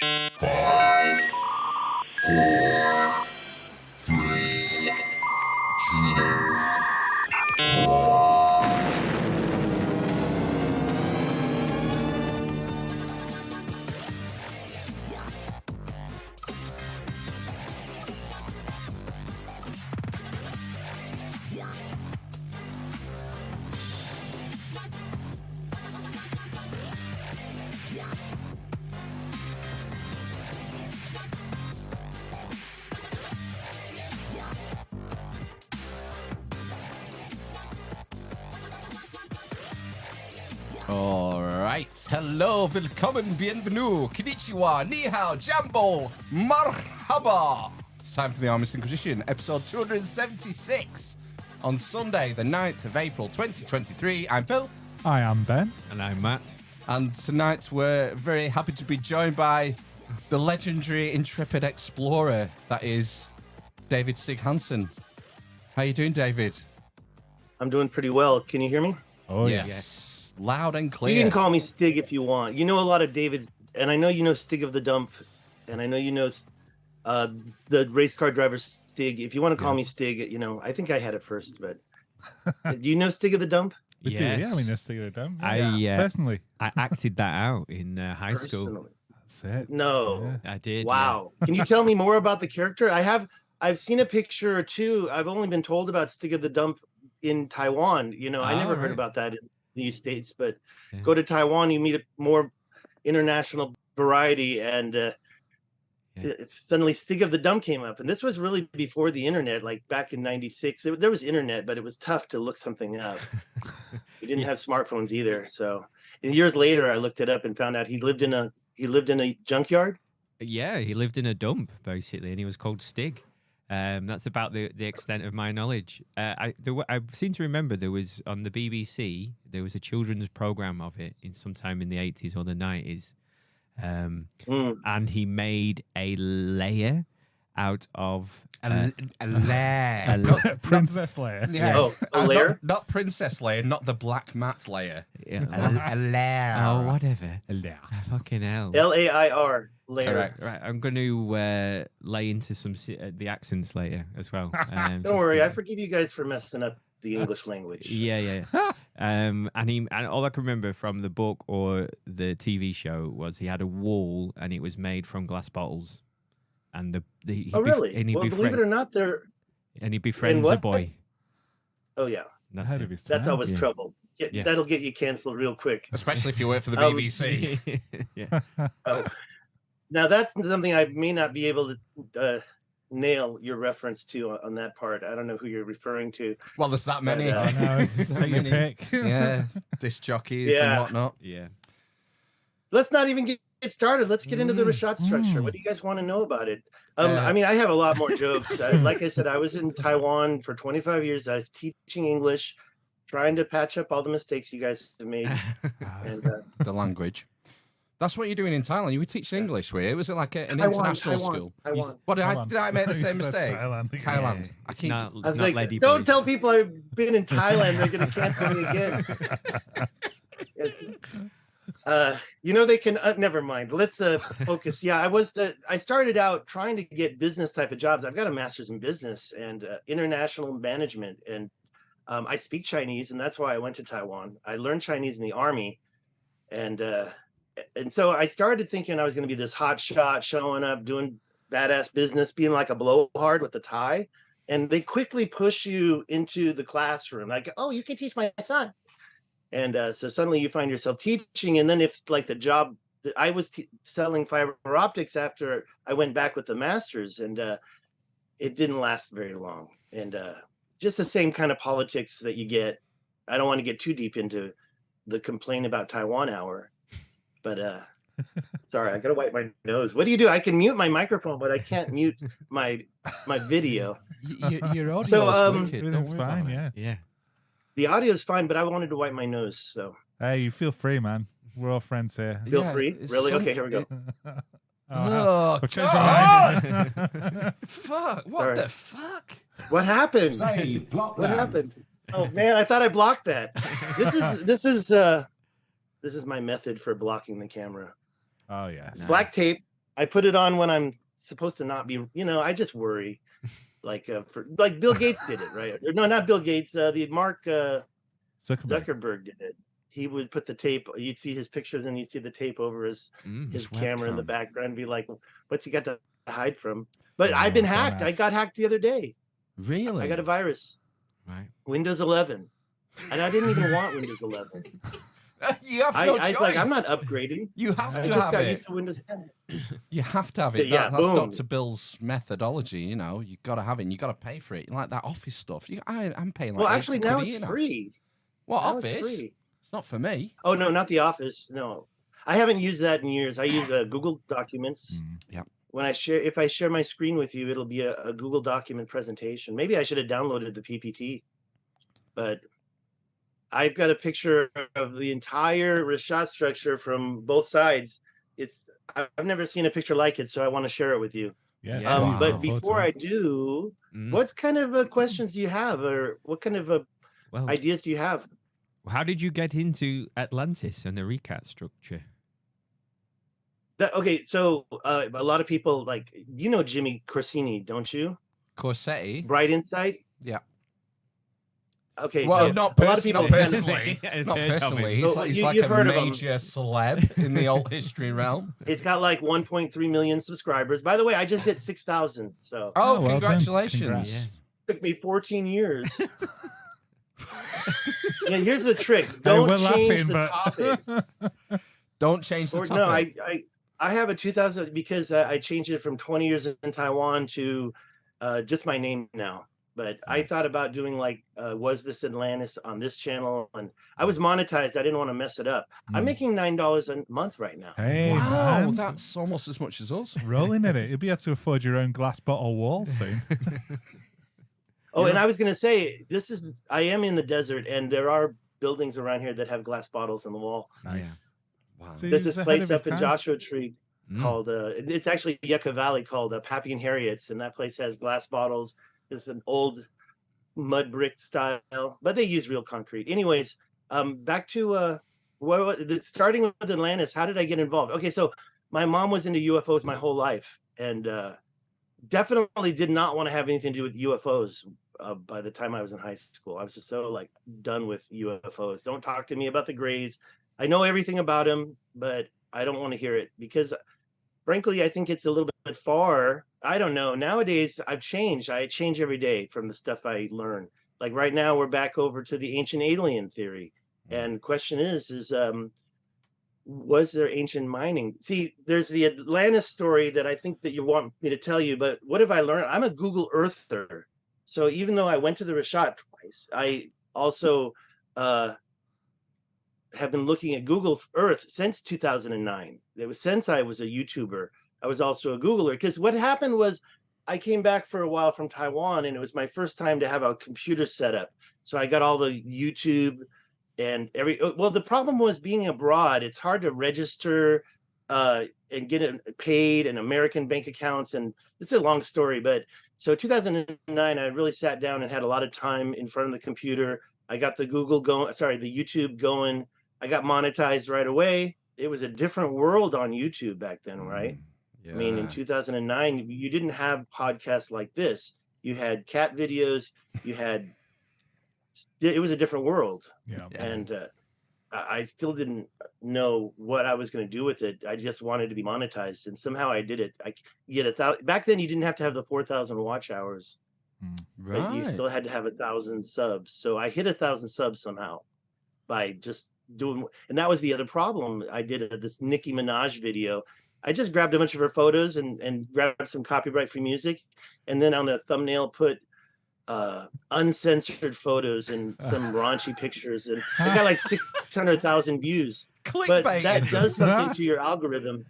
5, 4, 3, 2, 1. All right. Hello, willkommen, bienvenue, konnichiwa, ni hao, jambo, marhaba. It's time for the Armist Inquisition, episode 276, on Sunday, the 9th of April, 2023. I'm Phil. I am Ben. And I'm Matt. And tonight we're very happy to be joined by the legendary intrepid explorer that is David Stig Hansen. How you doing, David? I'm doing pretty well. Can you hear me? Oh, Yes. Loud and clear. You can call me Stig if you want. You know a lot of David, and I know you know Stig of the Dump, and I know you know the race car driver Stig. If you want to call me Stig, you know, I think I had it first, but do you know Stig of the Dump? We do, yeah. I mean, let's take it down. Personally. I acted that out in high school. Personally. That's it. No. Yeah. I did. Wow. Can you tell me more about the character? I've seen a picture or two. I've only been told about Stig of the Dump in Taiwan. You know, I never heard about that in the States, but go to Taiwan, you meet a more international variety, and suddenly Stig of the Dump came up. And this was really before the internet, like back in '96. There was internet, but it was tough to look something up. We didn't have smartphones either. So and years later, I looked it up and found out he lived in a junkyard. Yeah, he lived in a dump, basically, and he was called Stig. That's about the extent of my knowledge. I seem to remember there was on the BBC, there was a children's program of it in sometime in the 80s or the 90s. And he made a layer out of a layer. Princess Leia. Yeah. Oh, a layer? Not Princess Leia, not the Black Matt layer. Yeah. A layer. Oh, whatever. A layer. Fucking hell. LAIR. Layer. Correct. Right, I'm going to lay into some the accents later as well. Don't worry, I forgive you guys for messing up the English language. Yeah. And all I can remember from the book or the TV show was he had a wall and it was made from glass bottles. And really? Well, believe it or not, he befriends a boy. Oh yeah, that's always trouble. That'll get you canceled real quick, especially if you work for the BBC. Yeah. Oh. Now that's something I may not be able to nail your reference to on that part. I don't know who you're referring to. Well, there's that many. But, No, take your pick. Yeah, disc jockeys and whatnot. Yeah. Let's not even get started. Let's get into the Richat Structure. What do you guys want to know about it? I mean, I have a lot more jokes. Like I said, I was in Taiwan for 25 years. I was teaching English, trying to patch up all the mistakes you guys have made. And, the language. That's what you're doing in Thailand. You were teaching English, were you? Was it like an international school? What did I make the same mistake? Thailand. I was like, don't tell people I've been in Thailand. They're going to cancel me again. You know, they can never mind. Let's focus. Yeah, I started out trying to get business type of jobs. I've got a master's in business and international management, and I speak Chinese, and that's why I went to Taiwan. I learned Chinese in the army, and so I started thinking I was going to be this hot shot, showing up, doing badass business, being like a blowhard with a tie, and they quickly push you into the classroom, like, oh, you can teach my son. And so suddenly you find yourself teaching. And then if like the job that I was selling fiber optics after I went back with the masters, and it didn't last very long. And just the same kind of politics that you get. I don't want to get too deep into the complain about Taiwan hour, but sorry, I got to wipe my nose. What do? I can mute my microphone, but I can't mute my video. Your audio so, wicked. It's fine, yeah. The audio is fine, but I wanted to wipe my nose. So hey, you feel free, man. We're all friends here. Feel free? Really? Okay, here we go. Oh, God. Fuck. What the fuck? What happened? Save, block What that. happened? Oh man, I thought I blocked that. This is my method for blocking the camera. Oh, yes. Black tape, I put it on when I'm supposed to not be. I just worry. Like Bill Gates did it, right? No, not Bill Gates. The Mark Zuckerberg did it. He would put the tape. You'd see his pictures, and you'd see the tape over his camera in the background. And be like, "What's he got to hide from?" But I've been hacked. I got hacked the other day. Really? I got a virus. Right. Windows 11, and I didn't even want Windows 11. You have no choice. Like, I'm not upgrading. You have I to just have got it. used to Windows 10. You have to have it. Yeah, That's boom. Dr. Bill's methodology. You got to have it. And you got to pay for it. Like that Office stuff. I'm paying like. Well, actually, 80 now quid a it's year free. What Now Office? It's free. It's not for me. Oh no, not the Office. No, I haven't used that in years. I use Google Documents. Yeah. If I share my screen with you, it'll be a Google document presentation. Maybe I should have downloaded the PPT, but I've got a picture of the entire Richat structure from both sides. I've never seen a picture like it, so I want to share it with you. Yes. Wow. But before I do, what kind of questions do you have, or what kind of ideas do you have? How did you get into Atlantis and the Richat structure? Okay, so a lot of people Jimmy Corsini, don't you? Corsetti? Bright Insight. Yeah. Okay, Well, so not a lot of people personally. I've Not heard of personally. him. He's So like, he's you- like you've a heard of him. major celeb in the alt history realm. It's got like 1.3 million subscribers. By the way, I just hit 6,000. So Oh, well done. congratulations. Congrats. it took me 14 years. Yeah, here's the trick. Hey, Don't we're change laughing, the but topic. Don't change the Or, topic. no, I have a 2000 because I changed it from 20 years in Taiwan to just my name now. But I thought about doing was this Atlantis on this channel, and I was monetized. I didn't want to mess it up. I'm making $9 a month right now. hey, Wow, man. that's almost as much as us. Rolling in it. You'll be able to afford your own glass bottle wall soon. Oh, and I was going to say, I am in the desert, and there are buildings around here that have glass bottles on the wall. Nice. Wow. See, There's he's this ahead place of his up in time. Joshua Tree called, it's actually Yucca Valley, called Pappy and Harriet's, and that place has glass bottles. It's an old mud brick style, but they use real concrete. Anyways, back to starting with Atlantis. How did I get involved? Okay, so my mom was into UFOs my whole life, and definitely did not want to have anything to do with UFOs. By the time I was in high school, I was just so done with UFOs. Don't talk to me about the Greys. I know everything about them, but I don't want to hear it because, frankly, I think it's a little bit far. I don't know. Nowadays, I've changed. I change every day from the stuff I learn. Like right now, we're back over to the ancient alien theory. And the question is was there ancient mining? See, there's the Atlantis story that I think that you want me to tell you, but what have I learned? I'm a Google Earther. So even though I went to the Richat twice, I also have been looking at Google Earth since 2009. It was since I was a YouTuber. I was also a Googler, because what happened was I came back for a while from Taiwan, and it was my first time to have a computer set up. So I got all the YouTube and the problem was being abroad. It's hard to register and get it paid, and American bank accounts. And it's a long story, but so 2009, I really sat down and had a lot of time in front of the computer. I got the the YouTube going. I got monetized right away. It was a different world on YouTube back then, right? Yeah. I mean, in 2009, you didn't have podcasts like this. You had cat videos. It was a different world. Yeah. And I still didn't know what I was going to do with it. I just wanted to be monetized, and somehow I did it. I get 1,000. Back then, you didn't have to have the 4,000 watch hours. But you still had to have 1,000 subs. So I hit 1,000 subs somehow by just doing, and that was the other problem. I did this Nicki Minaj video. I just grabbed a bunch of her photos and grabbed some copyright-free music, and then on the thumbnail put uncensored photos and some raunchy pictures, and it got like 600,000 views. But that does something to your algorithm.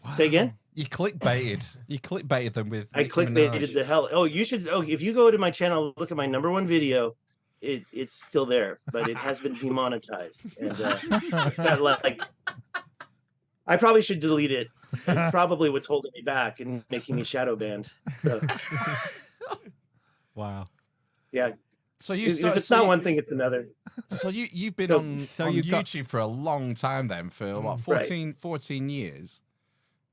Wow. Say again? You clickbaited. You clickbaited them with. I clickbaited the hell. Oh, you should. Oh, if you go to my channel, look at my #1 video. It's still there, but it has been demonetized, and it's got like. I probably should delete it. It's probably what's holding me back and making me shadow banned. So. Wow. Yeah. So you if it's not one thing, it's another. So you've been on you've got- YouTube for a long time then, for what, 14 years?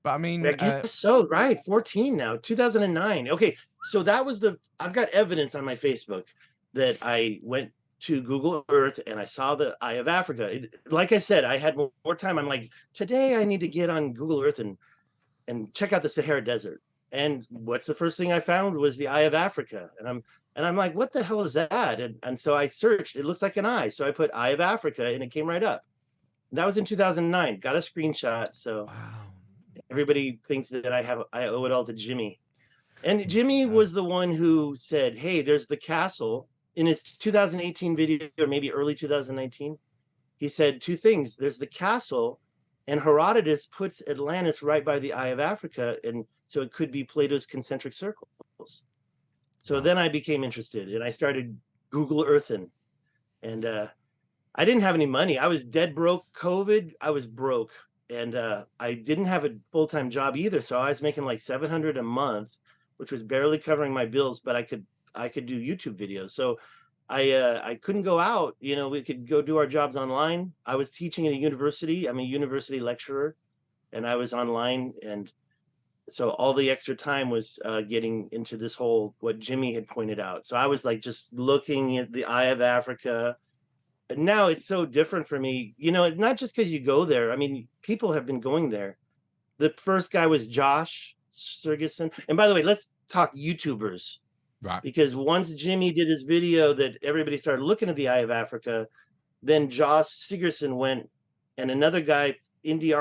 But I mean, I guess so, right? 14 now, 2009. Okay, so that was I've got evidence on my Facebook that I went to Google Earth and I saw the Eye of Africa. Like I said, I had more time. I'm like, today I need to get on Google Earth and check out the Sahara Desert. And what's the first thing I found was the Eye of Africa. And I'm like, what the hell is that? And so I searched. It looks like an eye. So I put Eye of Africa, and it came right up. That was in 2009. Got a screenshot. So everybody thinks that I owe it all to Jimmy. And Jimmy was the one who said, hey, there's the castle in his 2018 video, or maybe early 2019. He said two things. There's the castle, and Herodotus puts Atlantis right by the Eye of Africa. And so it could be Plato's concentric circles. So then I became interested, and I started Google Earthing. And I didn't have any money. I was dead broke. COVID, I was broke. And I didn't have a full-time job either. So I was making like $700 a month, which was barely covering my bills, but I could do YouTube videos. So I couldn't go out. You know, we could go do our jobs online. I was teaching at a university. I'm a university lecturer, and I was online. And so all the extra time was getting into this whole, what Jimmy had pointed out. So I was like just looking at the Eye of Africa. And now it's so different for me, you know, not just because you go there. I mean, people have been going there. The first guy was Josh Sigurdsson. And by the way, let's talk YouTubers. right. Because once Jimmy did his video that everybody started looking at the Eye of Africa, then Josh Sigurdsson went, and another guy, Indie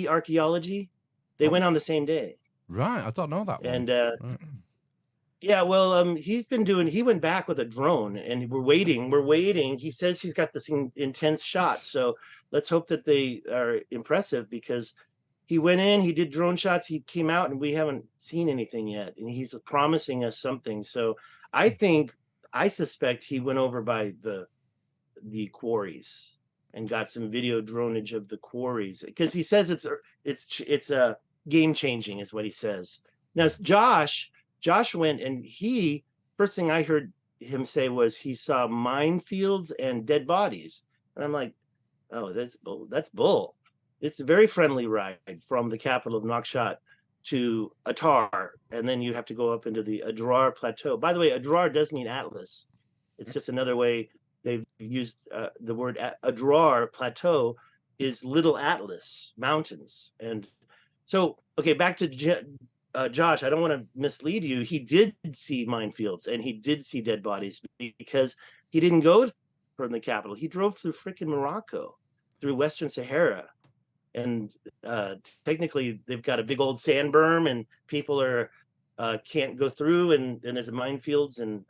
Archaeology, they went on the same day. Right. I don't know that one. And Right. yeah, well, he went back with a drone, and we're waiting. He says he's got this intense shots. So let's hope that they are impressive, because he went in, he did drone shots, he came out, and we haven't seen anything yet. And he's promising us something. So I suspect he went over by the quarries and got some video dronage of the quarries, because he says it's a game changing, is what he says. Now Josh went, and first thing I heard him say was he saw minefields and dead bodies. And I'm like, oh, that's bull. It's a very friendly ride from the capital of Nouakchott to Attar, and then you have to go up into the Adrar Plateau. By the way, Adrar does mean Atlas. It's just another way they've used the word. Adrar Plateau is Little Atlas Mountains. And so, okay, back to Josh. I don't want to mislead you. He did see minefields, and he did see dead bodies, because he didn't go from the capital. He drove through freaking Morocco, through Western Sahara. And technically they've got a big old sand berm, and people can't go through, and there's minefields, and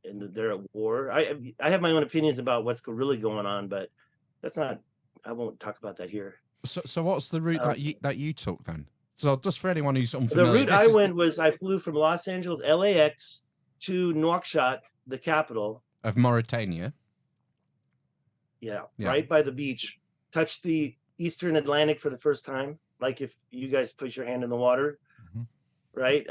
they're at war. I have my own opinions about what's really going on, but I won't talk about that here. So what's the route that you took then? So just for anyone who's The unfamiliar, route I went was I flew from Los Angeles, LAX, to Nouakchott, the capital of Mauritania. Yeah, Yeah. right by the beach. Touched the Eastern Atlantic for the first time, like if you guys put your hand in the water, right?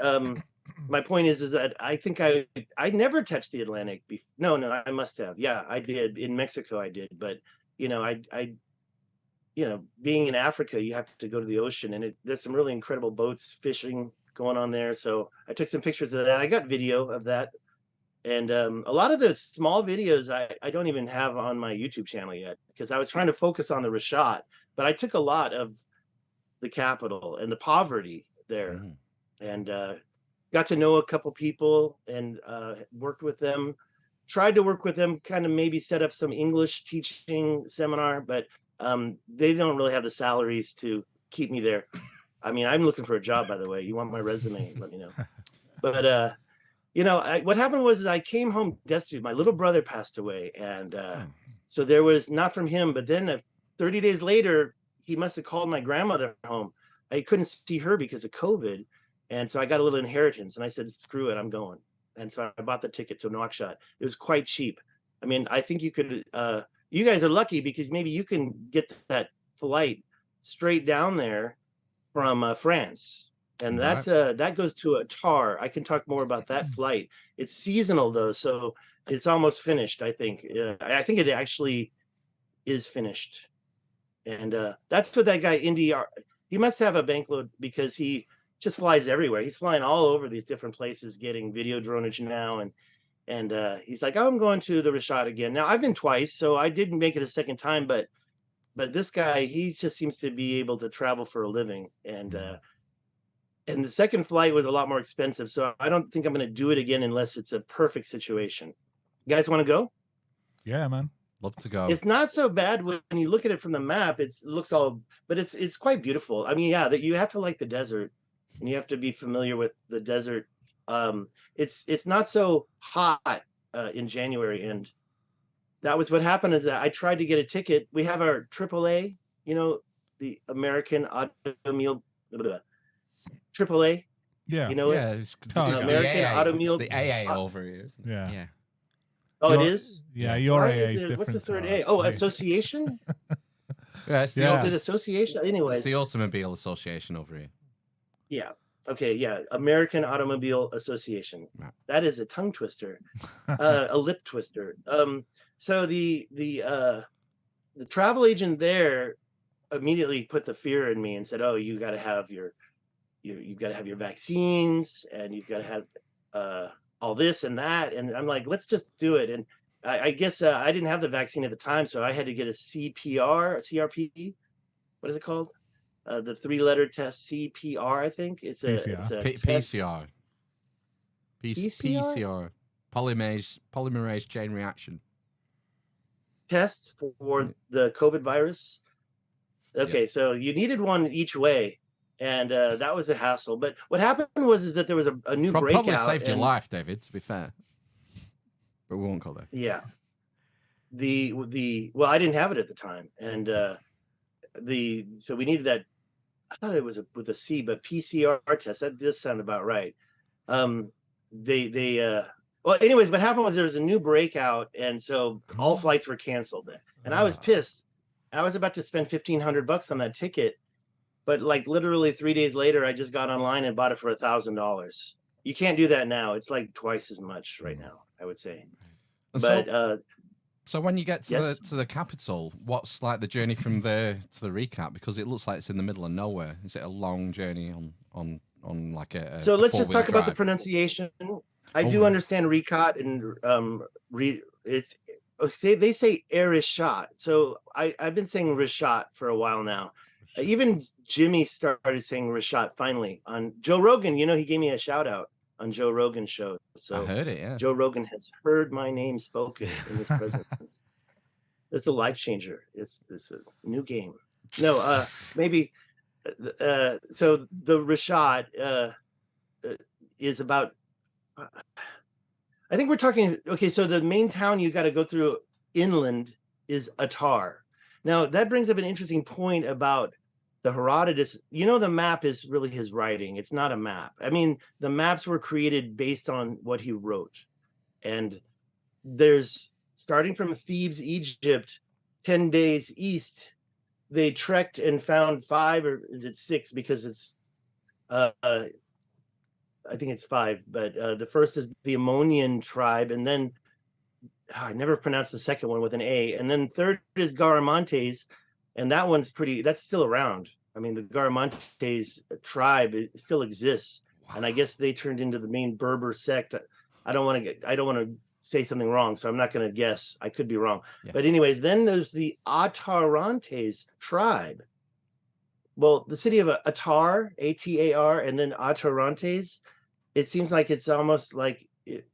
My point is that I think I never touched the Atlantic before. No, I must have. Yeah, I did in Mexico. I did, but you know, being in Africa, you have to go to the ocean, and there's some really incredible boats, fishing going on there. So I took some pictures of that. I got video of that, and a lot of the small videos I don't even have on my YouTube channel yet, because I was trying to focus on the Richat. But I took a lot of the capital and the poverty there, and got to know a couple people, and worked with them, tried to work with them, kind of maybe set up some English teaching seminar, but they don't really have the salaries to keep me there. I mean, I'm looking for a job, by the way. You want my resume, let me know. But what happened was I came home destitute. My little brother passed away, and so there was, not from him, but then 30 days later, he must have called my grandmother home. I couldn't see her because of COVID. And so I got a little inheritance, and I said, screw it, I'm going. And so I bought the ticket to Nouakchott. It was quite cheap. I mean, I think you could, you guys are lucky, because maybe you can get that flight straight down there from France. And that goes to Attar. I can talk more about that flight. It's seasonal though, so it's almost finished, I think. I think it actually is finished. And that's what that guy he must have a bankload because he just flies everywhere. He's flying all over these different places, getting video dronage now, and he's like, oh, I'm going to the Richat again. Now I've been twice, so I didn't make it a second time, but this guy, he just seems to be able to travel for a living, and the second flight was a lot more expensive, so I don't think I'm going to do it again unless it's a perfect situation. You guys want to go? Yeah, man. Love to go. It's not so bad when you look at it from the map. It looks all, but it's quite beautiful. I mean, yeah, that you have to like the desert, and you have to be familiar with the desert. It's not so hot in January, and that was what happened. Is that I tried to get a ticket. We have our AAA, you know, the American Automobile AAA. Yeah. You know yeah, it. it's, Oh, it's yeah. the American AA. Automobile- It's the AA over here. Isn't it? Yeah. Yeah. Oh, Your- it is. Yeah, your Why AA is is it- different. What's the third to A? our Oh, AA. association. Yeah, it's the, Yeah. Is it it's association? Anyways, the Automobile Association over here. yeah. Okay, yeah. American Automobile Association. Right. That is a tongue twister, a lip twister. So the travel agent there immediately put the fear in me and said, "Oh, you got to have you've got to have your vaccines, and you've got to have all this and that." And I'm like, "Let's just do it." And I guess I didn't have the vaccine at the time, so I had to get a CPR, a CRP. What is it called? The three-letter test, CPR. I think it's a PCR. it's a P- test. PCR. PCR? PCR. Polymerase chain reaction. Tests for the COVID virus. Okay, so you needed one each way, and that was a hassle. But what happened is that there was a new breakout. Probably saved your and- life, David, to be fair. But we won't go there. Yeah. The well, I didn't have it at the time, and so we needed that. I thought it was with a C, but PCR test. That does sound about right. Well, anyways, what happened was there was a new breakout, and so all flights were canceled. And I was pissed. I was about to spend $1,500 on that ticket, but like literally 3 days later, I just got online and bought it for $1,000. You can't do that now. It's like twice as much right now, I would say. And But so when you get to yes. the capital, what's like the journey from there to the recap? Because it looks like it's in the middle of nowhere. Is it a long journey on like a so let's just four-wheel talk about the drive? pronunciation. I do Oh. understand Richat and it's they say Richat. So I've been saying Richat for a while now. Even Jimmy started saying Richat finally on Joe Rogan. You know, he gave me a shout out on Joe Rogan's show. So I heard it, yeah. Joe Rogan has heard my name spoken in his presence. It's a life changer. It's a new game. No, maybe. So the Richat is about. I think we're talking. Okay, so the main town you got to go through inland is Attar. Now that brings up an interesting point about the Herodotus. You know, the map is really his writing. It's not a map. I mean, the maps were created based on what he wrote, and there's starting from Thebes, Egypt, 10 days east. They trekked and found 5, or is it 6? Because it's, I think it's 5. But the first is the Ammonian tribe, and then I never pronounced the second one with an A. And then third is Garamantes, and that one's that's still around. I mean, the Garamantes tribe still exists, and I guess they turned into the main Berber sect. I don't want to say something wrong, so I'm not going to guess. I could be wrong. Yeah. But anyways, then there's the Atarantes tribe. Well, the city of Attar, Atar, and then Atarantes, it seems like it's almost like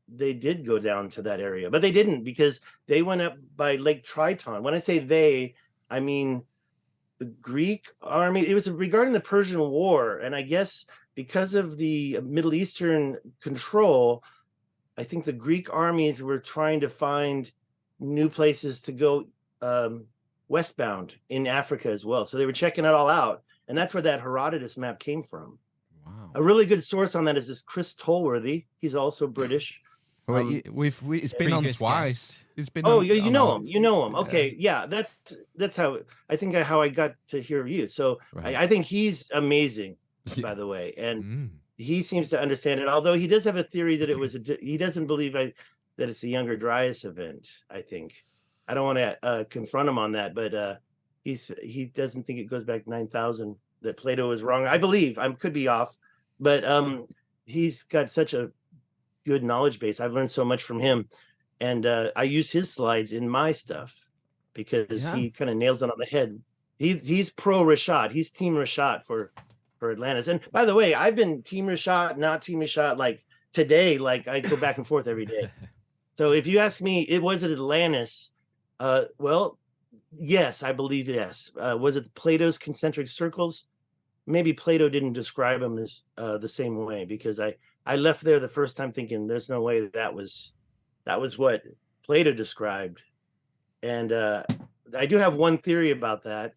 they did go down to that area, but they didn't, because they went up by Lake Triton. When I say they, I mean the Greek army. It was regarding the Persian War, and I guess because of the Middle Eastern control, I think the Greek armies were trying to find new places to go westbound in Africa as well. So they were checking it all out, and that's where that Herodotus map came from. Wow. A really good source on that is this Chris Tolworthy. He's also British. Well, it's been on Previous twice. guest. It's been. Oh, on, you on know our- him. You know him. Okay, yeah. That's how I got to hear you. So Right. I think he's amazing, Yeah. by the way, and Mm. he seems to understand it. Although he does have a theory that it was he doesn't believe that it's a Younger Dryas event. I think I don't want to confront him on that, but he doesn't think it goes back 9,000 that Plato was wrong. I believe I could be off, but he's got such a good knowledge base. I've learned so much from him, and I use his slides in my stuff because he kind of nails it on the head. He's pro Richat. He's team Richat for Atlantis. And by the way, I've been team Richat, not team Richat. Like today, like I go back and forth every day. So if you ask me, it was it Atlantis? Well, yes, I believe yes. Was it Plato's concentric circles? Maybe Plato didn't describe them as the same way, because I left there the first time thinking there's no way that was what Plato described. And I do have one theory about that.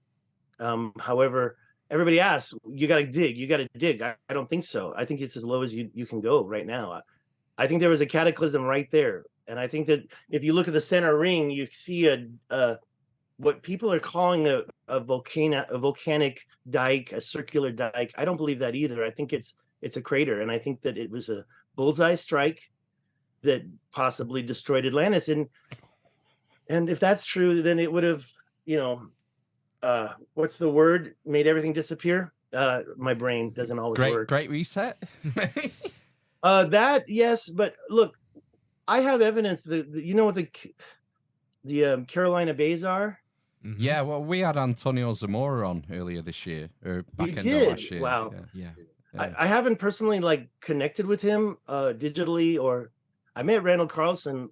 However, everybody asks, you got to dig. I don't think so. I think it's as low as you can go right now. I think there was a cataclysm right there. And I think that if you look at the center ring, you see a what people are calling a volcanic dike, a circular dike. I don't believe that either. I think it's a crater, and I think that it was a bullseye strike that possibly destroyed Atlantis. And if that's true, then it would have, what's the word? Made everything disappear. My brain doesn't always work. Great reset. That yes, but look, I have evidence that you know what the Carolina Bays are. Mhm. Yeah, well, we had Antonio Zamora on earlier this year, or back end did? of last year. Wow. Yeah. I haven't personally like connected with him digitally, or I met Randall Carlson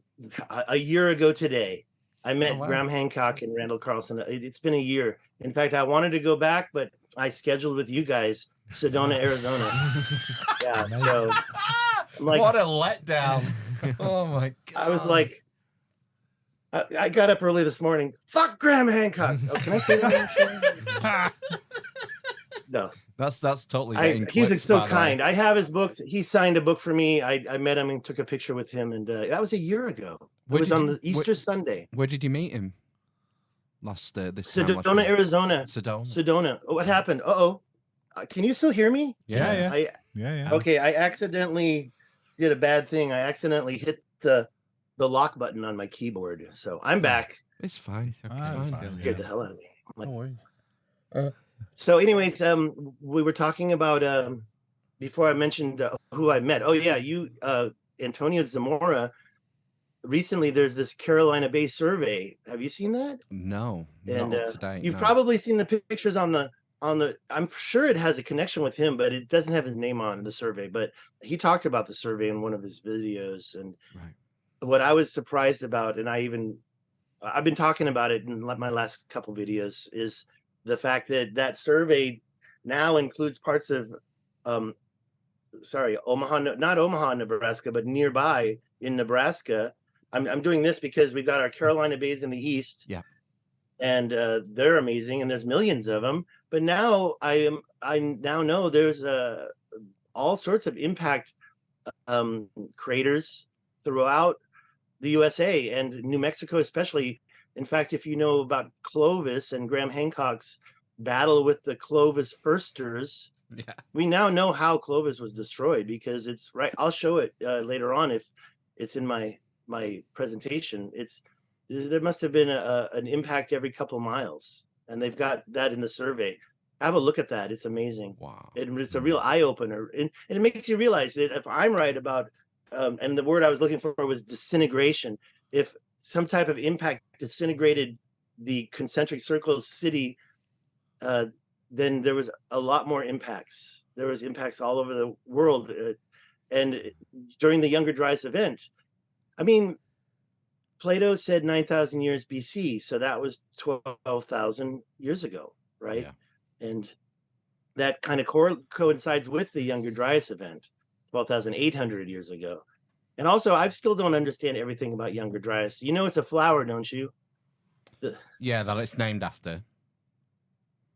a year ago today. I met wow. Graham Hancock and Randall Carlson. It's been a year. In fact, I wanted to go back, but I scheduled with you guys, Sedona, Arizona. Yeah, so I'm like, what a letdown. Oh my god. I was like, I got up early this morning. Fuck Graham Hancock. Oh, can I say that? No. That's totally getting he's clips, so by the way. kind. I have his books. He signed a book for me. I met him and took a picture with him, and that was a year ago. It was on the Easter Sunday. Where did you meet him? This time last Sedona, year? Arizona. Sedona. Oh, what happened? Can you still hear me? Yeah. I Yeah. okay. I accidentally did a bad thing. I accidentally hit the lock button on my keyboard. So I'm back. It's fine. It's It's fine. fine. Scared the hell out of me. I'm like, Don't worry. so anyways, we were talking about before I mentioned who I met. Oh yeah, you Antonio Zamora. Recently there's this Carolina Bay survey. Have you seen that? No, And not up to date. you've no. probably seen the pictures on the I'm sure it has a connection with him, but it doesn't have his name on the survey. But he talked about the survey in one of his videos. And Right. what I was surprised about, and I've been talking about it in my last couple videos, is the fact that survey now includes parts of Omaha, not Omaha, Nebraska, but nearby in Nebraska. I'm doing this because we've got our Carolina Bays in the east. Yeah. And they're amazing, and there's millions of them. But now I now know there's all sorts of impact craters throughout the USA and New Mexico especially. In fact, if you know about Clovis and Graham Hancock's battle with the Clovis firsters, Yeah. we now know how Clovis was destroyed, because it's right. I'll show it later on if it's in my presentation. There must have been an impact every couple miles, and they've got that in the survey. Have a look at that. It's amazing. Wow. It's a real eye opener, and it makes you realize that if I'm right about, and the word I was looking for was disintegration. If some type of impact disintegrated the concentric circles city, then there was a lot more impacts. There was impacts all over the world, and during the Younger Dryas event, I mean, Plato said 9,000 years BC, so that was 12,000 years ago, right? Yeah. And that kind of coincides with the Younger Dryas event, 12,800 years ago. And also, I still don't understand everything about Younger Dryas. You know it's a flower, don't you? Yeah, that it's named after.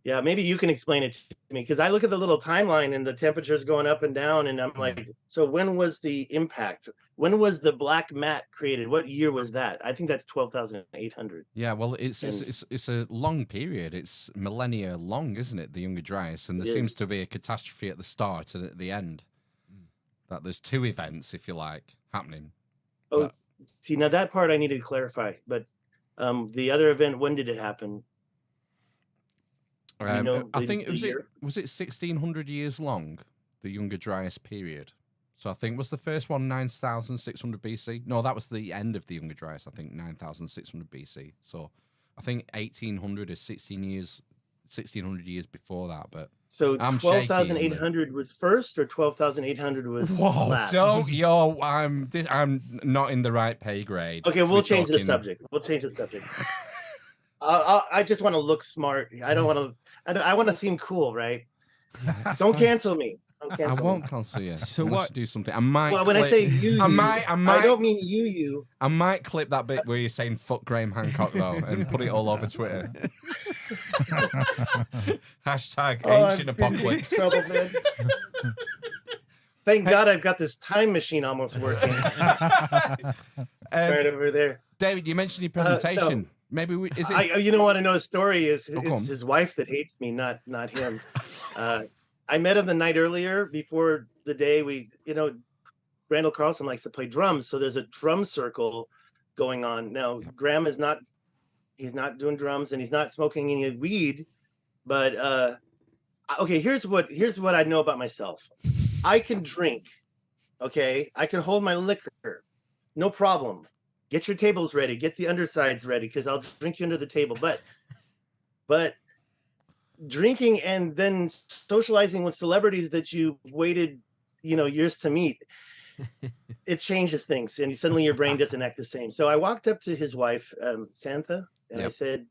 Yeah, maybe you can explain it to me, because I look at the little timeline and the temperature's going up and down, and I'm like, so when was the impact? When was the black mat created? What year was that? I think that's 12,800. Yeah, well, it's a long period. It's millennia long, isn't it? The Younger Dryas, and there seems to be a catastrophe at the start and at the end. That there's two events, if you like, happening. Oh, see, now that part I need to clarify. But the other event, when did it happen? You know, I think the was year? 1600 years long, the Younger Dryas period. So I think was the first one 9600 BC. No, that was the end of the Younger Dryas. I think 9600 BC. So I think 1800 is 1600 years before that. But So I'm shaky on the- 12,800 was first, or 12,800 was Whoa! last? Don't I'm not in the right pay grade. Okay, to we'll be change the talking- subject. We'll change the subject. I just want to look smart. I don't want to. I want to seem cool, right? That's Don't fine. cancel me. Don't I cancel won't me. cancel you. So unless what- you do something? I might. Well, when I clip- say you, I you, might. I don't mean you. I might clip that bit where you're saying "fuck Graham Hancock" though, and put it all over Twitter. Hashtag Oh, ancient I'm in big apocalypse. trouble, man. Thank God I've got this time machine almost working right over there. David, you mentioned your presentation. Maybe is it? You don't want to know a story? Is Oh, go on. it's his wife that hates me, not him. I met him the night earlier before the day Randall Carlson likes to play drums, so there's a drum circle going on. Now, Graham he's not doing drums and he's not smoking any weed, but okay, here's what I know about myself. I can drink, okay? I can hold my liquor, no problem. Get your tables ready, get the undersides ready, because I'll drink you under the table. But drinking and then socializing with celebrities that you waited, years to meet, it changes things, and suddenly your brain doesn't act the same. So I walked up to his wife, Santha, and I Yep. said,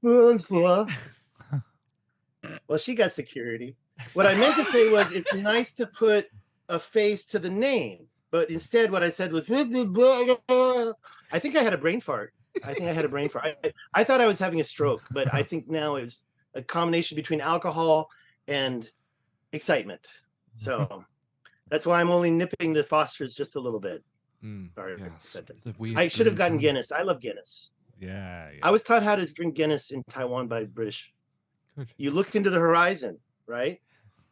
well, she got security. What I meant to say was, it's nice to put a face to the name, but instead what I said was, I think I had a brain fart. I thought I was having a stroke, but I think now it's a combination between alcohol and excitement. So that's why I'm only nipping the Fosters just a little bit. Sorry, Yes, that- it's a weird I should have gotten drink. Guinness. I love Guinness. Yeah. I was taught how to drink Guinness in Taiwan by British. Good. You look into the horizon, right?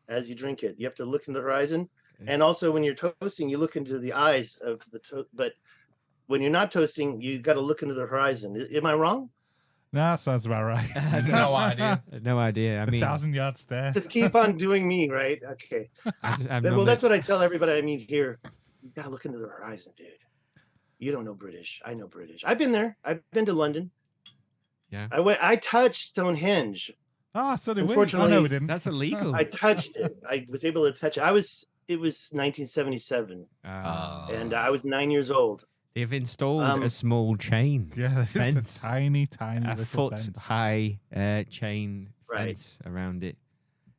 As you drink it, you have to look in the horizon. And also when you're toasting, you look into the eyes of the but when you're not toasting, you got to look into the horizon. Am I wrong? No, that sounds about right. No idea. No idea. I The mean, 1,000-yard stare. Just keep on doing me, right? Okay. Well, that's what I tell everybody I meet here. You got to look into the horizon, dude. You don't know British. I know British. I've been there. I've been to London. Yeah. I touched Stonehenge. Ah, so did we. Oh, Unfortunately, no, we didn't. That's illegal. I touched it. I was able to touch it. It was 1977, and I was 9 years old. They've installed a small chain. Yeah, it's fence. a tiny, tiny A little foot fence. high chain Right. fence around it.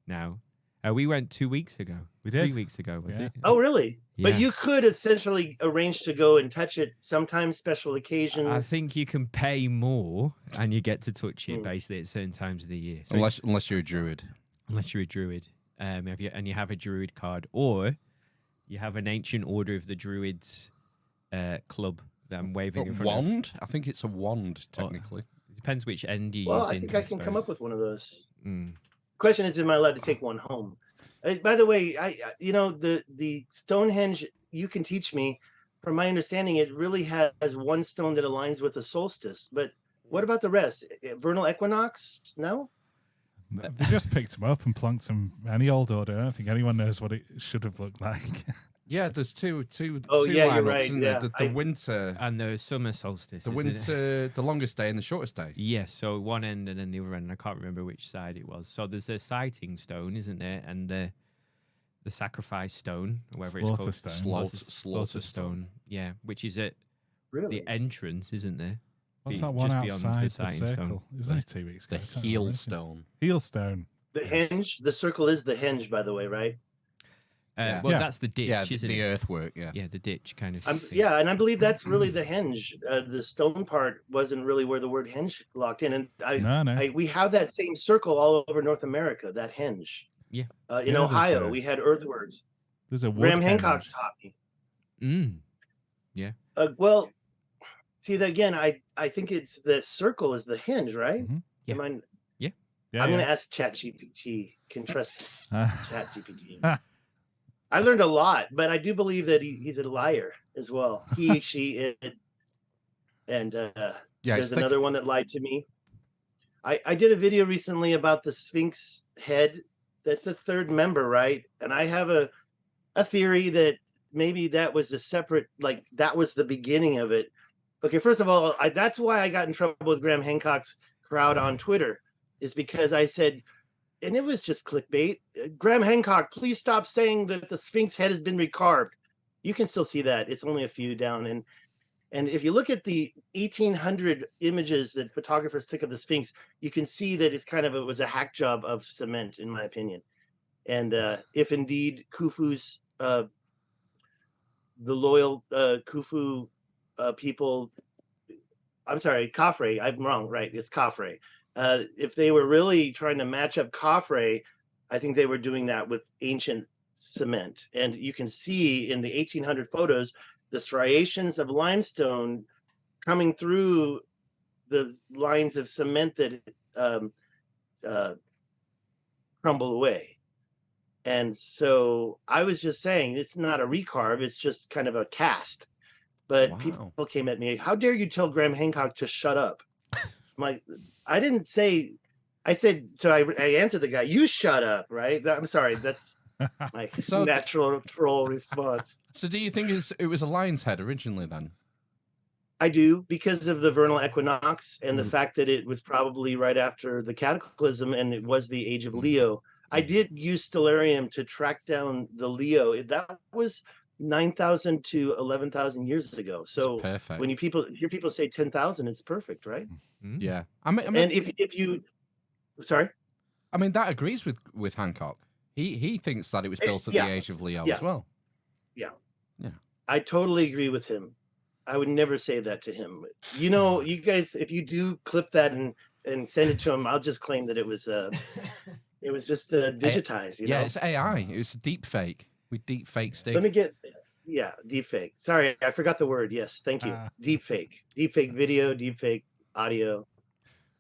Now, we went 2 weeks ago. We 3 did. weeks ago, was Yeah. it? Oh, really? Yeah. But you could essentially arrange to go and touch it sometimes, special occasions. I think you can pay more and you get to touch it Hmm. basically at certain times of the year. So it's- Unless you're a druid. unless you're a druid, and you have a druid card, or you have an ancient order of the druids club that I'm waving in But front of. wand? I think it's a wand technically. It depends which end you Well, use. I think I can come up with one of those. Mm. Question is, am I allowed to take one home? By the way, the Stonehenge, you can teach me. From my understanding, it really has one stone that aligns with the solstice. But what about the rest? Vernal equinox? No? They just picked him up and plonked him any old order. I don't think anyone knows what it should have looked like. Yeah, there's two. Oh, two yeah, you're lineups, right, isn't there? yeah. The winter, And the summer solstice. the isn't it? winter, the longest day and the shortest day. Yes, so one end and then the other end. I can't remember which side it was. So there's a sighting stone, isn't there? And the sacrifice stone, or whatever Slaughter it's called. stone. Slaughter stone. Yeah, which is at Really? the entrance, isn't there? What's Be- that one just beyond the outside the sighting circle? stone. It was only 2 weeks The ago. I can't heel remember. stone. Heel stone. The Yes. hinge? The circle is the hinge, by the way, right? Yeah. Well, Yeah. that's the ditch, Yeah, isn't the it? earthwork. Yeah. Yeah, the ditch kind of. And thing. I believe that's really the hinge. The stone part wasn't really where the word hinge locked in. And No. we have that same circle all over North America, that hinge. Yeah. In Yeah, there's Ohio, a- we had earthworks. There's a wood Graham Hancock hinge. taught me. Mm. Well, see that again. I think it's the circle is the hinge, right? Mhm. Yeah. Am I- Yeah, I'm yeah. going to ask ChatGPT. Can trust Ah. ChatGPT. I learned a lot, but I do believe that he's a liar as well. He, she, it, and Yeah. there's It's another one that lied to me. I did a video recently about the Sphinx head. That's the third member, right? And I have a theory that maybe that was a separate, like that was the beginning of it. Okay, first of all, that's why I got in trouble with Graham Hancock's crowd on Twitter, is because I said, and it was just clickbait. Graham Hancock, please stop saying that the Sphinx head has been recarved. You can still see that. It's only a few down. And if you look at the 1800 images that photographers took of the Sphinx, you can see that it was a hack job of cement, in my opinion. And if indeed Khufu's, the loyal Khufu people, I'm sorry, Khafre, I'm wrong, right? It's Khafre. If they were really trying to match up Khafre, I think they were doing that with ancient cement. And you can see in the 1800 photos, the striations of limestone coming through the lines of cement that crumble away. And so I was just saying, it's not a recarve, it's just kind of a cast. But people came at me, how dare you tell Graham Hancock to shut up? I'm like, I didn't say, I said, so I answered the guy, you shut up, right? I'm sorry, that's my natural troll response. So do you think it was a lion's head originally then? I do, because of the vernal equinox and the fact that it was probably right after the cataclysm and it was the age of Leo. I did use Stellarium to track down the Leo. That was 9,000 to 11,000 years ago. So perfect. When you hear people say 10,000, it's perfect, right? Yeah. I mean, and if you, sorry? I mean, that agrees with Hancock. He thinks that it was built at the age of Leo as well. Yeah. I totally agree with him. I would never say that to him. You know, you guys, if you do clip that and send it to him, I'll just claim that it was just digitized. You know? It's AI. It was a deep fake. We deep fake Stig. Let me get, deep fake. Sorry, I forgot the word. Yes, thank you. Deep fake video, deep fake audio.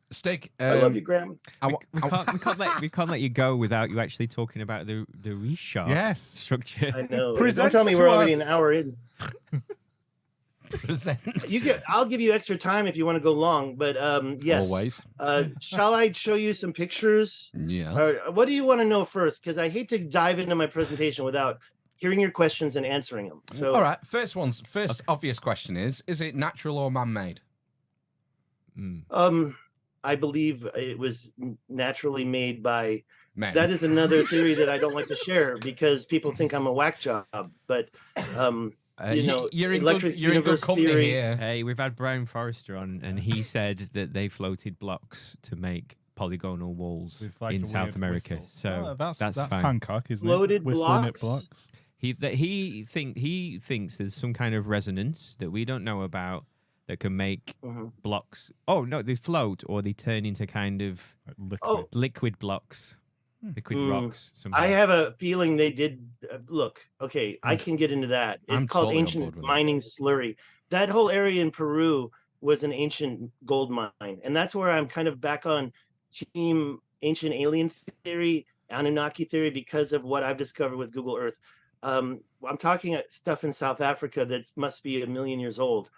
Stig, I love you, Graham. We can't let you go without you actually talking about the Richat structure. I know. Don't tell me we're already an hour in. Present. I'll give you extra time if you want to go long, but yes. Always. Shall I show you some pictures? Yes. Or what do you want to know first? Because I hate to dive into my presentation without hearing your questions and answering them. So, all right. First obvious question is it natural or man-made? I believe it was naturally made by men. That is another theory that I don't like to share because people think I'm a whack job. But you know, you're in good company theory, here. Hey, we've had Brian Forrester on, and he said that they floated blocks to make polygonal walls in South America. Whistle. So that's fine. Hancock, isn't floated it? Whistling at blocks. blocks. He thinks there's some kind of resonance that we don't know about that can make blocks. Oh no, they float or they turn into kind of liquid blocks, liquid rocks. Somehow. I have a feeling they did. Look, okay, I can get into that. It's called totally ancient mining slurry. That whole area in Peru was an ancient gold mine, and that's where I'm kind of back on team ancient alien theory, Anunnaki theory, because of what I've discovered with Google Earth. I'm talking stuff in South Africa that must be 1 million years old.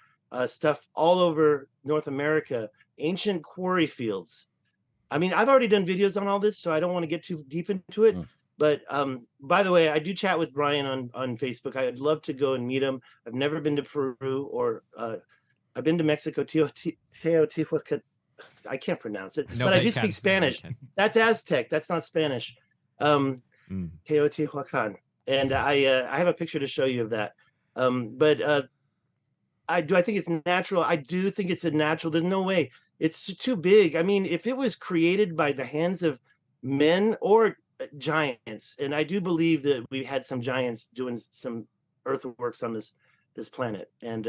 Stuff all over North America, ancient quarry fields. I mean, I've already done videos on all this, so I don't want to get too deep into it. But by the way, I do chat with Brian on Facebook. I'd love to go and meet him. I've never been to Peru or I've been to Mexico, Teotihuacan. I can't pronounce it, but I do speak Spanish. That's Aztec. That's not Spanish. Teotihuacan. And I have a picture to show you of that. I think it's natural. I do think it's a natural. There's no way. It's too big. I mean, if it was created by the hands of men or giants, and I do believe that we had some giants doing some earthworks on this planet, and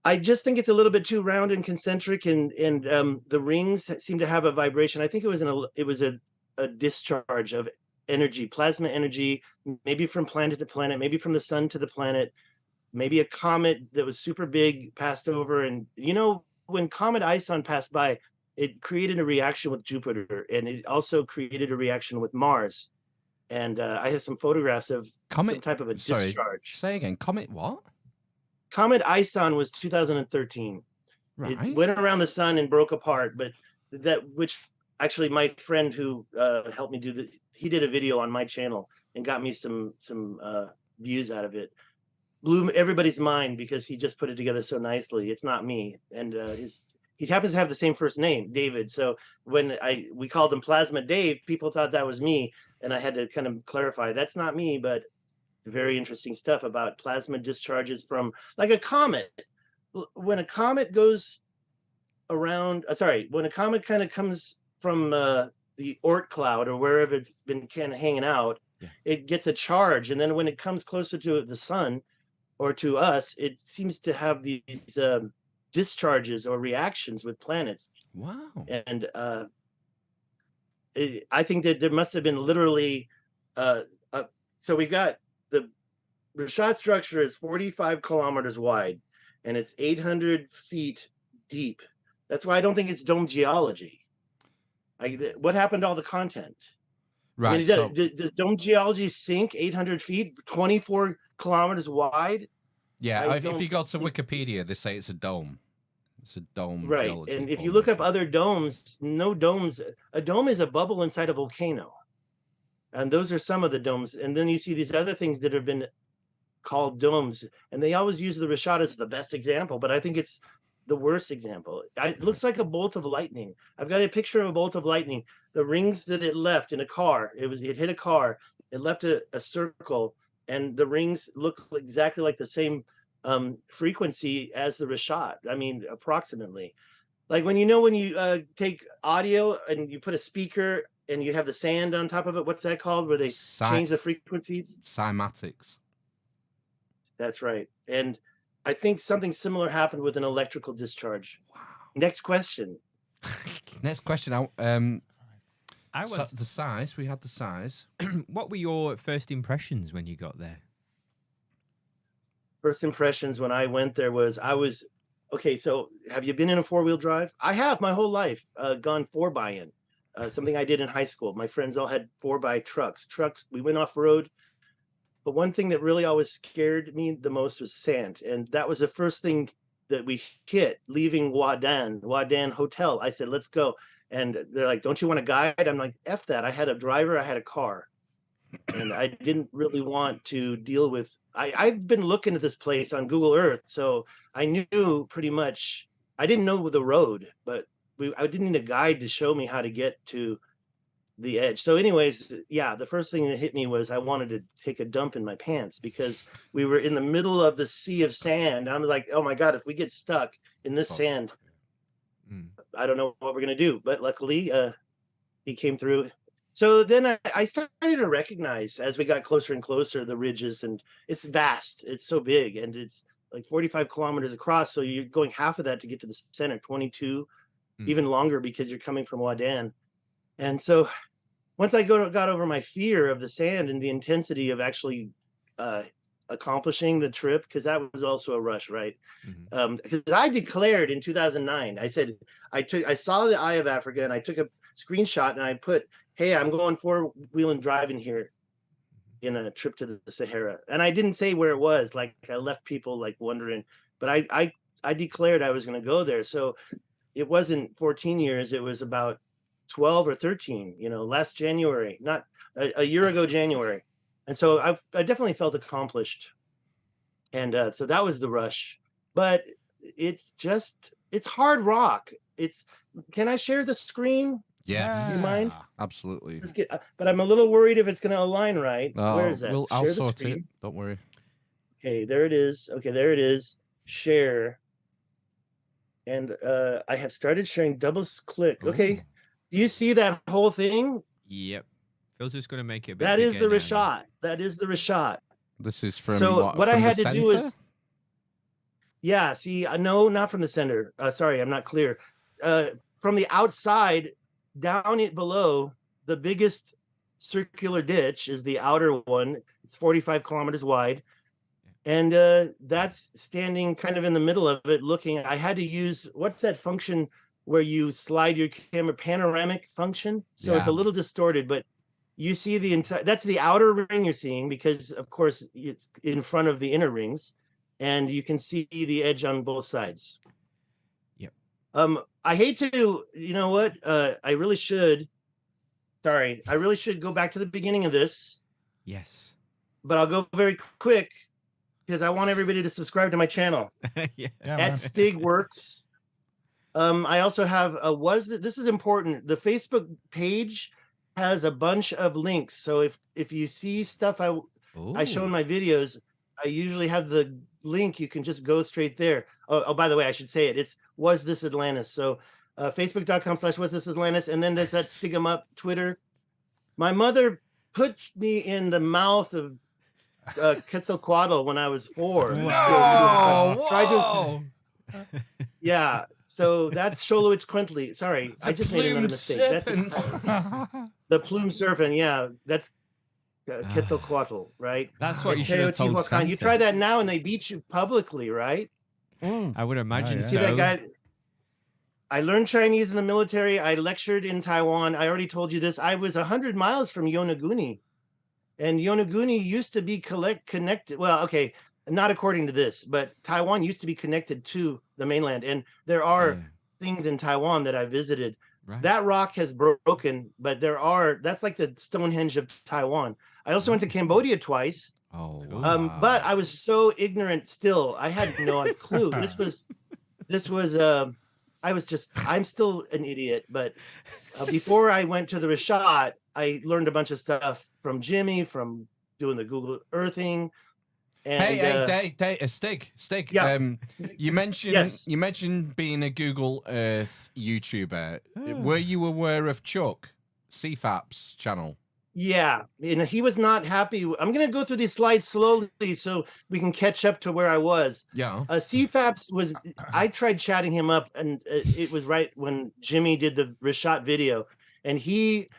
I just think it's a little bit too round and concentric, and the rings seem to have a vibration. I think it was a discharge of energy, plasma energy, maybe from planet to planet, maybe from the sun to the planet. Maybe a comet that was super big passed over. And, you know, when Comet Ison passed by, it created a reaction with Jupiter. And it also created a reaction with Mars. And I have some photographs of some type of a discharge. Say again, Comet what? Comet Ison was 2013. Right. It went around the sun and broke apart. But that which actually my friend who helped me do this, he did a video on my channel and got me some views out of it. Blew everybody's mind because he just put it together so nicely. It's not me, and he happens to have the same first name, David. So when we called him Plasma Dave, people thought that was me, and I had to kind of clarify that's not me. But it's very interesting stuff about plasma discharges from like a comet. When a comet goes around, when a comet kind of comes from the Oort cloud or wherever it's been kind of hanging out, it gets a charge, and then when it comes closer to the sun or to us, it seems to have these discharges or reactions with planets. Wow. And I think that there must have been literally so we got the Richat structure is 45 kilometers wide and it's 800 feet deep. That's why I don't think it's dome geology. What happened to all the content? Right. I mean, does dome geology sink 800 feet, 24 kilometers wide? Yeah, if you go to Wikipedia, they say it's a dome. It's a dome. Right. Geology And if you look up other domes, no domes. A dome is a bubble inside a volcano. And those are some of the domes. And then you see these other things that have been called domes. And they always use the Richat as the best example, but I think it's the worst example. It looks like a bolt of lightning. I've got a picture of a bolt of lightning. The rings that it left in a car, it hit a car, it left a circle, and the rings look exactly like the same frequency as the Richat. I mean, approximately. Like when you take audio and you put a speaker and you have the sand on top of it, what's that called? Where they change the frequencies? Cymatics. That's right. And I think something similar happened with an electrical discharge. Wow. Next question. Next question. The size. We had the size. What were your first impressions when you got there? First impressions when I went there was okay. So have you been in a 4-wheel drive? I have my whole life gone 4x in. Something I did in high school. My friends all had 4x trucks. We went off road. But one thing that really always scared me the most was sand. And that was the first thing that we hit leaving Wadan Hotel. I said, let's go. And they're like, don't you want a guide? I'm like, F that. I had a driver. I had a car. And I didn't really want to deal with, I've been looking at this place on Google Earth. So I knew pretty much, I didn't know the road, but I didn't need a guide to show me how to get to the edge. So anyways, yeah, the first thing that hit me was I wanted to take a dump in my pants because we were in the middle of the sea of sand. I'm like, oh my God, if we get stuck in this sand, I don't know what we're going to do. But luckily, he came through. So then I started to recognize as we got closer and closer, the ridges, and it's vast. It's so big, and it's like 45 kilometers across. So you're going half of that to get to the center, 22, even longer because you're coming from Wadan. And so once I got over my fear of the sand and the intensity of actually accomplishing the trip, because that was also a rush, right? Because I declared in 2009, I said, I saw the Eye of Africa and I took a screenshot and I put, hey, I'm going 4-wheel driving here in a trip to the Sahara. And I didn't say where it was. Like I left people like wondering, but I declared I was going to go there. So it wasn't 14 years. It was about 12 or 13, last January, not a year ago, January. And so I definitely felt accomplished. And so that was the rush, but it's hard rock. Can I share the screen? Yes. Do you mind? Absolutely. But I'm a little worried if it's going to align right. Where is that? I'll sort it. Don't worry. Okay, there it is. Okay, there it is. Share. And I have started sharing. Double click. Okay. Do you see that whole thing? Yep. Phil's just going to make it a bit That is the bigger now, Richat. That is the Richat. This is from So what I from had the to do center? is, yeah, see, no, not from the center. Sorry, I'm not clear. From the outside, down it below, the biggest circular ditch is the outer one. It's 45 kilometers wide. And that's standing kind of in the middle of it looking. I had to use, what's that function where you slide your camera, panoramic function? So it's a little distorted, but you see the entire, that's the outer ring you're seeing because of course it's in front of the inner rings and you can see the edge on both sides. Yep. I hate to, you know what? I really should. Sorry, I really should go back to the beginning of this, Yes. but I'll go very quick because I want everybody to subscribe to my channel Yeah. Yeah, at man. Stig Works. I also have this is important. The Facebook page has a bunch of links. So if you see stuff I show in my videos, I usually have the link. You can just go straight there. Oh, by the way, I should say it. It's Was This Atlantis. So facebook.com/Was This Atlantis. And then there's that Stig 'em Up Twitter. My mother put me in the mouth of Quetzalcoatl when I was 4. No, Tried to- whoa. Yeah. So that's Xoloitzcuintli. Sorry, I just made another Plumed mistake. serpent. That's the plume serpent. Yeah, that's Quetzalcoatl, right? That's what you should have told Teotihuacan. You Santha. try that now, and they beat you publicly, right? I would imagine yeah. See so. that guy? I learned Chinese in the military. I lectured in Taiwan. I already told you this. I was 100 miles from Yonaguni, and Yonaguni used to be connected. Well, okay, not according to this, but Taiwan used to be connected to the mainland, and there are Yeah. things in Taiwan that I visited. Right. That rock has broken, but that's like the Stonehenge of Taiwan. I also went to Cambodia twice. Oh, But I was so ignorant still. I had no clue. I'm still an idiot, but before I went to the Richat, I learned a bunch of stuff from Jimmy, from doing the Google Earthing. And Stig. Yeah. You mentioned Yes. you mentioned being a Google Earth YouTuber. Ah. Were you aware of Chuck CFAP's channel? yeah, and he was not happy. I'm going to go through these slides slowly so we can catch up to where I was. Yeah. CFAPS was, I tried chatting him up, and it was right when Jimmy did the Richat video, and he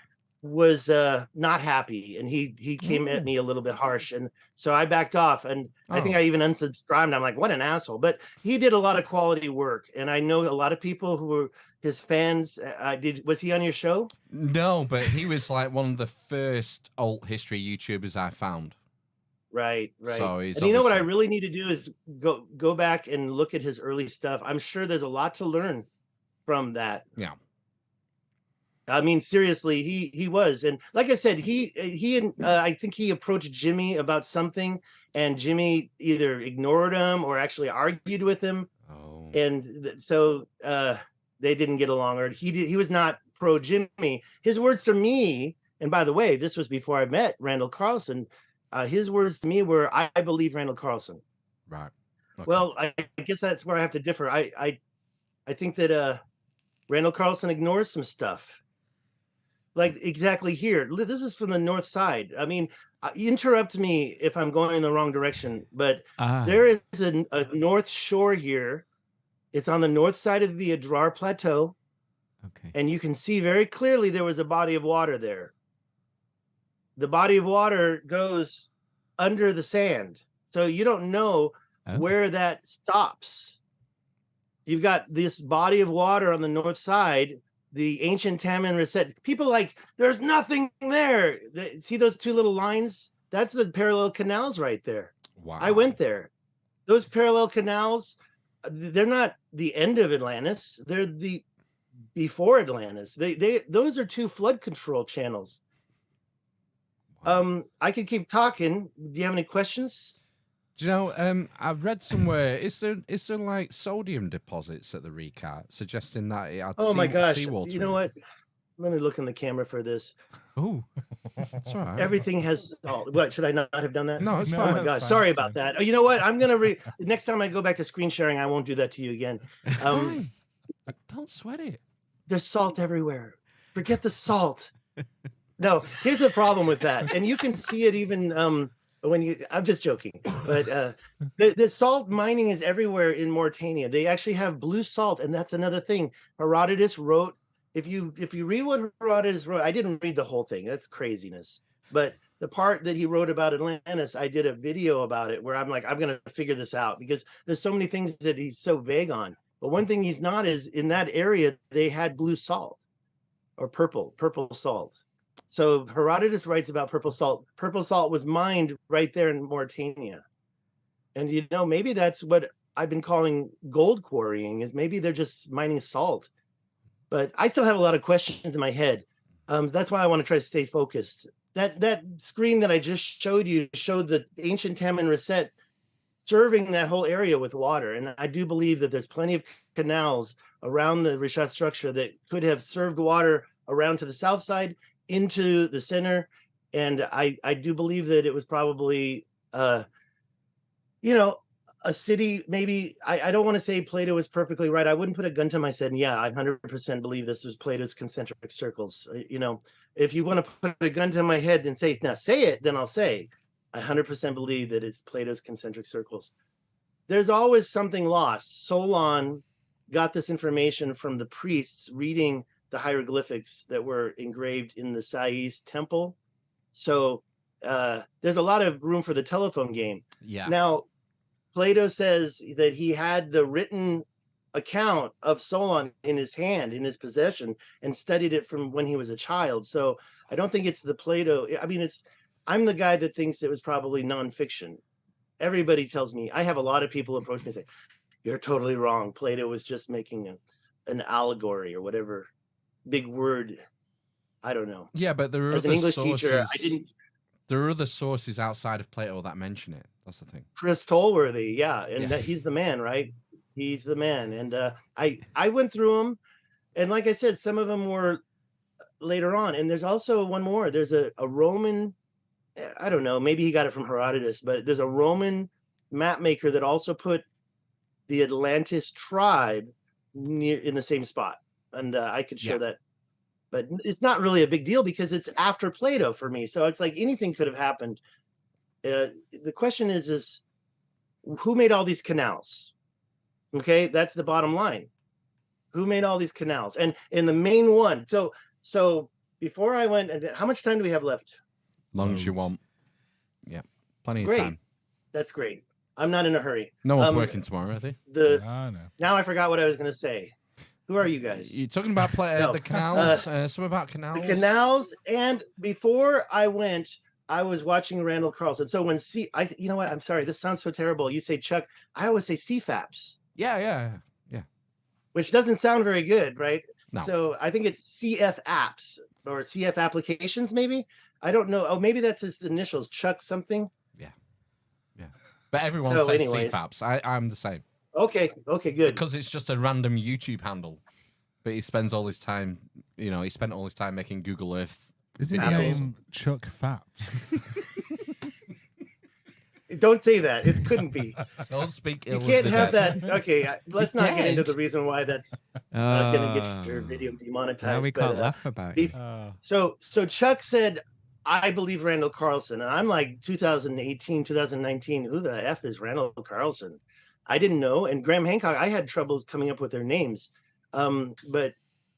was not happy, and he came at me a little bit harsh, and so I backed off, and I think I even unsubscribed. I'm like, what an asshole. But he did a lot of quality work, and I know a lot of people who were his fans. Was he on your show? No, but he was like one of the first alt history YouTubers I found. Right. So he's And you know what I obviously- really need to do is go back and look at his early stuff. I'm sure there's a lot to learn from that. Yeah. I mean, seriously, he was, and like I said, I think he approached Jimmy about something, and Jimmy either ignored him or actually argued with him, Oh. and so they didn't get along, or he was not pro Jimmy. His words to me, and by the way, this was before I met Randall Carlson. His words to me were, "I believe Randall Carlson." Right. Okay. Well, I guess that's where I have to differ. I think that Randall Carlson ignores some stuff. Like exactly here. This is from the north side. I mean, interrupt me if I'm going in the wrong direction, but there is a north shore here. It's on the north side of the Adrar Plateau, Okay. and you can see very clearly there was a body of water there. The body of water goes under the sand, so you don't know where that stops. You've got this body of water on the north side, the ancient Taman Reset. People like, there's nothing there. See those two little lines? That's the parallel canals right there. Wow. I went there. Those parallel canals, they're not the end of Atlantis. They're the before Atlantis. Those are two flood control channels. I could keep talking. Do you have any questions? Do you know, I read somewhere, is there like sodium deposits at the Richat, suggesting that it had Oh my gosh. seawater You know in what? Let me look in the camera for this. Oh, that's all right. Everything has salt. What, should I not have done that? No, it's No, Oh fine. my that's gosh. fine, Sorry it's about fine. that. Oh, you know what? I'm going to next time I go back to screen sharing, I won't do that to you again. Fine. Don't sweat it. There's salt everywhere. Forget the salt. No, here's the problem with that. And you can see it even I'm just joking, but the salt mining is everywhere in Mauritania. They actually have blue salt, and that's another thing. Herodotus wrote, if you read what Herodotus wrote, I didn't read the whole thing. That's craziness. But the part that he wrote about Atlantis, I did a video about it where I'm like, I'm going to figure this out because there's so many things that he's so vague on. But one thing he's not is in that area, they had blue salt or purple salt. So Herodotus writes about purple salt. Purple salt was mined right there in Mauritania. And, you know, maybe that's what I've been calling gold quarrying is maybe they're just mining salt. But I still have a lot of questions in my head. That's why I want to try to stay focused. That screen that I just showed you showed the ancient Taman Reset serving that whole area with water. And I do believe that there's plenty of canals around the Richat structure that could have served water around to the south side into the center. And I do believe that it was probably, you know, a city, maybe, I don't want to say Plato was perfectly right. I wouldn't put a gun to my head and yeah, I 100% believe this was Plato's concentric circles. You know, if you want to put a gun to my head and say, now say it, then I'll say, I 100% believe that it's Plato's concentric circles. There's always something lost. Solon got this information from the priests reading the hieroglyphics that were engraved in the Sais temple. So there's a lot of room for the telephone game. Yeah. Now, Plato says that he had the written account of Solon in his hand, in his possession, and studied it from when he was a child. So I don't think it's the Plato. I mean, I'm the guy that thinks it was probably nonfiction. Everybody tells me, I have a lot of people approach me and say, you're totally wrong. Plato was just making an allegory or whatever big word. I don't know. Yeah, but there are As an other English sources. teacher, I didn't. There are other sources outside of Plato that mention it. That's the thing. Chris Tolworthy, yeah, and Yeah. he's the man, right? He's the man. And I went through them, and like I said, some of them were later on. And there's also one more. There's a Roman, I don't know, maybe he got it from Herodotus, but there's a Roman map maker that also put the Atlantis tribe near in the same spot, and I could show that. But it's not really a big deal because it's after Plato for me. So it's like anything could have happened. The question is who made all these canals? Okay, that's the bottom line. Who made all these canals? And in the main one. So before I went, and how much time do we have left? Long as you want. Yeah, plenty of Great. time. That's great. I'm not in a hurry. No one's working tomorrow, are they? Ah, no. Now I forgot what I was going to say. Who are you guys? You're talking about No. the canals? Some about canals? The canals. And before I went, I was watching Randall Carlson. So when you know what? I'm sorry. This sounds so terrible. You say Chuck. I always say CFAPs, Yeah. which doesn't sound very good, right? No. So I think it's CF apps or CF applications, maybe. I don't know. Oh, maybe that's his initials, Chuck something. Yeah. But everyone So says anyways. CFAPs. I'm the same. Okay, good. Because it's just a random YouTube handle. But he spends all his time, he spent all his time making Google Earth. Is his videos. name Chuck Faps? Don't say that. It couldn't be. Don't speak You ill of can't the have dead. that. Okay, let's He's not get into dead. the reason why that's going to get your video Now demonetized. we but, can't laugh about it. So Chuck said, I believe Randall Carlson. And I'm like 2018, 2019. Who the F is Randall Carlson? I didn't know. And Graham Hancock, I had trouble coming up with their names. But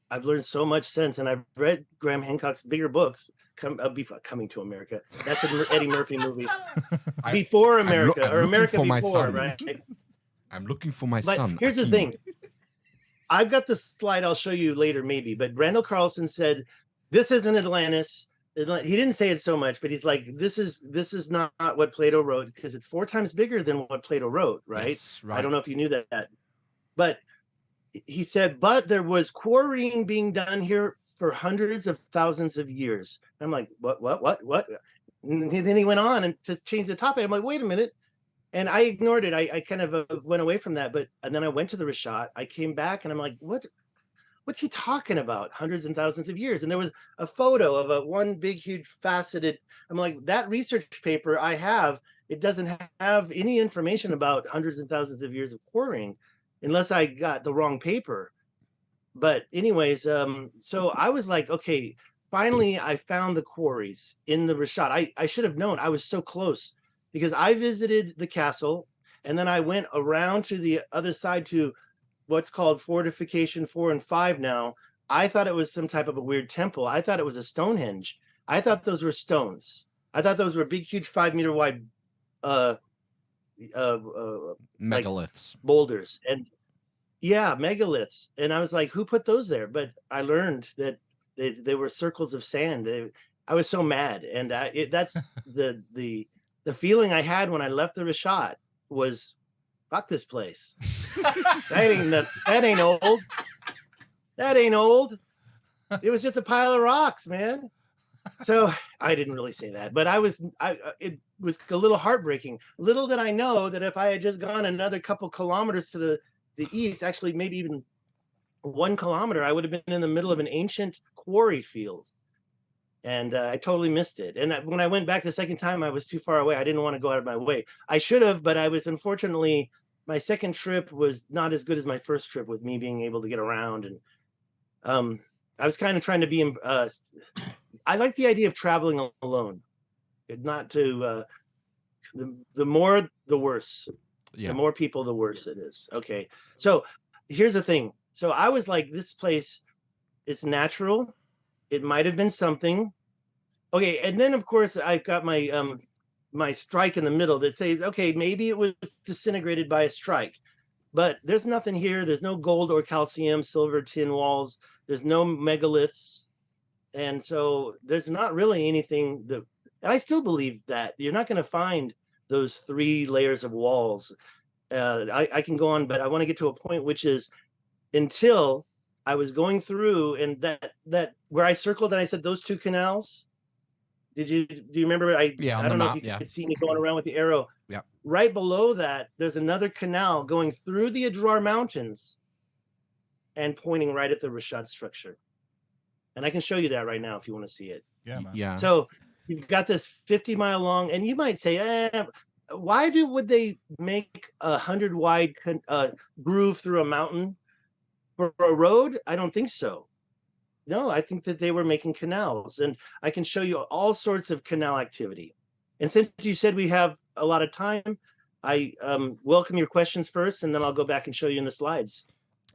I've learned so much since. And I've read Graham Hancock's bigger books, Coming to America. That's an Eddie Murphy movie. Before America, I'm or looking America for my Before, son. right? I'm looking for my But son. here's the Akeem. thing. I've got the slide I'll show you later, maybe. But Randall Carlson said, this isn't Atlantis. He didn't say it so much, but he's like, this is not what Plato wrote because it's 4 times bigger than what Plato wrote, right? Yes, right. I don't know if you knew that. But he said, but there was quarrying being done here for hundreds of thousands of years. I'm like, what? And then he went on and to change the topic. I'm like, wait a minute. And I ignored it. I kind of went away from that. And then I went to the Richat. I came back and I'm like, what's he talking about? Hundreds and thousands of years. And there was a photo of one big, huge faceted. I'm like, that research paper I have, it doesn't have any information about hundreds and thousands of years of quarrying unless I got the wrong paper. But anyways, so I was like, okay, finally I found the quarries in the Richat. I should have known. I was so close because I visited the castle and then I went around to the other side to what's called Fortification 4 and 5 now. I thought it was some type of a weird temple. I thought it was a Stonehenge. I thought those were stones. I thought those were big, huge 5 meter wide Megaliths. boulders. And yeah, megaliths. And I was like, who put those there? But I learned that they were circles of sand. I was so mad. And that's the feeling I had when I left the Richat was fuck this place. That ain't old. That ain't old. It was just a pile of rocks, man. So I didn't really say that, but it was a little heartbreaking. Little did I know that if I had just gone another couple kilometers to the east, actually maybe even 1 kilometer, I would have been in the middle of an ancient quarry field. And I totally missed it. And when I went back the second time, I was too far away. I didn't want to go out of my way. I should have, but I was, unfortunately, my second trip was not as good as my first trip with me being able to get around. And I was kind of trying to be, I like the idea of traveling alone, not to, the more, the worse. Yeah. The more people, the worse it is. Okay. So here's the thing. So I was like, this place is natural. It might have been something. Okay. And then of course I've got my, my strike in the middle that says, okay, maybe it was disintegrated by a strike, but there's nothing here. There's no gold or calcium, silver, tin walls. There's no megaliths. And so there's not really anything that, and I still believe that you're not going to find those 3 layers of walls. I can go on, but I want to get to a point, which is until I was going through and that where I circled and I said, those 2 canals. Do you remember? I don't know if you could see me going around with the arrow. Yeah. Right below that, there's another canal going through the Adrar Mountains and pointing right at the Richat Structure. And I can show you that right now if you want to see it. Yeah, man. Yeah. So you've got this 50-mile long, and you might say, why would they make 100 wide groove through a mountain for a road? I don't think so. No, I think that they were making canals, and I can show you all sorts of canal activity. And since you said we have a lot of time, I welcome your questions first, and then I'll go back and show you in the slides.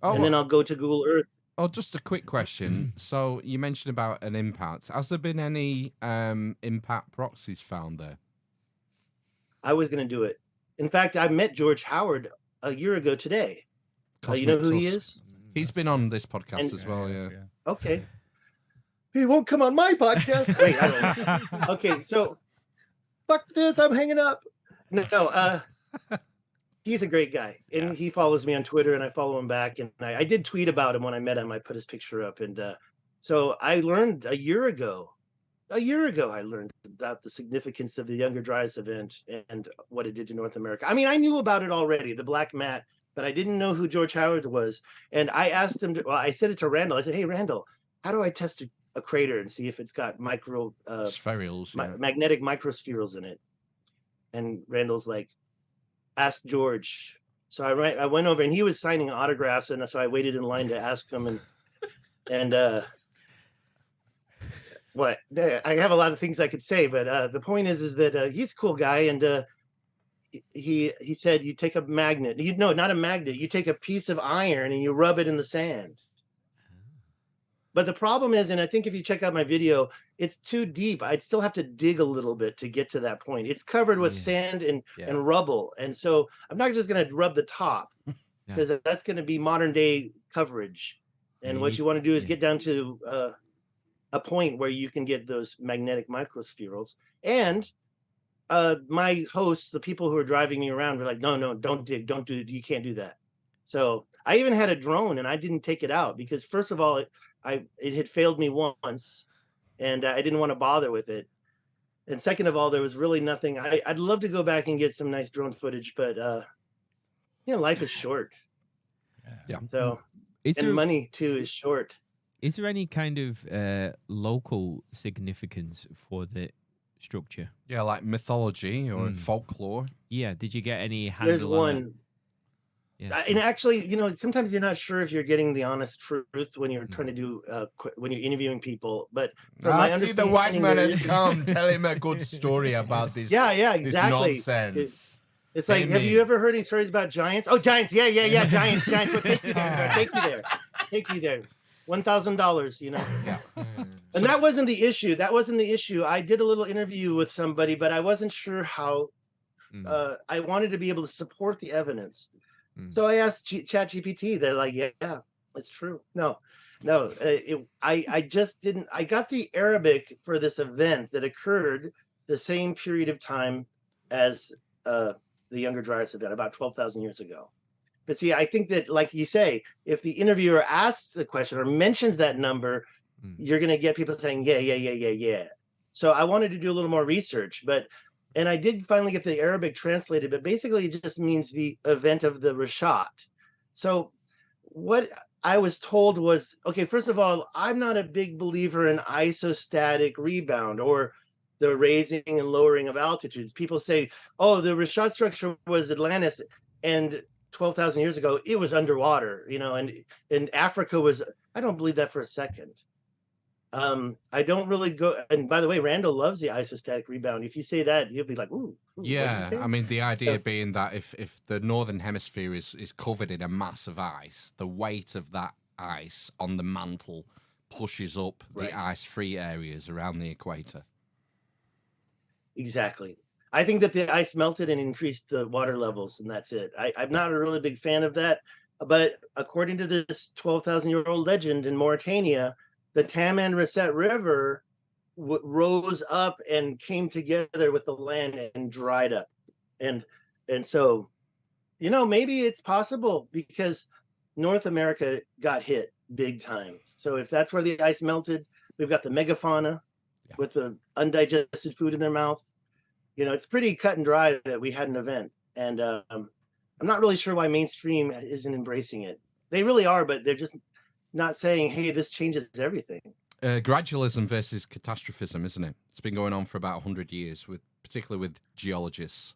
Oh, and then I'll go to Google Earth. Oh, just a quick question. So you mentioned about an impact. Has there been any impact proxies found there? I was going to do it. In fact, I met George Howard a year ago today. You know who he is? He's been on this podcast as well. Yeah. Okay. He won't come on my podcast. Wait, I don't. Okay, so fuck this. I'm hanging up. No, he's a great guy, and he follows me on Twitter, and I follow him back. And I did tweet about him when I met him. I put his picture up, and so I learned a year ago. I learned about the significance of the Younger Dryas event and what it did to North America. I mean, I knew about it already, the Black Mat, but I didn't know who George Howard was. And I asked him, I said it to Randall. I said, hey, Randall, how do I test a crater and see if it's got spherules, magnetic microspherules in it? And Randall's like, ask George. So I went over, and he was signing autographs, and so I waited in line to ask him. And what? I have a lot of things I could say, but the point is that he's a cool guy, and he said you take a magnet. No, not a magnet. You take a piece of iron and you rub it in the sand. But the problem is, and I think if you check out my video, it's too deep. I'd still have to dig a little bit to get to that point. It's covered with sand and rubble. And so I'm not just going to rub the top, because that's going to be modern day coverage. And what you want to do is get down to a point where you can get those magnetic microspherules. And my hosts, the people who are driving me around, were like, no, don't dig, don't do it. You can't do that. So I even had a drone, and I didn't take it out because, first of all, it had failed me once, and I didn't want to bother with it. And second of all, there was really nothing. I'd love to go back and get some nice drone footage, but life is short. Yeah. So, money too is short. Is there any kind of local significance for the structure? Yeah, like mythology or folklore. Yeah. Did you get any handle There's on one. Yeah. And actually, sometimes you're not sure if you're getting the honest truth when you're trying to do when you're interviewing people. But from my see the white understanding, man has come. Tell him a good story about this. Yeah, exactly. This nonsense. It's like, have you ever heard any stories about giants? Oh, giants! Yeah, giants. Well, take you there. Take you there. $1,000. Yeah. And that wasn't the issue. I did a little interview with somebody, but I wasn't sure how. I wanted to be able to support the evidence. So I asked ChatGPT. They're like, yeah, it's true. No, I just didn't. I got the Arabic for this event that occurred the same period of time as the Younger Dryas event about 12,000 years ago. But see, I think that, like you say, if the interviewer asks a question or mentions that number, you're going to get people saying, yeah. So I wanted to do a little more research, and I did finally get the Arabic translated, but basically it just means the event of the Richat. So what I was told was, okay, first of all, I'm not a big believer in isostatic rebound or the raising and lowering of altitudes. People say, oh, the Richat structure was Atlantis, and 12,000 years ago, it was underwater, and Africa was, I don't believe that for a second. I don't really go, and by the way, Randall loves the isostatic rebound. If you say that, he'll be like, ooh. Yeah, I mean, the idea being that if the northern hemisphere is covered in a mass of ice, the weight of that ice on the mantle pushes up the ice-free areas around the equator. Exactly. I think that the ice melted and increased the water levels, and that's it. I'm not a really big fan of that, but according to this 12,000-year-old legend in Mauritania, the Taman Rasset River rose up and came together with the land and dried up, and so, maybe it's possible because North America got hit big time. So if that's where the ice melted, we've got the megafauna with the undigested food in their mouth. It's pretty cut and dry that we had an event, and I'm not really sure why mainstream isn't embracing it. They really are, but they're just not saying, hey, this changes everything. Gradualism versus catastrophism, isn't it? It's been going on for about 100 years, particularly with geologists.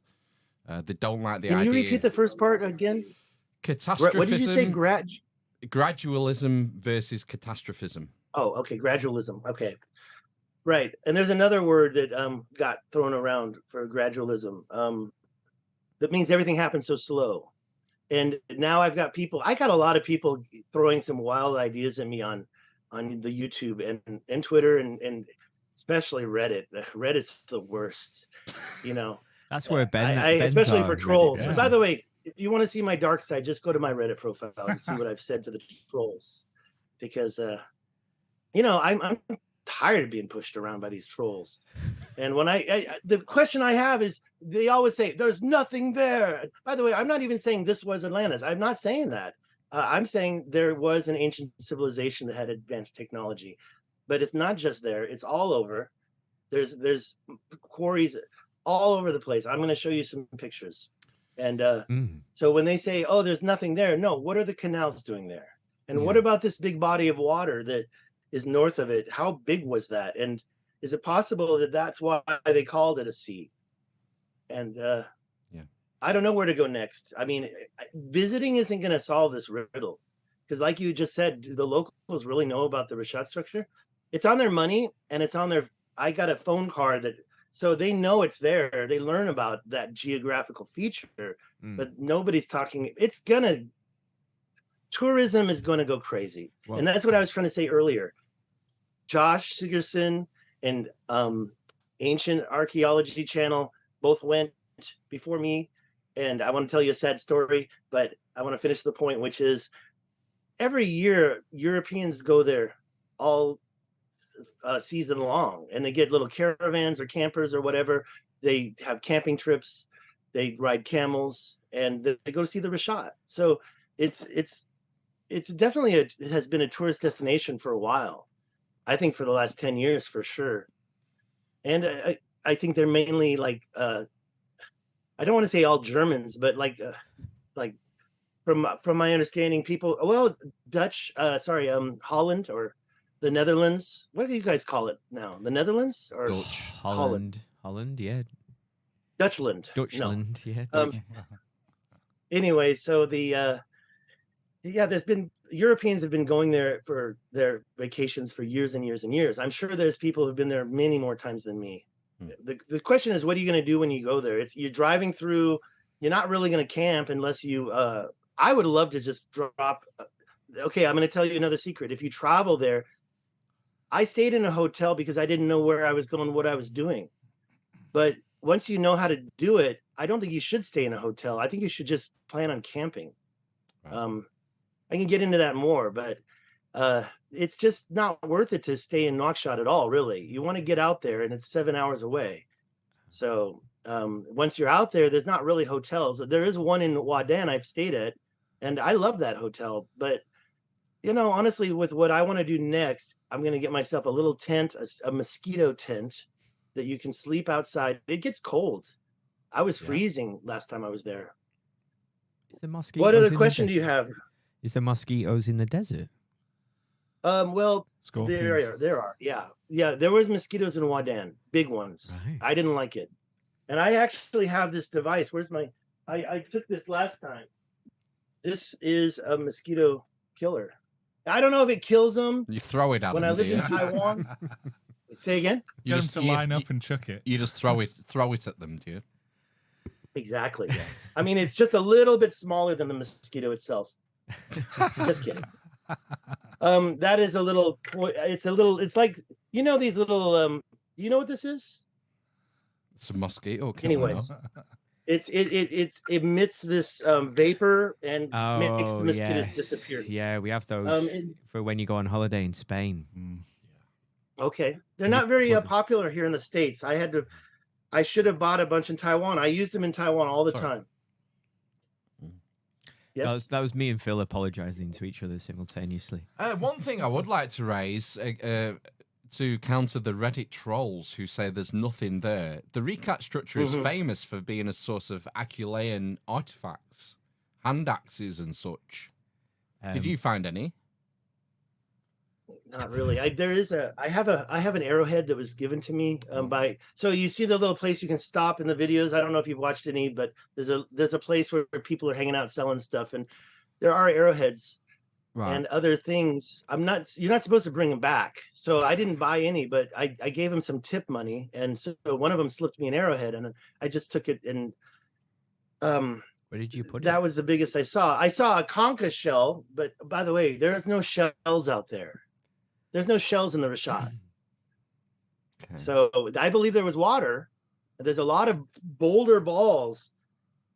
They don't like the idea. Can you repeat the first part again? Catastrophism. What did you say? Gradualism versus catastrophism. Oh, okay. Gradualism. Okay. Right. And there's another word that got thrown around for gradualism. That means everything happens so slow. And now I got a lot of people throwing some wild ideas at me on the YouTube and Twitter and especially Reddit. Reddit's the worst, That's where Ben, especially for trolls. Yeah. By the way, if you want to see my dark side, just go to my Reddit profile and see what I've said to the trolls, because I'm tired of being pushed around by these trolls. And when the question I have is, they always say there's nothing there. By the way, I'm not even saying this was Atlantis. I'm not saying that. I'm saying there was an ancient civilization that had advanced technology, but it's not just there. It's all over. There's quarries all over the place. I'm going to show you some pictures. And so when they say, oh, there's nothing there, no, what are the canals doing there? And what about this big body of water that is north of it? How big was that? And is it possible that that's why they called it a sea? And I don't know where to go next. I mean, visiting isn't going to solve this riddle, because like you just said, do the locals really know about the Richat structure? It's on their money, and it's on their, I got a phone card so they know it's there. They learn about that geographical feature, but nobody's talking. Tourism is going to go crazy. Well, and that's what I was trying to say earlier. Josh Sigerson and Ancient Archaeology Channel both went before me. And I want to tell you a sad story, but I want to finish the point, which is every year Europeans go there all season long, and they get little caravans or campers or whatever. They have camping trips, they ride camels, and they go to see the Richat. So it's definitely it has been a tourist destination for a while. I think for the last 10 years for sure. And I think they're mainly like I don't want to say all Germans, but like from my understanding, Dutch, Holland or the Netherlands. What do you guys call it now? The Netherlands or Dutch, Holland, yeah. Dutchland. Dutchland, no. yeah. Anyway, so there's been Europeans have been going there for their vacations for years and years and years. I'm sure there's people who've been there many more times than me. The question is, what are you going to do when you go there? You're driving through. You're not really going to camp unless you. I would love to just drop. Okay, I'm going to tell you another secret. If you travel there, I stayed in a hotel because I didn't know where I was going, what I was doing. But once you know how to do it, I don't think you should stay in a hotel. I think you should just plan on camping. Right. I can get into that more, but it's just not worth it to stay in Nouakchott at all, really. You want to get out there, and it's 7 hours away. So once you're out there, there's not really hotels. There is one in Wadan I've stayed at, and I love that hotel. But you know, honestly, with what I want to do next, I'm going to get myself a little tent, a mosquito tent that you can sleep outside. It gets cold. I was freezing last time I was there. Is the mosquitoes What other in the question do you desert? have? Is the mosquitoes in the desert? Well, Scorpions. there are. Yeah. There was mosquitoes in Wadan, big ones. Right. I didn't like it, and I actually have this device. Where's my? I took this last time. This is a mosquito killer. I don't know if it kills them. You throw it at When them, I lived do in you? Taiwan. Say again. You Get just- them to you- line you- up and chuck it. You just throw it at them, do you? Exactly. Yeah. I mean, it's just a little bit smaller than the mosquito itself. Just kidding. That is a little. It's like, you know, these little. You know what this is? It's a mosquito killer. Anyways. no? It emits this vapor and makes the Oh, mosquitoes yes. disappear. Yeah, we have those and- for when you go on holiday in Spain. Mm. Okay, they're not very Plug 'em. popular here in the States. I should have bought a bunch in Taiwan. I use them in Taiwan all the Sorry. time. Mm. Yes. That was me and Phil apologizing to each other simultaneously. One thing I would like to raise to counter the Reddit trolls who say there's nothing there. The Richat Structure is famous for being a source of Acheulean artifacts, hand axes and such. Did you find any? Not really. I have an arrowhead that was given to me by. So you see the little place you can stop in the videos. I don't know if you've watched any, but there's a place where people are hanging out selling stuff, and there are arrowheads and other things. You're not supposed to bring them back, so I didn't buy any, but I gave him some tip money, and so one of them slipped me an arrowhead, and I just took it, and Where did you put that it? was the biggest I saw. I saw a concha shell, but by the way, there's no shells out there. There's no shells in the Richat. Okay. So I believe there was water. There's a lot of boulder balls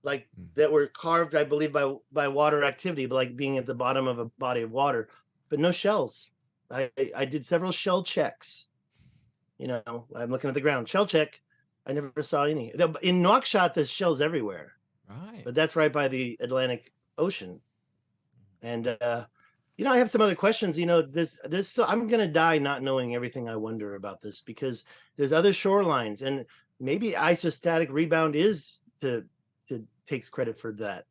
like that were carved, I believe, by water activity, but like being at the bottom of a body of water, but no shells. I did several shell checks. You know, I'm looking at the ground. Shell check. I never saw any. In Nouakchott, there's shells everywhere, Right. but that's right by the Atlantic Ocean. And you know, I have some other questions. You know, this I'm gonna die not knowing everything I wonder about this, because there's other shorelines, and maybe isostatic rebound takes credit for that.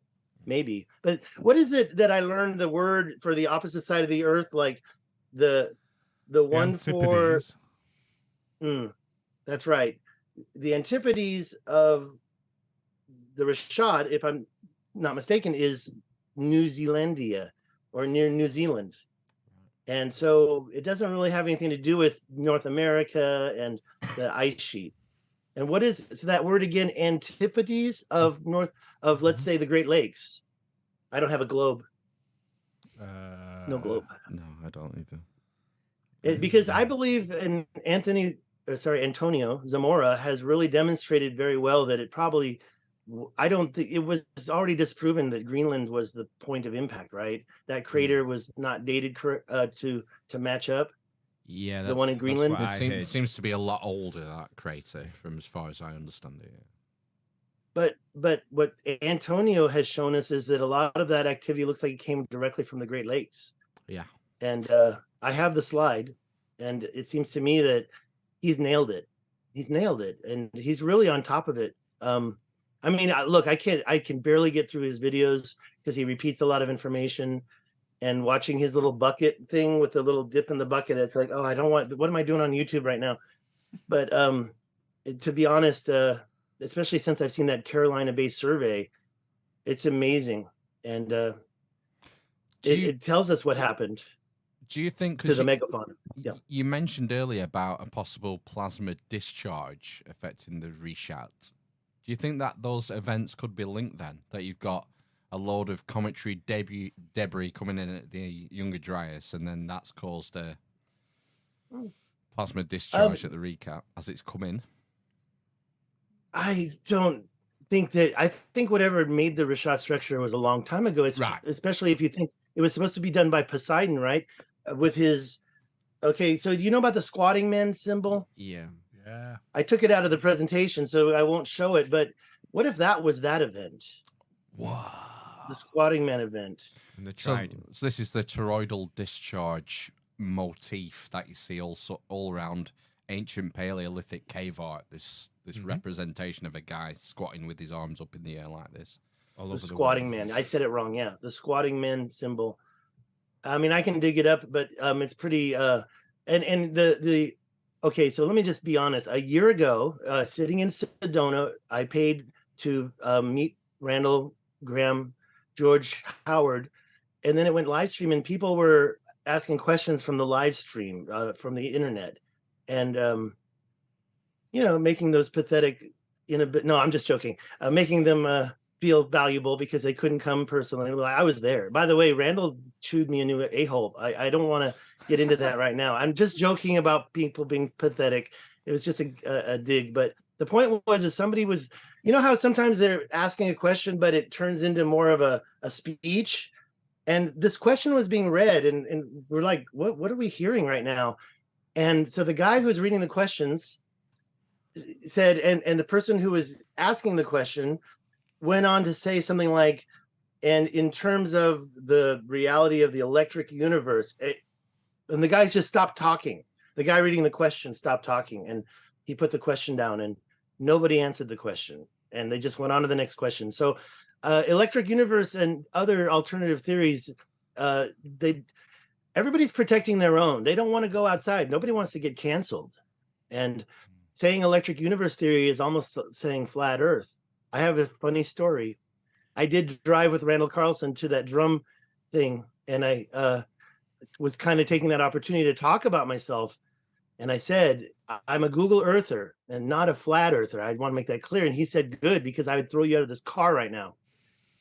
Maybe. But what is it that I learned the word for the opposite side of the earth, like the one for Antipodes. that's right. The antipodes of the Richat, if I'm not mistaken, is New Zealandia, or near New Zealand. And so it doesn't really have anything to do with North America and the ice sheet. And what is that word again? Antipodes of let's say the Great Lakes. I don't have a globe. No globe. No, I don't either. Because I believe in Antonio Zamora has really demonstrated very well that it probably, I don't think it was already disproven that Greenland was the point of impact, right? That crater was not dated to match up. Yeah, The one in Greenland? That's what I It heard. seems to be a lot older, that crater, from as far as I understand it. But what Antonio has shown us is that a lot of that activity looks like it came directly from the Great Lakes. Yeah. And I have the slide, and it seems to me that he's nailed it. He's nailed it, and he's really on top of it. I mean, look, I can barely get through his videos because he repeats a lot of information, and watching his little bucket thing with the little dip in the bucket, it's like, oh, what am I doing on YouTube right now? But to be honest, especially since I've seen that Carolina-based survey, it's amazing. And it tells us what happened Do you think, to the megafauna. Yeah. you mentioned earlier about a possible plasma discharge affecting the Richat. Do you think that those events could be linked then? That you've got a load of cometary debris coming in at the Younger Dryas, and then that's caused a plasma discharge at the Richat as it's come in? I don't think that. I think whatever made the Richat structure was a long time ago. Right. Especially if you think it was supposed to be done by Poseidon, right? With his. Okay, so do you know about the squatting man symbol? Yeah. Yeah. I took it out of the presentation, so I won't show it. But what if that was that event, Wow. the Squatting Man event? And the So, tried. so this is the toroidal discharge motif that you see also all around ancient Paleolithic cave art. This representation of a guy squatting with his arms up in the air like this. All The over the Squatting world. Man. I said it wrong. Yeah, the Squatting Man symbol. I mean, I can dig it up, but it's pretty. And the okay. So let me just be honest. A year ago, sitting in Sedona, I paid to meet Randall, Graham, George, Howard, and then it went live stream, and people were asking questions from the live stream from the internet, and making those pathetic in a bit. No, I'm just joking. Making them feel valuable because they couldn't come personally. Well, I was there. By the way, Randall chewed me a new a-hole. I don't want to get into that right now. I'm just joking about people being pathetic. It was just a dig. But the point was, is somebody was, you know how sometimes they're asking a question, but it turns into more of a speech. And this question was being read, and we're like, what are we hearing right now? And so the guy who's reading the questions said, and the person who was asking the question went on to say something like, and in terms of the reality of the electric universe, and the guy just stopped talking. The guy reading the question stopped talking, and he put the question down, and nobody answered the question, and they just went on to the next question. So electric universe and other alternative theories, everybody's protecting their own. They don't want to go outside. Nobody wants to get canceled. And saying electric universe theory is almost saying flat earth. I have a funny story. I did drive with Randall Carlson to that drum thing, and I was kind of taking that opportunity to talk about myself. And I said, I'm a Google Earther and not a flat earther. I want to make that clear. And he said, good, because I would throw you out of this car right now.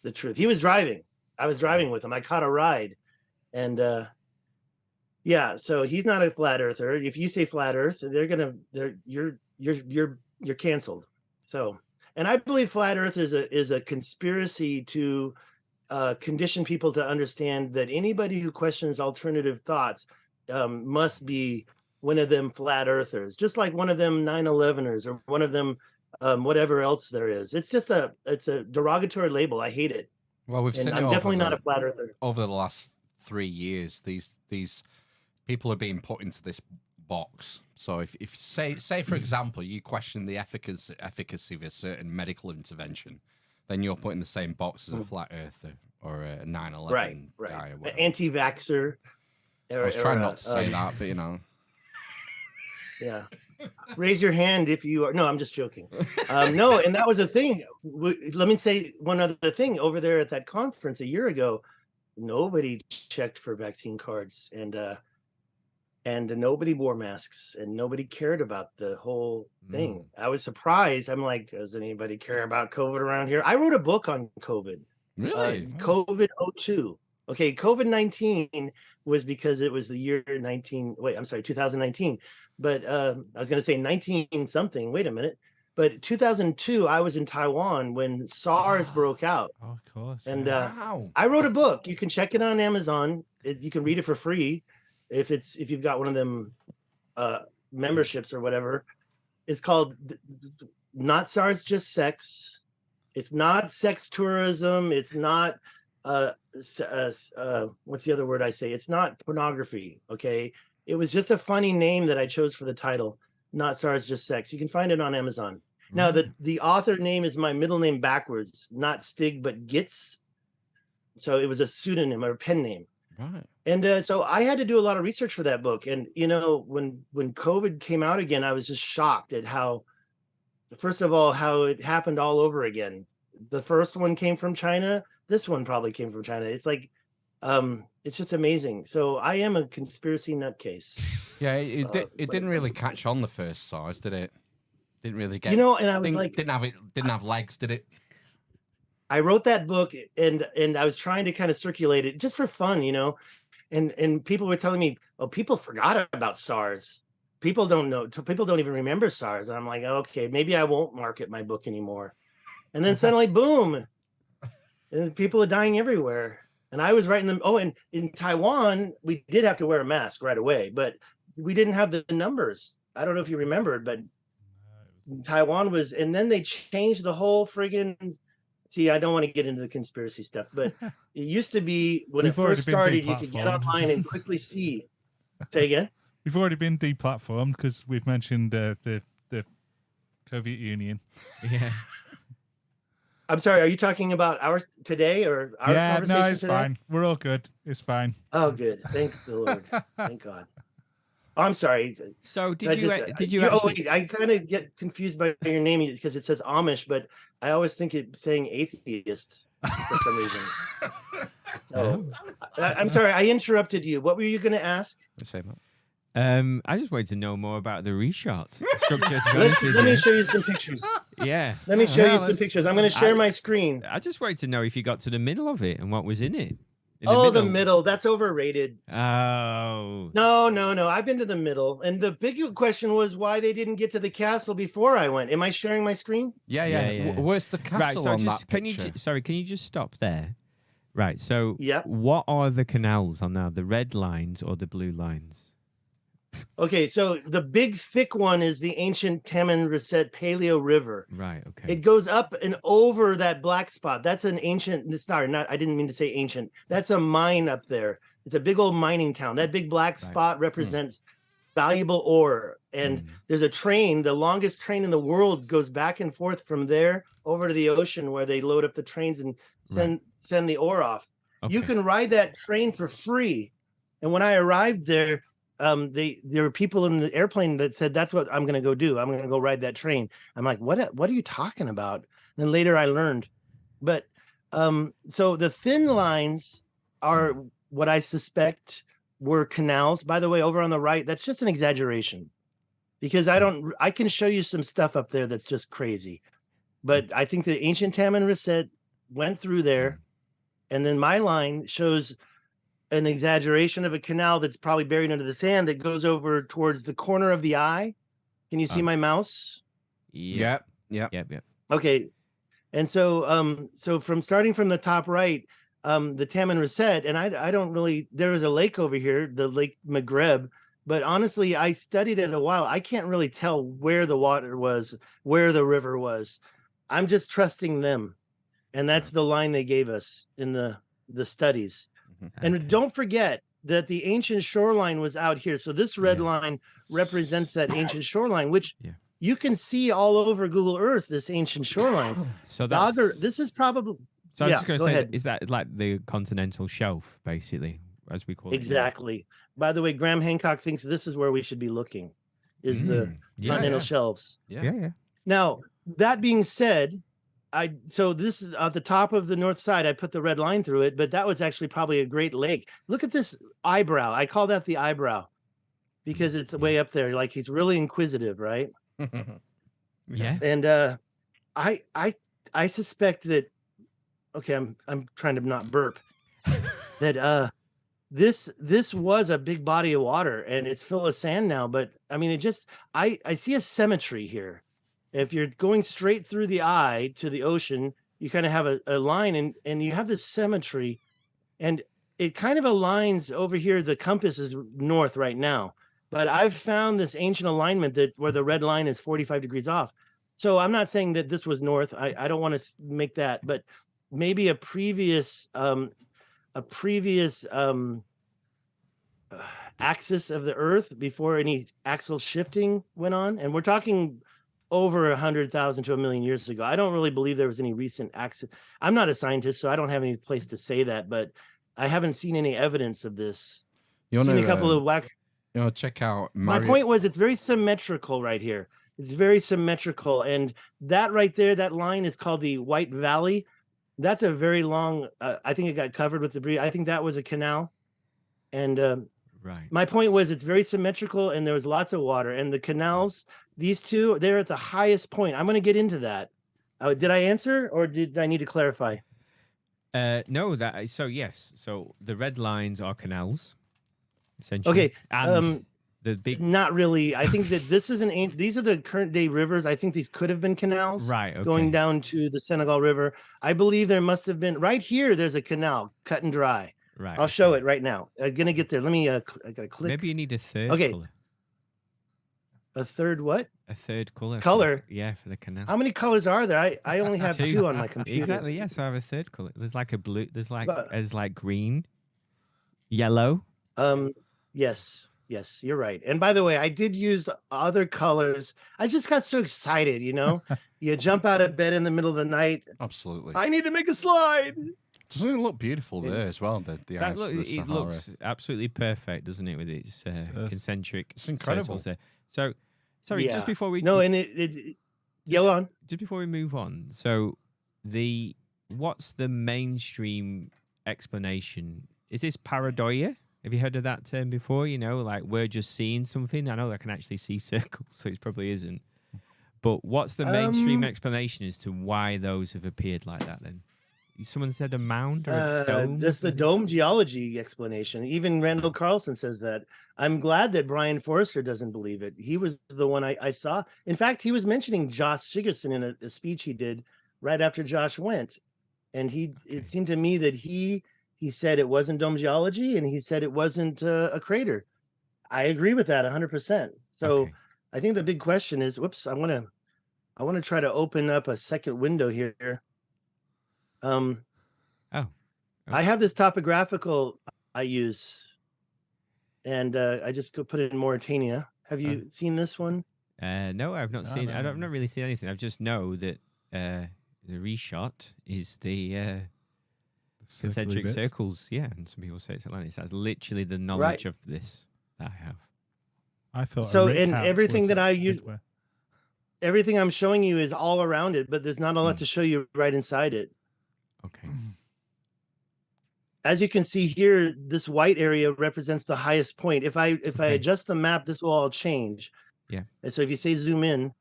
The truth. He was driving. I was driving with him. I caught a ride. And yeah, so he's not a flat earther. If you say flat earth, you're canceled. So, and I believe flat earth is a conspiracy to condition people to understand that anybody who questions alternative thoughts must be one of them flat earthers, just like one of them 9/11ers or one of them whatever else there is. It's just it's a derogatory label. I hate it. Well, we've And seen I'm it definitely not a flat earther. over the last 3 years. These people are being put into this box. So if say for example, you question the efficacy of a certain medical intervention, then you're put in the same box as a flat earther or a 9/11 Right. guy or An whatever. anti-vaxxer. I was trying not to say that, but you know. Yeah. Raise your hand if you are. No, I'm just joking. No, and that was a thing. Let me say one other thing. Over there at that conference a year ago, nobody checked for vaccine cards, and nobody wore masks, and nobody cared about the whole thing. I was surprised. I'm like, does anybody care about COVID around here? I wrote a book on COVID. Really? COVID 02. Okay, COVID-19 was because it was the year 2019. But I was going to say 19 something. Wait a minute. But 2002, I was in Taiwan when SARS broke out. Oh, of course. And Wow. I wrote a book. You can check it on Amazon. You can read it for free if you've got one of them memberships or whatever. It's called Not SARS, Just Sex. It's not sex tourism. It's not what's the other word I say? It's not pornography. Okay. It was just a funny name that I chose for the title. Not SARS, Just Sex. You can find it on Amazon. Now the author name is my middle name backwards, not Stig, but Gitz. So it was a pseudonym or a pen name. Right. And so I had to do a lot of research for that book. And when COVID came out again, I was just shocked at how, first of all, how it happened all over again. The first one came from China. This one probably came from China. It's like, it's just amazing. So I am a conspiracy nutcase. Yeah, it didn't really catch on the first SARS, did it? Didn't really get. And I was like, didn't have legs, did it? I wrote that book and I was trying to kind of circulate it just for fun, and people were telling me, oh, people forgot about SARS. People don't know. People don't even remember SARS. And I'm like, okay, maybe I won't market my book anymore. And then suddenly, boom, and people are dying everywhere. And I was writing them. Oh, and in Taiwan, we did have to wear a mask right away, but we didn't have the numbers. I don't know if you remembered, but Taiwan was, and then they changed the whole friggin'. See, I don't want to get into the conspiracy stuff, but it used to be when We've it already first been started, you could get deplatformed. online and quickly see. Say again. We've already been deplatformed because we've mentioned the Soviet Union. Yeah. I'm sorry. Are you talking about our today or our Yeah, conversation no, it's today? fine. We're all good. It's fine. Oh, good. Thank the Lord. Thank God. Oh, I'm sorry. So I did you oh, actually? wait, I kind of get confused by your name because it says Amish, but I always think it's saying atheist for some reason. So I'm sorry, I interrupted you. What were you going to ask? The same. I just wanted to know more about the Richat structure. to be Let honest with me you. show you some pictures. Yeah. Let me show Yeah, you some let's- pictures. I'm going to share my screen. I just wanted to know if you got to the middle of it and what was in it. In The middle. That's overrated. Oh. No. I've been to the middle. And the big question was why they didn't get to the castle before I went. Am I sharing my screen? Yeah. Yeah. Where's the castle Right. So on just that can picture? can you just stop there? Right. So Yep. what are the canals on now? The red lines or the blue lines? Okay, so the big thick one is the ancient Taman Reset Paleo River. Right. Okay. It goes up and over that black spot. That's an ancient, I didn't mean to say ancient. That's a mine up there. It's a big old mining town. That big black spot represents valuable ore. And there's a train, the longest train in the world goes back and forth from there over to the ocean where they load up the trains and send the ore off. You can ride that train for free. And when I arrived there, there were people in the airplane that said, that's what I'm going to go do. I'm going to go ride that train. I'm like, what are you talking about? And then later I learned, but, so the thin lines are what I suspect were canals. By the way, over on the right, that's just an exaggeration because I can show you some stuff up there that's just crazy, but I think the ancient Taman Reset went through there. And then my line shows an exaggeration of a canal that's probably buried under the sand that goes over towards the corner of the eye. Can you see my mouse? Yep. Okay. And so so from starting from the top right, the Taman Reset, and I don't really, there was a lake over here, the Lake Maghreb, but honestly, I studied it a while. I can't really tell where the water was, where the river was. I'm just trusting them. And that's the line they gave us in the studies. And don't forget that the ancient shoreline was out here. So this red line represents that ancient shoreline, which you can see all over Google Earth, this ancient shoreline. So that's This is probably... So I was just going to say, ahead. is that like the continental shelf, basically, as we call it? Exactly. By the way, Graham Hancock thinks this is where we should be looking, is the continental shelves. Yeah. Now, that being said, so this is at the top of the north side. I put the red line through it, but that was actually probably a great lake. Look at this eyebrow. I call that the eyebrow because it's way up there. Like he's really inquisitive, right? Yeah. And I suspect that. Okay, I'm trying to not burp. That this was a big body of water and it's full of sand now. But I mean, I see a symmetry here. If you're going straight through the eye to the ocean, you kind of have a line and you have this symmetry and it kind of aligns over here. The compass is north right now, but I've found this ancient alignment where the red line is 45 degrees off. So I'm not saying that this was north. I don't want to make that, but maybe a previous axis of the earth before any axle shifting went on. And we're talking over 100,000 to 1 million years ago. I don't really believe there was any recent axis. I'm not a scientist, so I don't have any place to say that, but I haven't seen any evidence of this. You Seen want a couple of whack. to check out My point was it's very symmetrical right here. It's very symmetrical. And that right there, that line is called the White Valley. That's a very long, I think it got covered with debris. I think that was a canal. And my point was it's very symmetrical and there was lots of water. And the canals, these two, they're at the highest point. I'm going to get into that. Did I answer or did I need to clarify? No, so yes. So the red lines are canals, essentially. Okay. And the big... Not really. I think that this is these are the current day rivers. I think these could have been canals. Right. Okay. Going down to the Senegal River. I believe there must have been right here. There's a canal cut and dry. Right. I'll show it right now. I'm going to get there. Let me, I got to click. Maybe you need a third Okay. color. A third what? A third color. Color? Yeah, for the canal. How many colors are there? I only have two on my computer. Exactly. Yes, I have a third color. There's like a blue. There's But- like green, yellow. Yes, you're right. And by the way, I did use other colors. I just got so excited, you know. You jump out of bed in the middle of the night. Absolutely. I need to make a slide. Doesn't it look beautiful there as well? The Eye of the It Sahara. looks absolutely perfect, doesn't it? With its concentric. It's incredible. circles there. So, sorry, Yeah. just before we No, and it go on. just before we move on, so what's the mainstream explanation? Is this pareidoia? Have you heard of that term before? You know, like we're just seeing something. I know I can actually see circles, so it probably isn't. But what's the mainstream explanation as to why those have appeared like that? Then someone said a mound or a dome. There's the dome geology explanation. Even Randall Carlson says that. I'm glad that Brian Forrester doesn't believe it. He was the one I saw. In fact, he was mentioning Josh Sigurdsson in a speech he did right after Josh went, and it seemed to me that he said it wasn't dome geology, and he said it wasn't a crater. I agree with that 100%. So Okay. I think the big question is, whoops, I want to try to open up a second window here. I have this topographical I use, and I just go put it in Mauritania. Have you seen this one? No, I've not seen. no, I've not really seen anything. I just know that the reshot is the concentric circles. Yeah, and some people say it's Atlantis. That's literally the knowledge of this that I have. I thought So, a and Richat everything was that I a use- midway. Everything I'm showing you is all around it, but there's not a lot to show you right inside it. Okay. As you can see here, this white area represents the highest point. If I adjust the map, this will all change. Yeah. And so if you say zoom in,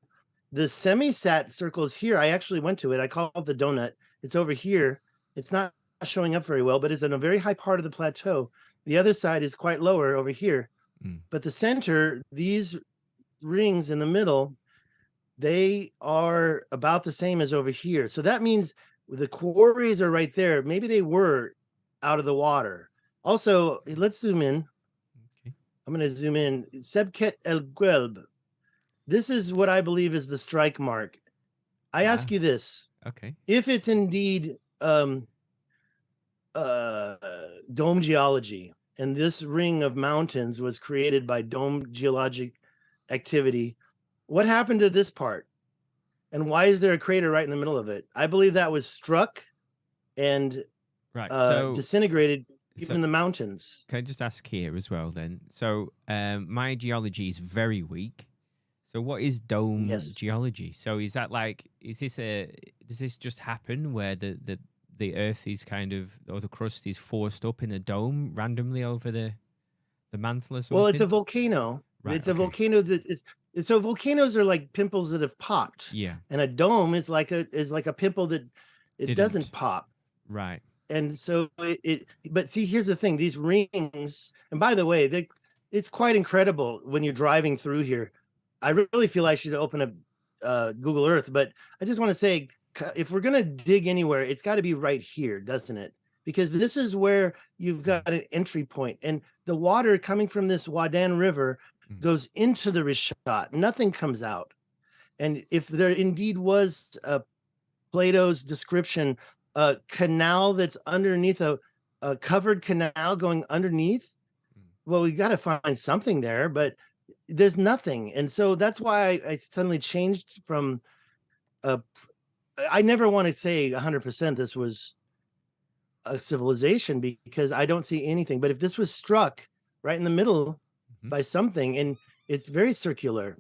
the semi-sat circle is here. I actually went to it. I call it the donut. It's over here. It's not showing up very well, but it's in a very high part of the plateau. The other side is quite lower over here. But the center, these rings in the middle, they are about the same as over here. So that means the quarries are right there. Maybe they were out of the water. Also, let's zoom in. Okay. I'm going to zoom in. Sebket El Guelb. This is what I believe is the strike mark. I ask you this. Okay. If it's indeed dome geology, and this ring of mountains was created by dome geologic activity, what happened to this part? And why is there a crater right in the middle of it? I believe that was struck and Right. So disintegrated even in the mountains. can I just ask here as well then? So my geology is very weak. So what is dome Yes. geology? So is that like, does this just happen where the earth is kind of, or the crust is forced up in a dome randomly over the mantle or something? Well, it's a volcano. Right, It's a okay. volcano that is. So volcanoes are like pimples that have popped, Yeah. and a dome is like a pimple that it doesn't Didn't. pop. Right. And so but see, here's the thing: these rings. And by the way, it's quite incredible when you're driving through here. I really feel I should open up Google Earth, but I just want to say, if we're gonna dig anywhere, it's got to be right here, doesn't it? Because this is where you've got an entry point, and the water coming from this Wadan River goes into the Richat. Nothing comes out. And if there indeed was Plato's description, a canal that's underneath a covered canal going underneath, well, we got to find something there, but there's nothing. And so that's why I suddenly changed from I never want to say 100% this was a civilization, because I don't see anything. But if this was struck right in the middle by something, and it's very circular.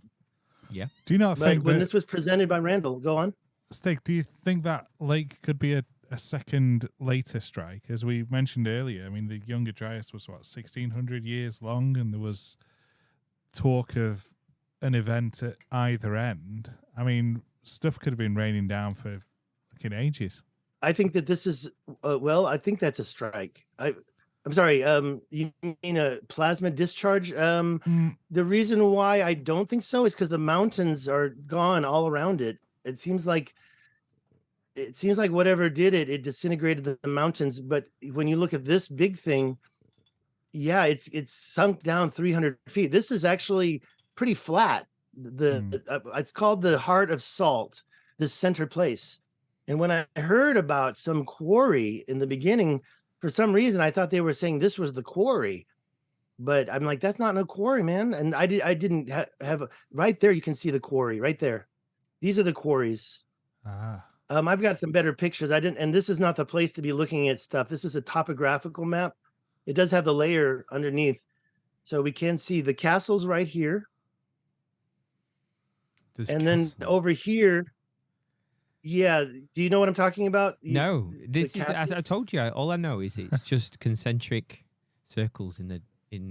Do you not But think when that, this was presented by Randall, go on. Stig, do you think that lake could be a second later strike? As we mentioned earlier, I mean, the Younger Dryas was, 1,600 years long, and there was talk of an event at either end. I mean, stuff could have been raining down for fucking ages. I think that this is, I think that's a strike. I'm sorry. You mean a plasma discharge? The reason why I don't think so is because the mountains are gone all around it. It seems like whatever did it, it disintegrated the mountains. But when you look at this big thing, yeah, it's sunk down 300 feet. This is actually pretty flat. it's called the Heart of Salt, this center place. And when I heard about some quarry in the beginning, for some reason I thought they were saying this was the quarry, but I'm like, that's not no quarry, man. And I didn't have right there. You can see the quarry right there. These are the quarries. Ah. I've got some better pictures. I didn't, and this is not the place to be looking at stuff. This is a topographical map. It does have the layer underneath, so we can see the castles right here. And then over here, yeah. Do you know what I'm talking about? No, this is. As castle? I told you, all I know is it's just concentric circles in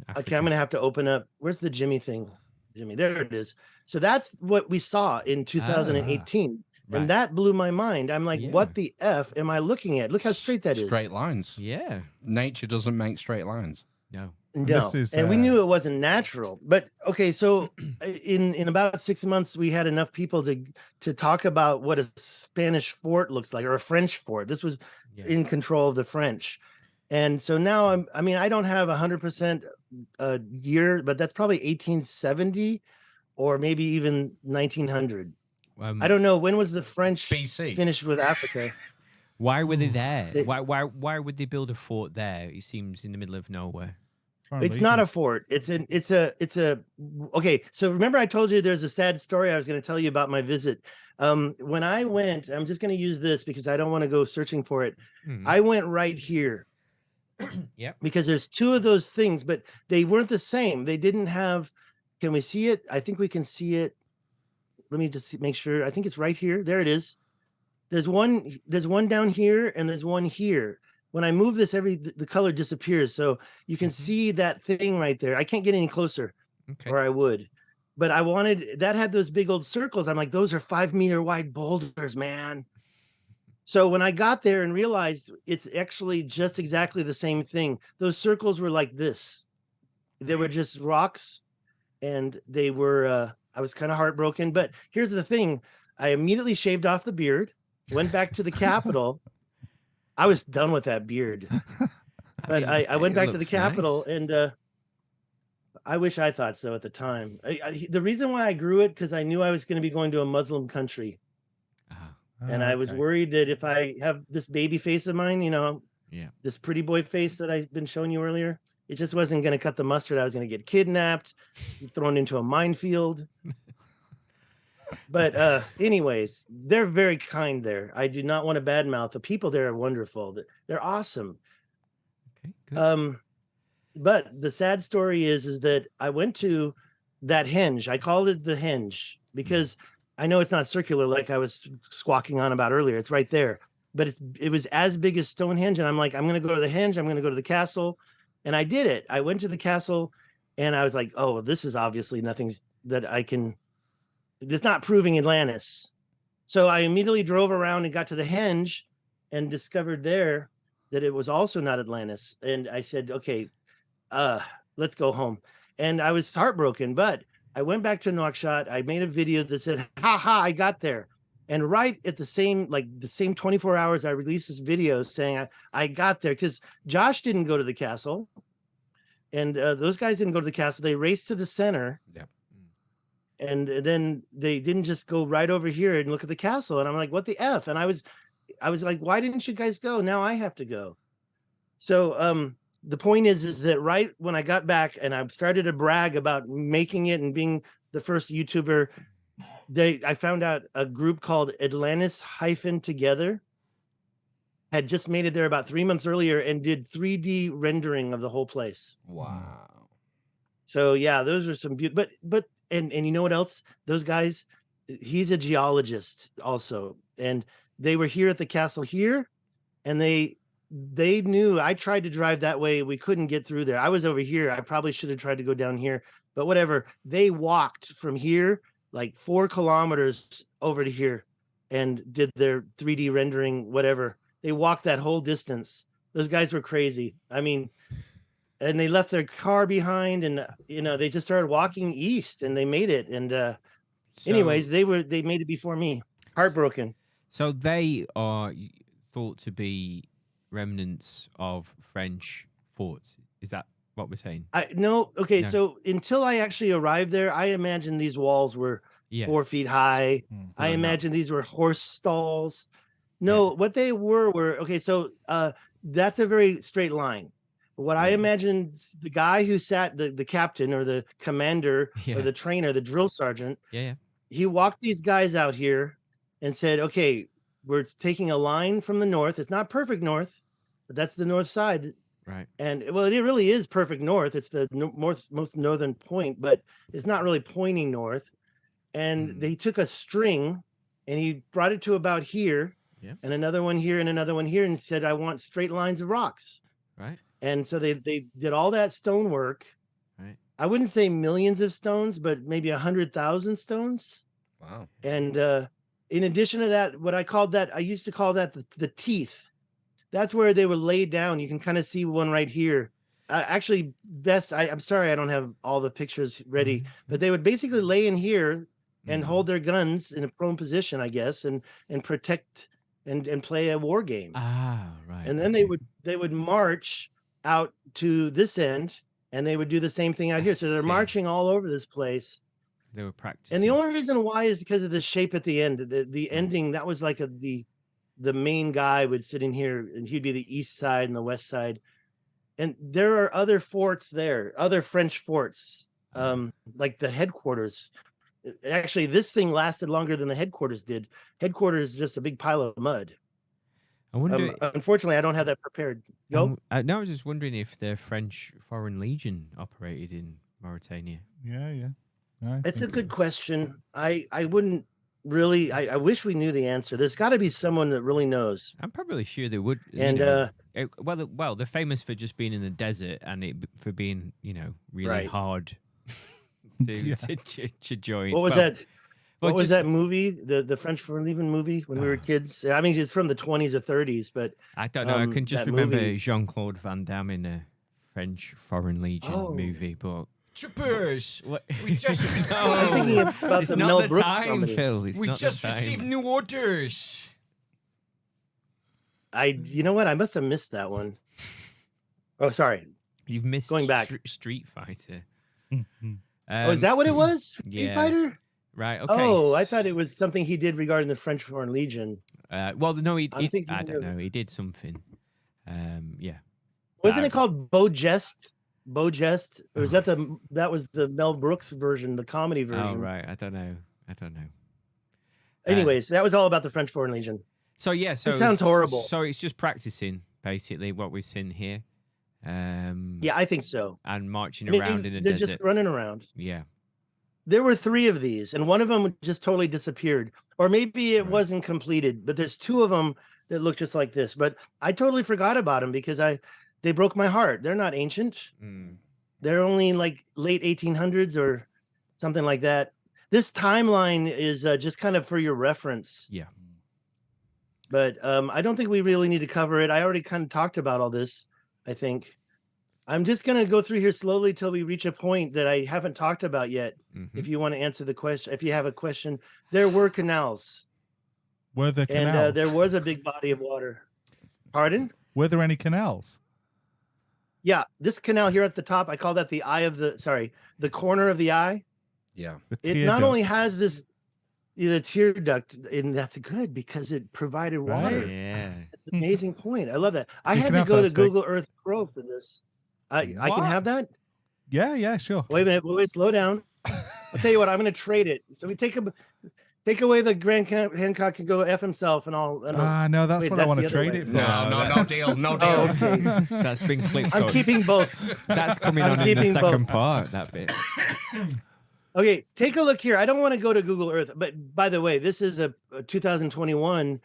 Africa. Okay, I'm gonna have to open up. Where's the Jimmy thing? Jimmy, there it is. So that's what we saw in 2018. Right. And that blew my mind. I'm like, Yeah. what the F am I looking at? Look how straight that is. Straight lines. Yeah. Nature doesn't make straight lines. No. No, This is, and we knew it wasn't natural. But okay, so in about 6 months, we had enough people to talk about what a Spanish fort looks like, or a French fort. This was in control of the French, and so now I mean, I don't have 100% year, but that's probably 1870 or maybe even 1900. I don't know, when was the French BC. finished with Africa? Why were they there? They- Why would they build a fort there? It seems in the middle of nowhere. It's not a fort. It's a okay. So remember I told you there's a sad story I was going to tell you about my visit. When I went, I'm just going to use this because I don't want to go searching for it. I went right here. Yeah. Because there's two of those things, but they weren't the same. They didn't have, can we see it? I think we can see it. Let me just make sure. I think it's right here. There it is. There's one down here and there's one here. When I move this, the color disappears. So you can see that thing right there. I can't get any closer, or I would. But I wanted, that had those big old circles. I'm like, those are 5-meter wide boulders, man. So when I got there and realized it's actually just exactly the same thing. Those circles were like this. They were just rocks, and they were, I was kind of heartbroken. But here's the thing. I immediately shaved off the beard, went back to the Capitol. I was done with that beard, but I went back to the Capitol, and I wish I thought so at the time. The reason why I grew it, because I knew I was going to be going to a Muslim country, and I was worried that if I have this baby face of mine, you know, this pretty boy face that I've been showing you earlier, it just wasn't going to cut the mustard. I was going to get kidnapped, thrown into a minefield. But anyways, they're very kind there. I do not want to badmouth. The people there are wonderful. They're awesome. Okay, good. But the sad story is that I went to that henge. I called it the henge because I know it's not circular like I was squawking on about earlier. It's right there. But it was as big as Stonehenge. And I'm like, I'm going to go to the henge. I'm going to go to the castle. And I did it. I went to the castle and I was like, oh, this is obviously nothing that I can... It's not proving Atlantis. So I immediately drove around and got to the henge and discovered there that it was also not Atlantis. And I said, okay, let's go home. And I was heartbroken, but I went back to Nouakchott. I made a video that said, ha, I got there. And right at the same 24 hours, I released this video saying I got there, because Josh didn't go to the castle. And those guys didn't go to the castle. They raced to the center. Yep. And then they didn't just go right over here and look at the castle. And I'm like, what the F? And I was like, why didn't you guys go? Now I have to go. So the point is that right when I got back and I started to brag about making it and being the first YouTuber, I found out a group called Atlantis Together had just made it there about 3 months earlier and did 3D rendering of the whole place. Wow. So yeah, those are some beautiful, but and you know what else? Those guys, he's a geologist also, and they were here at the castle here, and they knew I tried to drive that way. We couldn't get through there. I was over here. I probably should have tried to go down here, but whatever. They walked from here like 4 kilometers over to here and did their 3D rendering, whatever. They walked that whole distance. Those guys were crazy. I mean, and they left their car behind, and you know, they just started walking east, and they made it. And anyways, they made it before me. Heartbroken. So they are thought to be remnants of French forts. Is that what we're saying. No. Okay. No. So until I actually arrived there, I imagined these walls were Yeah. 4 feet high. I Well, no. imagine these were horse stalls. No, what they were okay. So that's a very straight line. What I Yeah. imagined, the guy who sat, the captain or the commander Yeah. or the trainer, the drill sergeant, Yeah. he walked these guys out here and said, okay, we're taking a line from the north. It's not perfect north, but that's the north side. Right. And well, it really is perfect north. It's the most northern point, but it's not really pointing north. And they took a string and he brought it to about here, and another one here, and another one here, and said, I want straight lines of rocks. Right. And so they did all that stonework. Right. I wouldn't say millions of stones, but maybe 100,000 stones. Wow. And in addition to that, I used to call that the teeth. That's where they would lay down. You can kind of see one right here. Actually, I'm sorry, I don't have all the pictures ready, but they would basically lay in here and hold their guns in a prone position, I guess, and protect and play a war game. Ah, right. And then they would march out to this end, and they would do the same thing out here. So they're marching all over this place. They were practicing. And the only reason why is because of the shape at the end. The ending, that was like the main guy would sit in here, and he'd be the east side and the west side. And there are other forts there, other French forts, like the headquarters. Actually, this thing lasted longer than the headquarters did. Headquarters is just a big pile of mud. I wonder. Unfortunately, I don't have that prepared. Go. No, I was just wondering if the French Foreign Legion operated in Mauritania. Yeah. It's a good question. I wouldn't really. I wish we knew the answer. There's got to be someone that really knows. I'm probably sure they would. And well, they're famous for just being in the desert and for being, really hard to join. What was Well, that? What was that movie? The French Foreign Legion movie when we were kids? I mean, it's from the 20s or 30s, but I don't know. I can just that remember movie- Jean-Claude Van Damme in a French Foreign Legion movie, but Troopers, what? we just received, I'm thinking about It's the not Mel the Brooks time, comedy. Phil. It's we not just the time. received new orders. You know what? I must have missed that one. Oh, sorry. You've missed Going back. Street Fighter. Oh, is that what it was? Street yeah. Fighter? Right. Okay. Oh, I thought it was something he did regarding the French Foreign Legion. Well, no, I'm thinking I don't of- know. He did something. Yeah. Wasn't it called Beau Jest? Beau Jest? Or is that was the Mel Brooks version, the comedy version? Oh, right. I don't know. Anyways, that was all about the French Foreign Legion. So yeah. So It sounds horrible. So it's just practicing basically what we've seen here. Yeah, I think so. And marching I mean, around in the they're desert. just running around. Yeah. There were 3 of these, and one of them just totally disappeared. Or maybe it Right. wasn't completed, but there's 2 of them that look just like this. But I totally forgot about them because they broke my heart. They're not ancient. They're only like late 1800s or something like that. This timeline is just kind of for your reference. Yeah. But I don't think we really need to cover it. I already kind of talked about all this, I think. I'm just going to go through here slowly till we reach a point that I haven't talked about yet. Mhm. If you want to answer the question, if you have a question, there were canals. Were there canals? And there was a big body of water. Pardon? Were there any canals? Yeah, this canal here at the top, I call that the the corner of the eye. Yeah. The It tear not only duct. has the tear duct, and that's good because it provided water. Right. Yeah. That's an amazing point. I love that. I You had can to have go that to steak. Google Earth Pro for this. I can What? have that. Yeah, sure. Wait a minute. Wait, slow down. I'll tell you what. I'm going to trade it. So we take away the Grand Hancock can go F himself, and I'll. No, that's Wait, what I that's want the to other trade way. it for. No deal, no deal. Oh, okay. That's been clipped. I'm on. keeping both. That's coming I'm on in the keeping both. second part. That bit. Okay, take a look here. I don't want to go to Google Earth, but by the way, this is a 2021.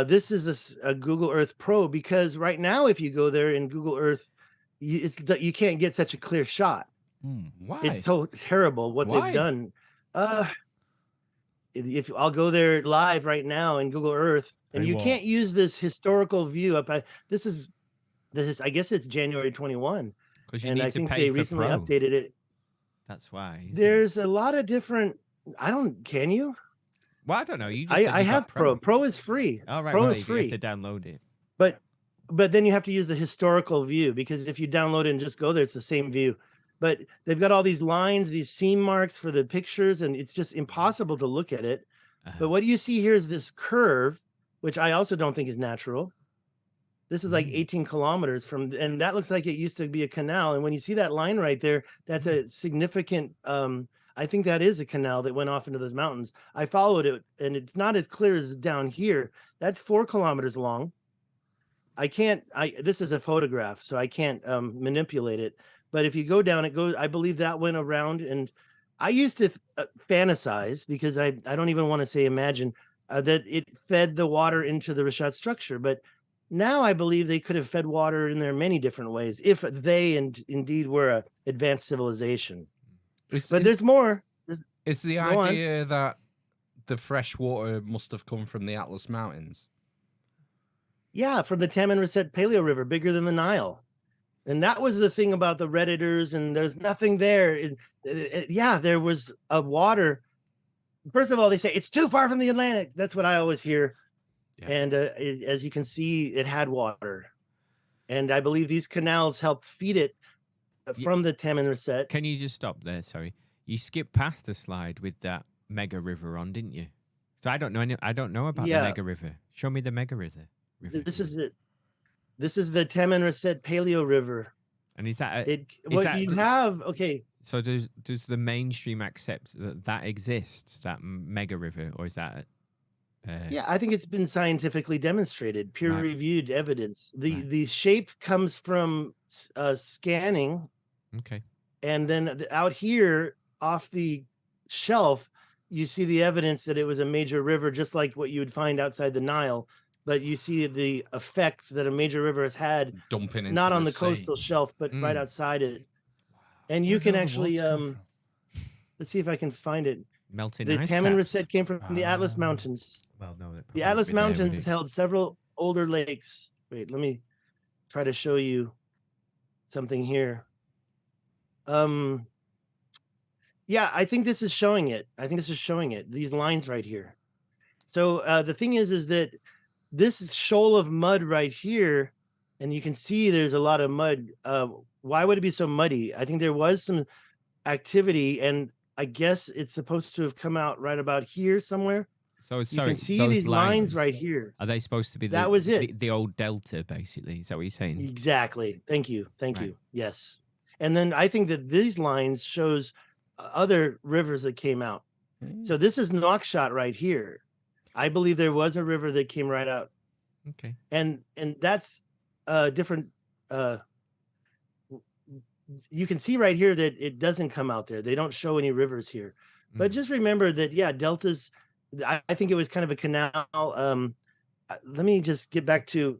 This is a Google Earth Pro because right now, if you go there in Google Earth, you can't get such a clear shot. Why? It's so terrible what Why? they've done. If I'll go there live right now in Google Earth, and They you won't. can't use this historical view this is I guess it's January 21, Because you and need I to think pay they for recently Pro. updated it. That's why. isn't it? There's a lot of different. Can you? Well, I don't know. You just said I you got have Pro. Pro is free. All right. Pro well, is you free. have to download it. But but then you have to use the historical view, because if you download it and just go there, it's the same view. But they've got all these lines, these seam marks for the pictures, and it's just impossible to look at it. But what you see here is this curve, which I also don't think is natural. This is like 18 kilometers from, and that looks like it used to be a canal. And when you see that line right there, that's a significant, I think that is a canal that went off into those mountains. I followed it, and it's not as clear as down here. That's 4 kilometers long. This is a photograph, so I can't manipulate it. But if you go down, it goes, I believe that went around, and I used to fantasize, because I don't even want to say imagine, that it fed the water into the Richat structure. But now I believe they could have fed water in there many different ways, if they indeed were an advanced civilization. But there's more. Is the idea that the fresh water must have come from the Atlas Mountains? Yeah, from the Taman Reset Paleo River, bigger than the Nile. And that was the thing about the Redditors, and there's nothing there. Yeah, there was a water. First of all, they say it's too far from the Atlantic. That's what I always hear. Yeah. And as you can see, it had water. And I believe these canals helped feed it from the Taman Reset. Can you just stop there? Sorry. You skipped past a slide with that mega river on, didn't you? So I don't know about the mega river. Show me the mega river. This is it. This is the Taman Reset Paleo River. And is that okay? So does the mainstream accept that exists, that mega river, or is that? Yeah, I think it's been scientifically demonstrated, peer-reviewed evidence. The shape comes from scanning. Okay. And then out here off the shelf, you see the evidence that it was a major river, just like what you would find outside the Nile. But you see the effects that a major river has had, dumping into not on the sea. Coastal shelf, but right outside it. And you can actually, let's see if I can find it. Melting the ice Taman caps. Reset came from the Atlas Mountains. Well, no, the Atlas Mountains held several older lakes. Wait, let me try to show you something here. Yeah, I think this is showing it. These lines right here. So the thing is that this shoal of mud right here, and you can see there's a lot of mud. Why would it be so muddy? I think there was some activity, and I guess it's supposed to have come out right about here somewhere. So you can see these lines right here. Are they supposed to be the old delta, basically? Is that what you're saying? Exactly. Thank you. Yes. And then I think that these lines shows other rivers that came out. So this is Nouakchott right here. I believe there was a river that came right out. Okay. And that's different. You can see right here that it doesn't come out there. They don't show any rivers here. But just remember that, deltas, I think it was kind of a canal. Let me just get back to,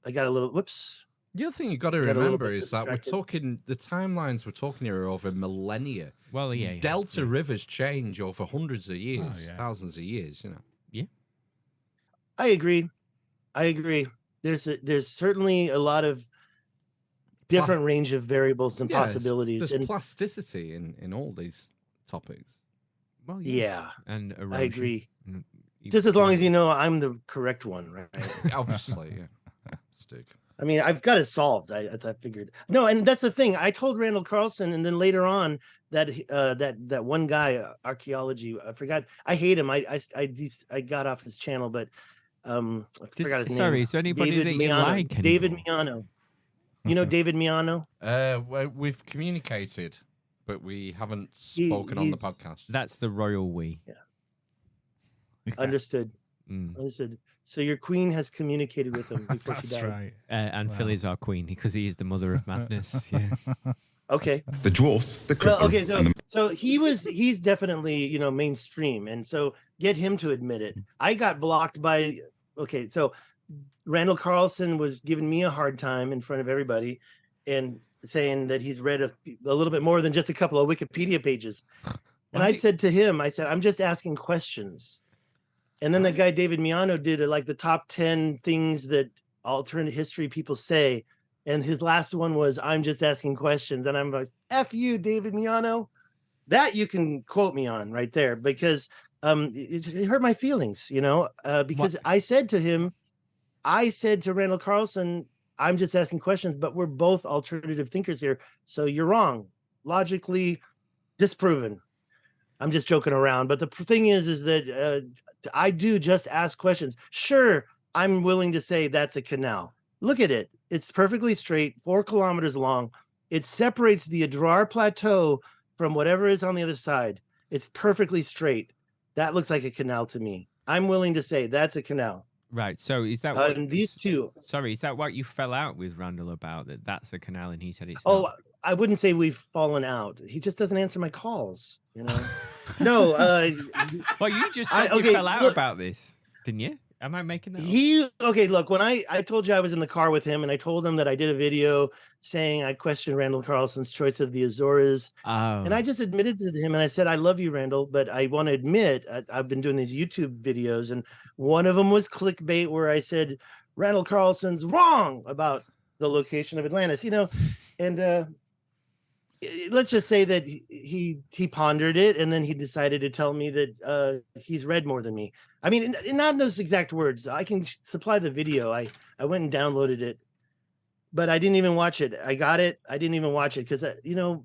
I got a little, whoops. The other thing you've got to remember is that we're talking, the timelines we're talking here are over millennia. Well, yeah. Delta rivers change over hundreds of years, thousands of years, Yeah. I agree. There's certainly a lot of different range of variables and possibilities. There's plasticity in all these topics. Well, and erosion. I agree. Just as long as you know I'm the correct one, right? Obviously, yeah. Stig. I mean, I've got it solved. I figured. No, and that's the thing. I told Randall Carlson, and then later on that that one guy, archaeology. I forgot. I hate him. I got off his channel, but I forgot his name. Sorry, is there anybody David that you Miano. like? David Miano. You know David Miano? Well, we've communicated, but we haven't spoken on the podcast. That's the royal we. Yeah. Understood. Understood. So your queen has communicated with him before she died. Right. And Phil is our queen because he is the mother of madness. Yeah. Okay. The dwarf, the cripple, okay, so he's definitely mainstream, and so get him to admit it. I got blocked by so Randall Carlson was giving me a hard time in front of everybody and saying that he's read a little bit more than just a couple of Wikipedia pages. And I said to him, I'm just asking questions. And then the guy, David Miano, did like the top 10 things that alternate history people say. And his last one was, I'm just asking questions. And I'm like, F you, David Miano. That you can quote me on right there, because it hurt my feelings, because I said to him, I said to Randall Carlson, I'm just asking questions, but we're both alternative thinkers here. So you're wrong. Logically disproven. I'm just joking around. But the thing is that I do just ask questions. Sure, I'm willing to say that's a canal. Look at it. It's perfectly straight, 4 kilometers long. It separates the Adrar Plateau from whatever is on the other side. It's perfectly straight. That looks like a canal to me. I'm willing to say that's a canal. Right. So is that what And these two. Sorry, is that what you fell out with Randall about? That's a canal, and he said it's Oh, not. I wouldn't say we've fallen out. He just doesn't answer my calls. You know. No. Well, you just I- said you okay, fell out look- about this, didn't you? Am I making that up? Okay, look, when I told you I was in the car with him and I told him that I did a video saying I questioned Randall Carlson's choice of the Azores, Oh. and I just admitted to him and I said, I love you, Randall, but I want to admit I've been doing these YouTube videos, and one of them was clickbait where I said Randall Carlson's wrong about the location of Atlantis, you know, and let's just say that he pondered it and then he decided to tell me that he's read more than me. I mean, not in those exact words. I can supply the video. I went and downloaded it, but I didn't even watch it. I got it. I didn't even watch it because you know,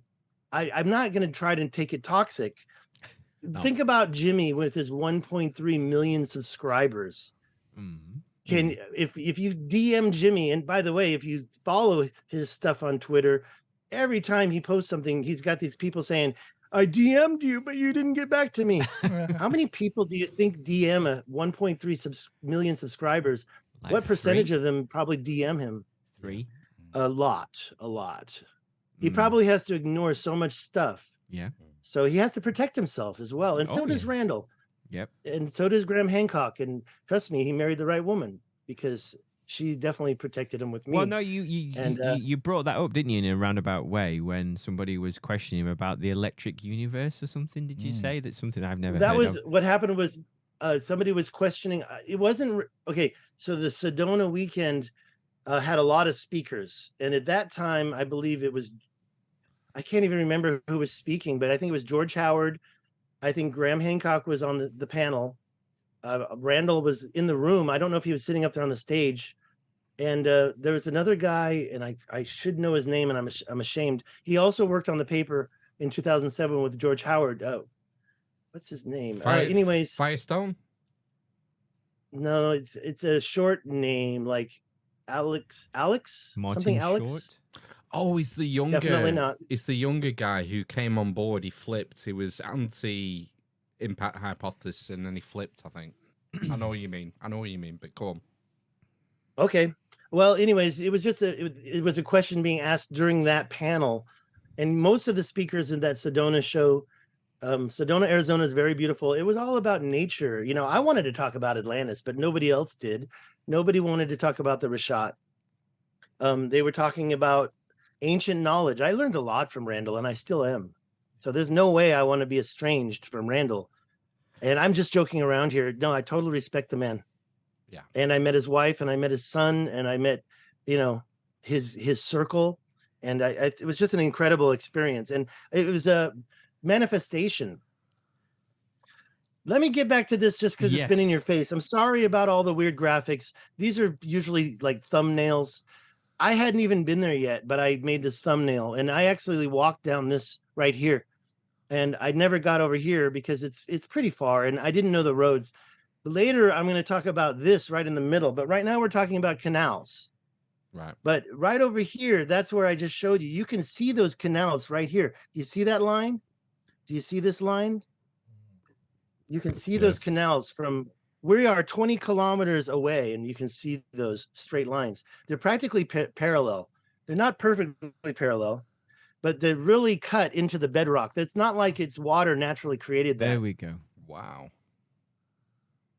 I'm not going to try to take it toxic. No. Think about Jimmy with his 1.3 million subscribers. Mhm. If you DM Jimmy, and by the way, if you follow his stuff on Twitter, every time he posts something, he's got these people saying, I DM'd you, but you didn't get back to me. How many people do you think DM a 1.3 million subscribers? Like What percentage 3? of them probably DM him? 3? A lot. He Mm. probably has to ignore so much stuff. Yeah. So he has to protect himself as well. And so Oh, does yeah. Randall. Yep. And so does Graham Hancock. And trust me, he married the right woman because she definitely protected him with me. Well, no, you brought that up, didn't you, in a roundabout way when somebody was questioning him about the electric universe or something? Did you say that's something I've never That heard was of? what happened was somebody was questioning. It wasn't okay. So the Sedona weekend had a lot of speakers, and at that time, I believe it was. I can't even remember who was speaking, but I think it was George Howard. I think Graham Hancock was on the panel. Randall was in the room. I don't know if he was sitting up there on the stage. And there was another guy, and I should know his name, and I'm ashamed. He also worked on the paper in 2007 with George Howard. What's his name? Anyways, Firestone. no, it's a short name like Alex, Martin something Alex. Short? Oh, he's the younger. Definitely not. It's the younger guy who came on board. He flipped. He was anti-impact hypothesis, and then he flipped. I think. I know what you mean. But go on. Okay. Well, anyways, it was just it was a question being asked during that panel, and most of the speakers in that Sedona show, Sedona, Arizona is very beautiful. It was all about nature. You know, I wanted to talk about Atlantis, but nobody else did. Nobody wanted to talk about the Richat. They were talking about ancient knowledge. I learned a lot from Randall, and I still am. So there's no way I want to be estranged from Randall. And I'm just joking around here. No, I totally respect the man. Yeah. And I met his wife, and I met his son, and I met, you know, his circle, and it was just an incredible experience, and it was a manifestation. Let me get back to this just because it's been in Yes. your face. I'm sorry about all the weird graphics. These are usually like thumbnails. I hadn't even been there yet, but I made this thumbnail, and I actually walked down this right here, and I never got over here because it's pretty far, and I didn't know the roads. Later, I'm going to talk about this right in the middle, but right now we're talking about canals. Right. But right over here, that's where I just showed you. You can see those canals right here. Do you see that line? Do you see this line? You can see those Yes. canals from we are 20 kilometers away, and you can see those straight lines. They're practically parallel. They're not perfectly parallel, but they're really cut into the bedrock. It's not like it's water naturally created that. There we go. Wow.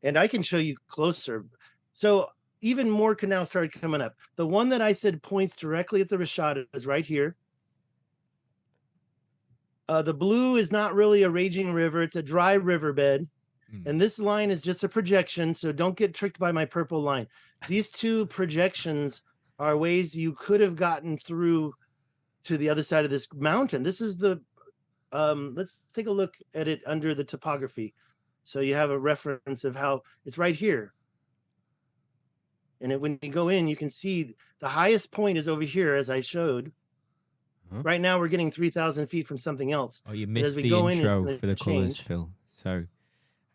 And I can show you closer. So even more canals started coming up. The one that I said points directly at the Richat is right here. The blue is not really a raging river. It's a dry riverbed. And this line is just a projection. So don't get tricked by my purple line. These two projections are ways you could have gotten through to the other side of this mountain. This is the, let's take a look at it under the topography. So you have a reference of how it's right here. And when you go in, you can see the highest point is over here, as I showed. Huh? Right now, we're getting 3,000 feet from something else. Oh, you But as missed we the go in, it's intro gonna for the colours, change. Phil. So,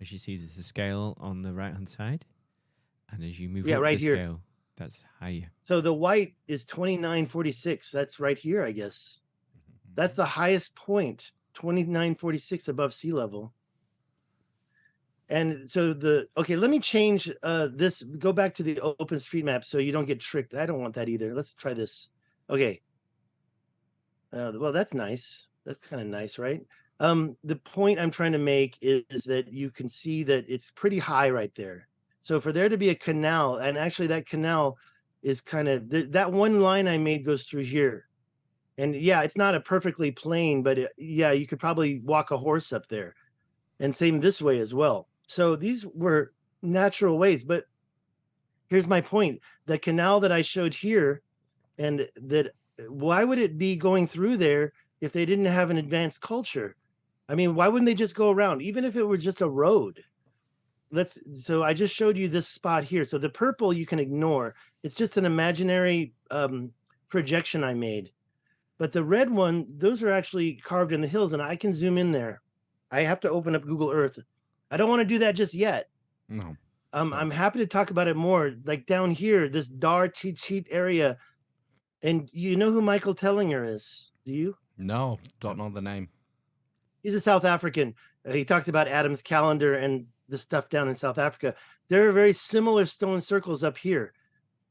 as you see, there's a scale on the right-hand side. And as you move Yeah, up right the here. scale, that's higher. So the white is 2946. That's right here, I guess. That's the highest point, 2946 above sea level. And so okay, let me change this, go back to the OpenStreetMap so you don't get tricked. I don't want that either. Let's try this. Okay. Well, that's nice. That's kind of nice, right? The point I'm trying to make is that you can see that it's pretty high right there. So for there to be a canal, and actually that canal is kind of, that one line I made goes through here. And yeah, it's not a perfectly plain, but yeah, you could probably walk a horse up there. And same this way as well. So these were natural ways, but here's my point. The canal that I showed here, and that why would it be going through there if they didn't have an advanced culture? I mean, why wouldn't they just go around, even if it were just a road? So I just showed you this spot here. So the purple you can ignore. It's just an imaginary projection I made. But the red one, those are actually carved in the hills, and I can zoom in there. I have to open up Google Earth. I don't want to do that just yet. No. I'm happy to talk about it more. Like down here, this Dar Tichit area. And you know who Michael Tellinger is? Do you? No, don't know the name. He's a South African. He talks about Adam's calendar and the stuff down in South Africa. There are very similar stone circles up here.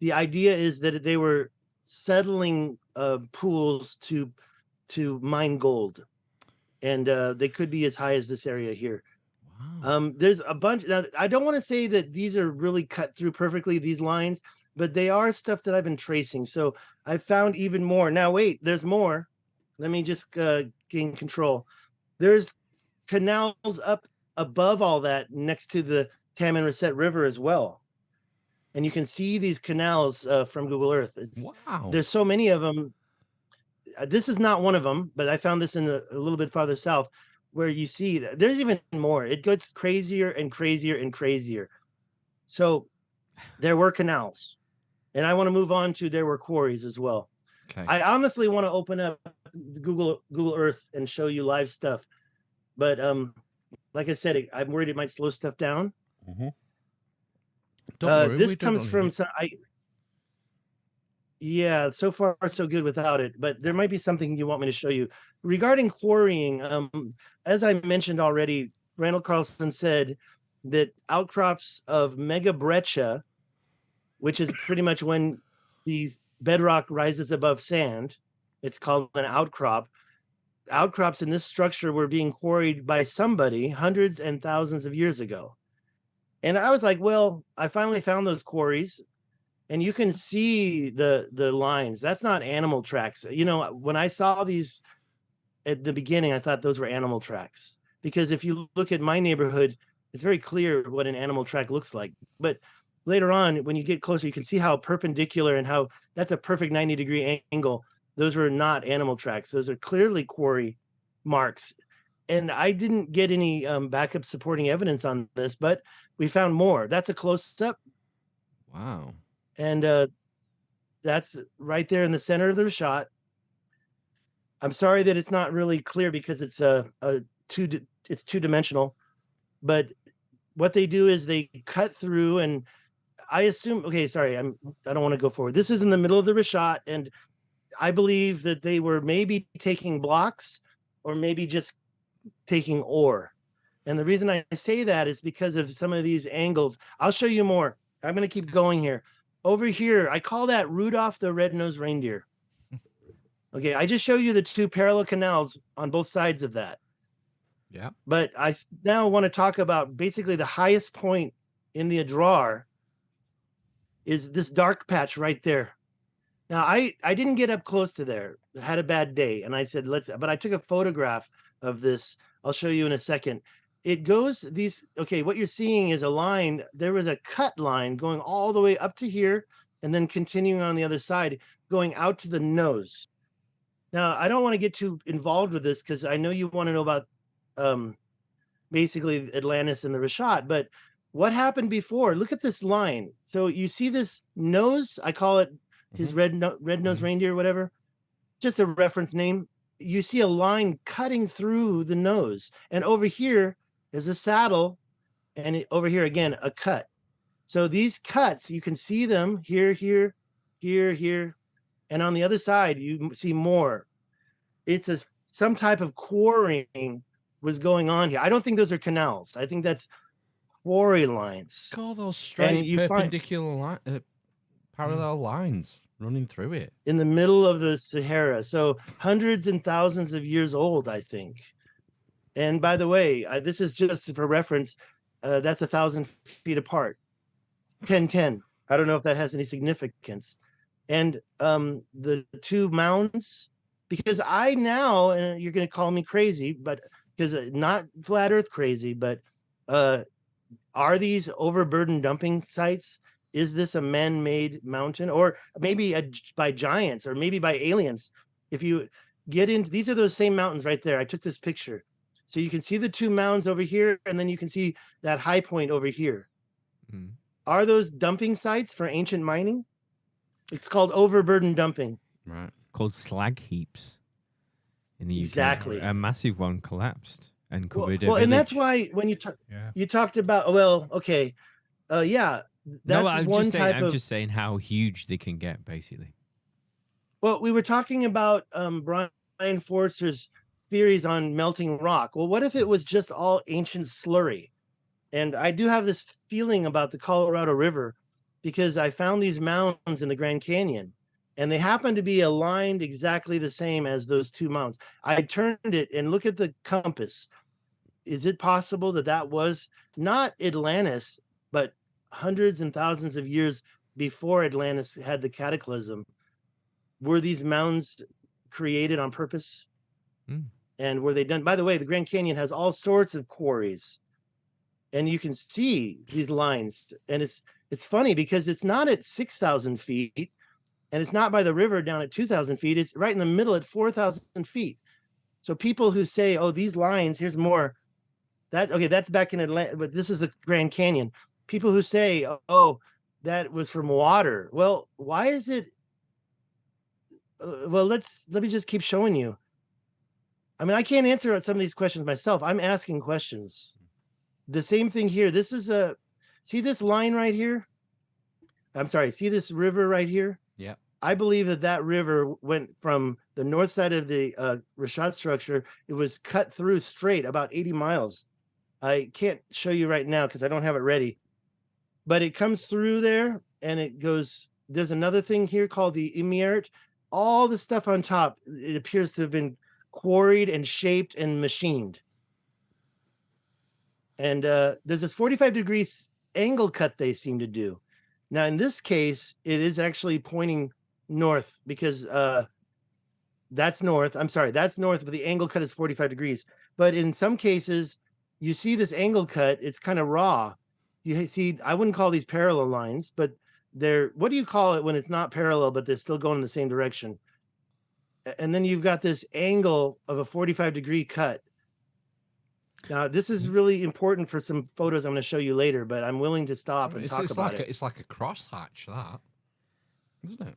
The idea is that they were settling pools to mine gold, and they could be as high as this area here. Wow. There's a bunch. Now, I don't want to say that these are really cut through perfectly, these lines, but they are stuff that I've been tracing. So I found even more. Now, wait, there's more. Let me just gain control. There's canals up above all that next to the Tamanrasset River as well. And you can see these canals from Google Earth. Wow. There's so many of them. This is not one of them, but I found this in a little bit farther south where you see there's even more. It gets crazier and crazier and crazier. So there were canals, and I want to move on to there were quarries as well. Okay. I honestly want to open up Google Earth and show you live stuff, but like I said, I'm worried it might slow stuff down. Mm-hmm. Don't worry, This we don't comes from yeah, so far so good without it, but there might be something you want me to show you regarding quarrying. As I mentioned already, Randall Carlson said that outcrops of mega breccia, which is pretty much when these bedrock rises above sand, it's called an outcrop. Outcrops in this structure were being quarried by somebody hundreds and thousands of years ago. And I was like, well, I finally found those quarries. And you can see the lines. That's not animal tracks. You know, when I saw these at the beginning, I thought those were animal tracks. Because if you look at my neighborhood, it's very clear what an animal track looks like. But later on, when you get closer, you can see how perpendicular and how that's a perfect 90-degree angle. Those were not animal tracks. Those are clearly quarry marks. And I didn't get any backup supporting evidence on this, but we found more. That's a close-up. Wow. And that's right there in the center of the shot. I'm sorry that it's not really clear because it's it's two-dimensional. But what they do is they cut through, and I assume, okay, sorry, I don't want to go forward. This is in the middle of the Richat, and I believe that they were maybe taking blocks or maybe just taking ore. And the reason I say that is because of some of these angles. I'll show you more. I'm going to keep going here. Over here, I call that Rudolph the Red-Nosed Reindeer. Okay, I just show you the two parallel canals on both sides of that. Yeah. But I now want to talk about basically the highest point in the Adrar is this dark patch right there. Now, I didn't get up close to there. I had a bad day, and I said, but I took a photograph of this. I'll show you in a second. It goes okay, what you're seeing is a line. There was a cut line going all the way up to here and then continuing on the other side, going out to the nose. Now, I don't want to get too involved with this because I know you want to know about basically Atlantis and the Richat, but what happened before? Look at this line. So you see this nose? I call it his red-nosed reindeer, whatever. Just a reference name. You see a line cutting through the nose. And over here is a saddle. And over here, again, a cut. So these cuts, you can see them here, here, here, here. And on the other side, you see more. It's some type of quarrying was going on here. I don't think those are canals. I think that's quarry lines. Call those straight you perpendicular parallel lines running through it. In the middle of the Sahara. So hundreds and thousands of years old, I think. And by the way, this is just for reference. That's 1,000 feet apart. 10-10. I don't know if that has any significance. And the two mounds, because I now, and you're going to call me crazy, but because not flat Earth crazy, but are these overburdened dumping sites? Is this a man-made mountain, or maybe by giants, or maybe by aliens? If you get into, these are those same mountains right there. I took this picture. So you can see the two mounds over here, and then you can see that high point over here. Mm. Are those dumping sites for ancient mining? It's called overburden dumping. Right. Called slag heaps in the UK. Exactly. A massive one collapsed and covered well, and that's why when you talked about, well, okay, yeah, that's one type of. I'm just saying how huge they can get, basically. Well, we were talking about Brian Forster's theories on melting rock. Well, what if it was just all ancient slurry? And I do have this feeling about the Colorado River because I found these mounds in the Grand Canyon, and they happen to be aligned exactly the same as those two mounds. I turned it and look at the compass. Is it possible that that was not Atlantis, but hundreds and thousands of years before Atlantis had the cataclysm? Were these mounds created on purpose? Mm. And were they done? By the way, the Grand Canyon has all sorts of quarries. And you can see these lines. And it's funny because it's not at 6,000 feet. And it's not by the river down at 2,000 feet. It's right in the middle at 4,000 feet. So people who say, oh, these lines, here's more. That's back in Atlanta, but this is the Grand Canyon. People who say, oh, that was from water. Well, why is it? Well, let me just keep showing you. I mean, I can't answer some of these questions myself. I'm asking questions. The same thing here. This is see this line right here? I'm sorry. See this river right here? Yeah. I believe that river went from the north side of the Richat Structure. It was cut through straight about 80 miles. I can't show you right now because I don't have it ready. But it comes through there and it goes. There's another thing here called the Imiert. All the stuff on top, it appears to have been quarried and shaped and machined. And there's this 45 degrees angle cut they seem to do. Now, in this case, it is actually pointing north because that's north. I'm sorry, that's north, but the angle cut is 45 degrees. But in some cases, you see this angle cut, it's kind of raw. You see, I wouldn't call these parallel lines, but what do you call it when it's not parallel, but they're still going in the same direction? And then you've got this angle of a 45-degree cut. Now, this is really important for some photos I'm going to show you later, but I'm willing to stop and talk about it. It's like a crosshatch, that, isn't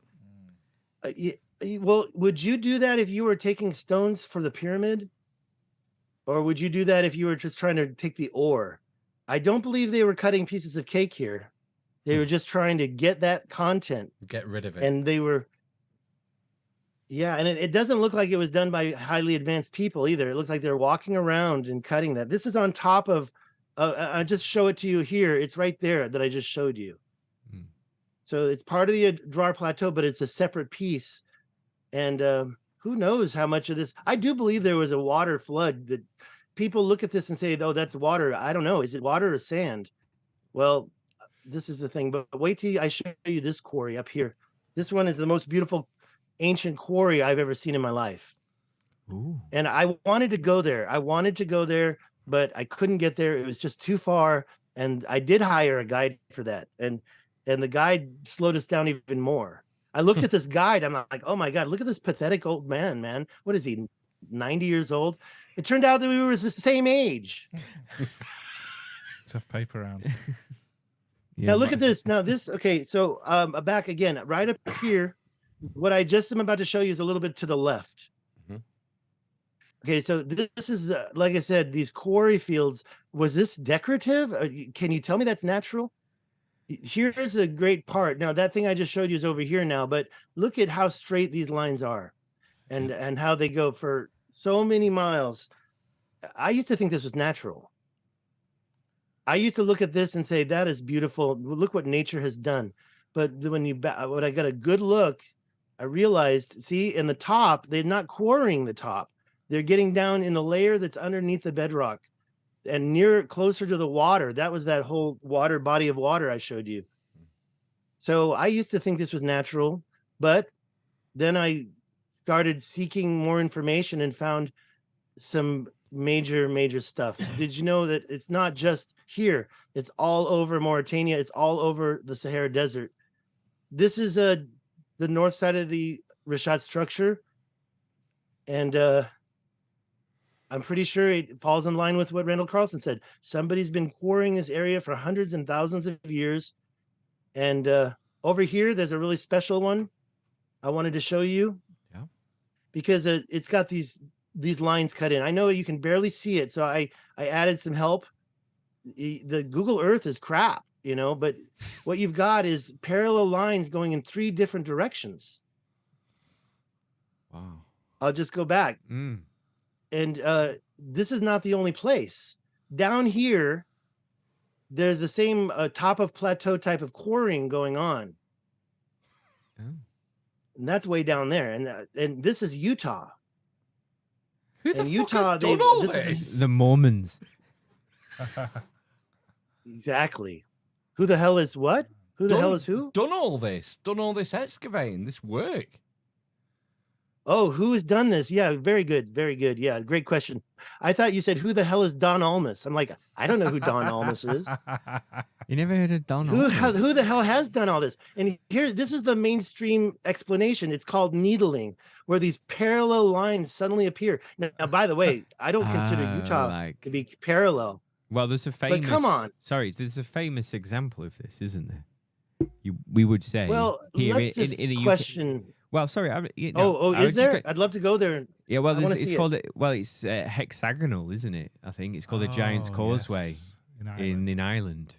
it? Well, would you do that if you were taking stones for the pyramid? Or would you do that if you were just trying to take the ore? I don't believe they were cutting pieces of cake here. They were just trying to get that content. Get rid of it. And they were... Yeah, and it doesn't look like it was done by highly advanced people either. It looks like they're walking around and cutting that. This is on top of, I'll just show it to you here. It's right there that I just showed you. Hmm. So it's part of the Draar Plateau, but it's a separate piece. And who knows how much of this, I do believe there was a water flood that people look at this and say, oh, that's water. I don't know. Is it water or sand? Well, this is the thing, but wait till I show you this quarry up here. This one is the most beautiful ancient quarry I've ever seen in my life. Ooh. And I wanted to go there. But I couldn't get there. It was just too far. And I did hire a guide for that. And the guide slowed us down even more. I looked at this guide. I'm like, oh my God, look at this pathetic old man. What is he, 90 years old? It turned out that we were the same age. Tough paper round. Yeah, Now look at this. Now this, okay, so back again, right up here. What I just am about to show you is a little bit to the left. Mhm. Okay, so this is like I said, these quarry fields. Was this decorative? Can you tell me that's natural? Here's a great part. Now that thing I just showed you is over here now, but look at how straight these lines are, and how they go for so many miles. I used to think this was natural. I used to look at this and say, that is beautiful. Look what nature has done. But when I got a good look, I realized, see, in the top, they're not quarrying the top. They're getting down in the layer that's underneath the bedrock and closer to the water. That was that whole body of water I showed you. So I used to think this was natural, but then I started seeking more information and found some major stuff. Did you know that it's not just here? It's all over Mauritania. It's all over the Sahara Desert. This is the north side of the Richat Structure, and I'm pretty sure it falls in line with what Randall Carlson said. Somebody's been quarrying this area for hundreds and thousands of years, and over here there's a really special one I wanted to show you. Yeah. Because it's got these lines cut in. I know you can barely see it, so I added some help. The Google Earth is crap, but what you've got is parallel lines going in 3 different directions. Wow. I'll just go back. And this is not the only place. Down here, there's the same top of plateau type of quarrying going on. Oh. And that's way down there. And this is Utah. Who the In fuck Utah, has done they've- all this is- this? The Mormons. Exactly. Who the hell is what? Who the hell is who? Done all this excavating, this work. Oh, who has done this? Yeah, very good. Very good. Yeah, great question. I thought you said, who the hell is Don Almus? I'm like, I don't know who Don Almus is. You never heard of Don Who Almus? the hell has done all this? And here, this is the mainstream explanation. It's called needling, where these parallel lines suddenly appear. Now by the way, I don't consider Utah to be parallel. Well, there's a famous. come on. Sorry, there's a famous example of this, isn't there? We would say. Well, here let's in just the UK. Question. Well, sorry. I Is there? I'd love to go there. Yeah, well, I wanna it's see called it's hexagonal, isn't it? I think it's called the Giant's Causeway Yes, in Ireland. in Ireland.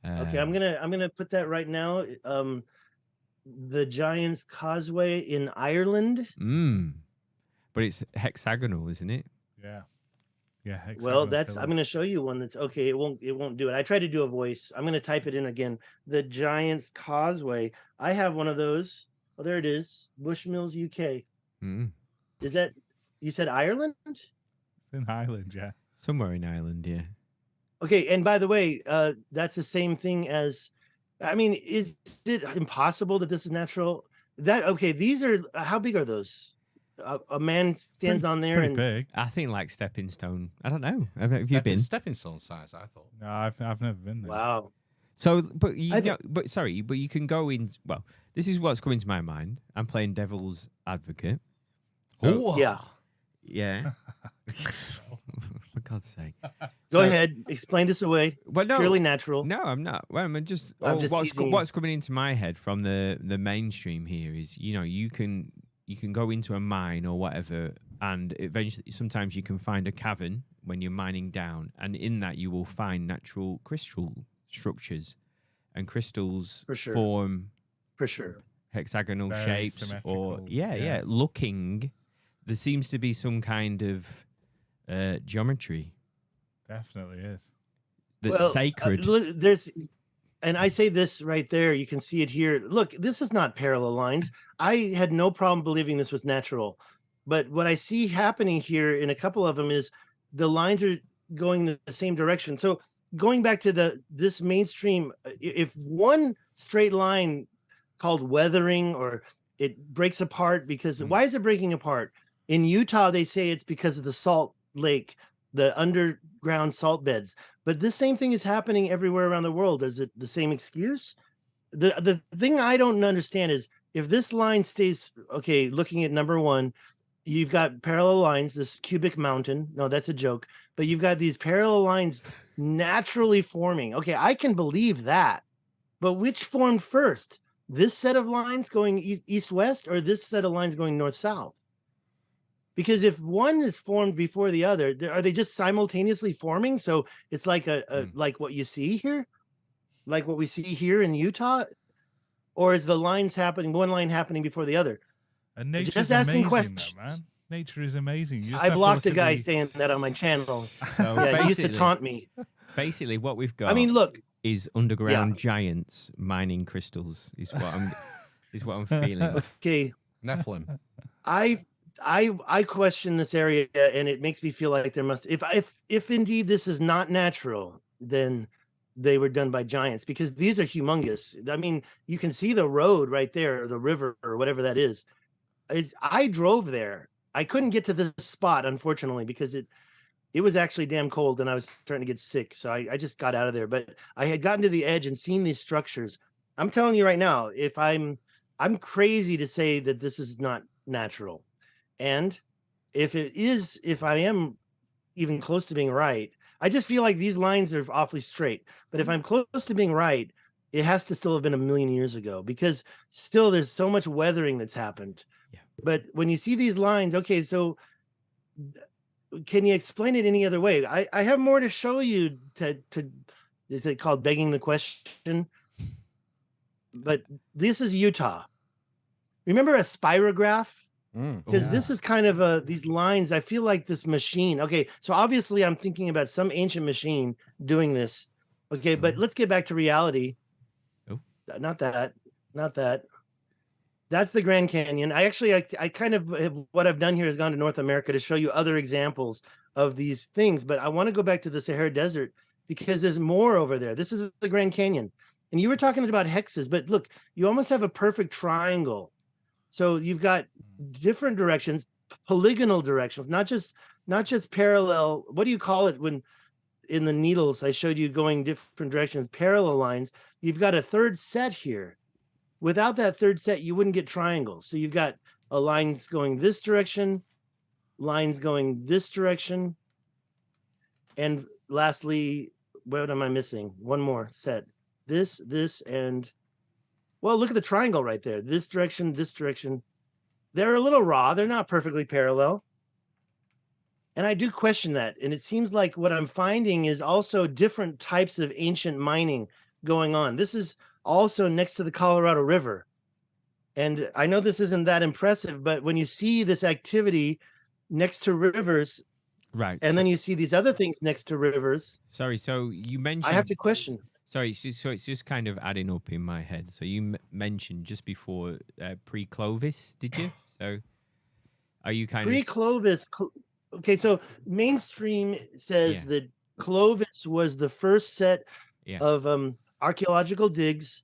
Okay, I'm gonna put that right now. The Giant's Causeway in Ireland. But it's hexagonal, isn't it? Yeah. Well, hexagonal I'm pillars. going to show you one that's okay. It won't do it. I tried to do a voice. I'm going to type it in again. The Giant's Causeway. I have one of those. Oh, there it is. Bushmills, UK. Is that, you said Ireland? It's in Ireland, yeah. Somewhere in Ireland, yeah. Okay, and by the way, that's the same thing as, I mean, is it impossible that this is natural? These are, how big are those? A man stands on there Pretty and big. I think like stepping stone. I don't know. Have you been? Stepping stone size, I thought. No, I've never been there. wow. So, but you can go in. Well, this is what's coming to my mind. I'm playing devil's advocate. Oh, Yeah. Yeah. For God's sake. Go ahead. Explain this away. Well, no, Purely natural. No, I'm not. Well, I'm just teasing you. what's coming into my head from the mainstream here is, you can go into a mine or whatever, and eventually sometimes you can find a cavern when you're mining down, and in that you will find natural crystal structures, and crystals For sure. form For sure. hexagonal Very shapes, or symmetrical, yeah, yeah. looking. There seems to be some kind of geometry Definitely is. that's sacred. There's, and I say this right there. You can see it here. Look, this is not parallel lines. I had no problem believing this was natural, but what I see happening here in a couple of them is the lines are going the same direction. So going back to this mainstream, if one straight line called weathering, or it breaks apart because why is it breaking apart? In Utah, they say it's because of the salt lake, the underground salt beds. But this same thing is happening everywhere around the world. Is it the same excuse? The thing I don't understand is if this line stays, okay, looking at number one, you've got parallel lines, this cubic mountain. No, that's a joke. But you've got these parallel lines naturally forming. Okay, I can believe that. But which formed first? This set of lines going east-west or this set of lines going north-south? Because if one is formed before the other, are they just simultaneously forming? So it's like like what you see here? Like what we see here in Utah? Or is the lines happening, one line happening before the other? And nature's Just asking amazing, questions. though, man. Nature is amazing. You just I have to blocked a look at guy the- saying that on my channel. So Yeah, he used to basically- taunt me. Basically, what we've got I mean, look, is underground giants mining crystals. Is what I'm feeling. okay, Nephilim. I question this area, and it makes me feel like there must, if indeed this is not natural, then they were done by giants, because these are humongous. I mean, you can see the road right there, or the river, or whatever that is. I drove there. I couldn't get to this spot, unfortunately, because it was actually damn cold and I was starting to get sick. So I just got out of there. But I had gotten to the edge and seen these structures. I'm telling you right now, if I'm crazy to say that this is not natural. And if I am even close to being right, I just feel like these lines are awfully straight. But if I'm close to being right, it has to still have been 1 million years ago, because still there's so much weathering that's happened. Yeah. But when you see these lines, okay, so can you explain it any other way? I have more to show you to is it called begging the question? But this is Utah. Remember a spirograph? Because this is kind of these lines. I feel like this machine. Okay, so obviously I'm thinking about some ancient machine doing this. Okay, but let's get back to reality. Oh. Not that. That's the Grand Canyon. I kind of what I've done here is gone to North America to show you other examples of these things. But I want to go back to the Sahara Desert because there's more over there. This is the Grand Canyon. And you were talking about hexes, but look, you almost have a perfect triangle. So you've got different directions, polygonal directions, not just parallel. What do you call it when in the needles I showed you going different directions, parallel lines? You've got a third set here. Without that third set, you wouldn't get triangles. So you've got a lines going this direction, lines going this direction. And lastly, what am I missing? One more set. This, and well, look at the triangle right there. This direction, this direction. They're a little raw. They're not perfectly parallel. And I do question that. And it seems like what I'm finding is also different types of ancient mining going on. This is also next to the Colorado River. And I know this isn't that impressive, but when you see this activity next to rivers, Right. and then you see these other things next to rivers, Sorry, so you mentioned... I have to question. Sorry, so it's just kind of adding up in my head. So you mentioned just before pre-Clovis, did you? So are you kind of... Pre-Clovis, okay, so mainstream says that Clovis was the first set of archaeological digs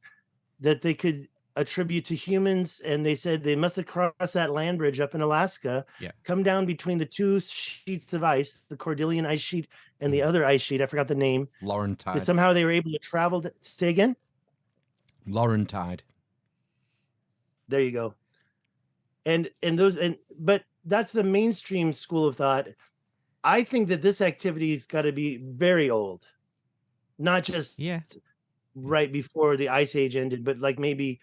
that they could attribute to humans, and they said they must have crossed that land bridge up in Alaska, come down between the two sheets of ice, the Cordilleran ice sheet and the other ice sheet. I forgot the name. Laurentide. Somehow they were able to travel. Say again? Laurentide. There you go. But that's the mainstream school of thought. I think that this activity's got to be very old, not just right before the ice age ended, but like maybe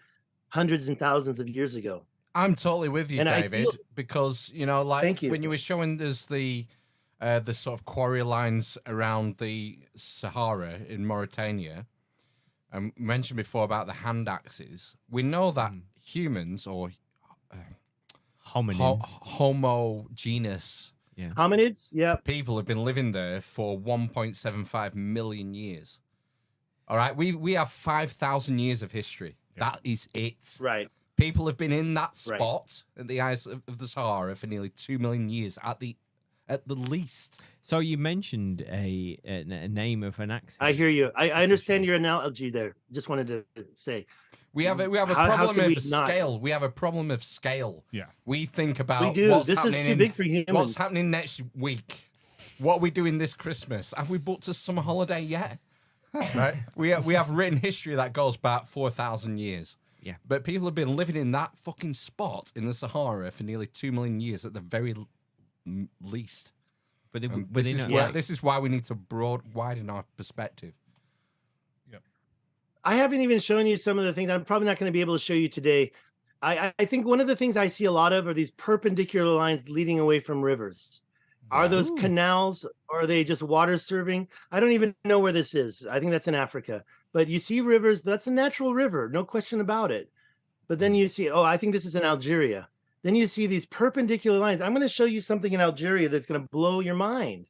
hundreds and thousands of years ago. I'm totally with you, And David, because like when you were showing us the sort of quarry lines around the Sahara in Mauritania, and mentioned before about the hand axes, we know that humans or hominids, homogeneous hominids, people have been living there for 1.75 million years. All right, we have 5,000 years of history. That is it. Right. People have been in that spot at the eyes of the Sahara for nearly 2 million years at the least. So you mentioned a name of an axe. I hear you. I understand your analogy there. Just wanted to say. We have a problem of scale. We have a problem of scale. Yeah. We think about We do. what's This is happening too big for humans. what's happening next week. What are we doing this Christmas? Have we booked a summer holiday yet? Right. We have written history that goes back 4,000 years. Yeah. But people have been living in that fucking spot in the Sahara for nearly 2 million years at the very least. But they, And were they not like- this is why we need to widen our perspective. I haven't even shown you some of the things. I'm probably not going to be able to show you today. I think one of the things I see a lot of are these perpendicular lines leading away from rivers. Are those Ooh. canals, or are they just water serving? I don't even know where this is. I think that's in Africa. But you see rivers, that's a natural river, no question about it. But then you see, oh, I think this is in Algeria. Then you see these perpendicular lines. I'm going to show you something in Algeria that's going to blow your mind.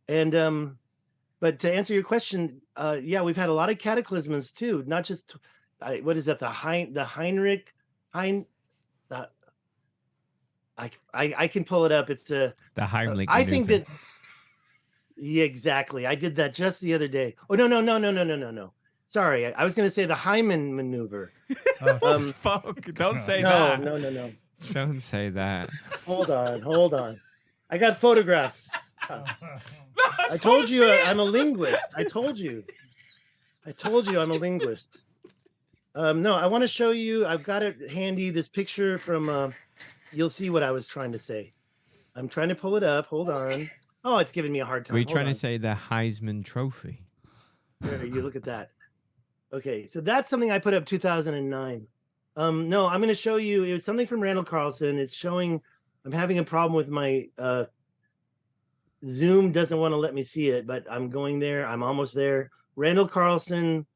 And but to answer your question, yeah, we've had a lot of cataclysms too, not just what is that? The Heinrich. I can pull it up. It's the Heimlich I think maneuver. that. Yeah, exactly. I did that just the other day. Oh no. Sorry, I was going to say the Hyman maneuver. Fuck! Don't say No. Don't say that. Hold on. I got photographs. I told you I'm a linguist. I told you I'm a linguist. No, I want to show you. I've got it handy. This picture from. You'll see what I was trying to say. I'm trying to pull it up. Hold on. Oh, it's giving me a hard time. Were you Hold trying on. to say the Heisman Trophy? There, you look at that. Okay, so that's something I put up 2009. No, I'm going to show you. It was something from Randall Carlson. It's showing. I'm having a problem with my Zoom doesn't want to let me see it, but I'm going there. I'm almost there. Randall Carlson.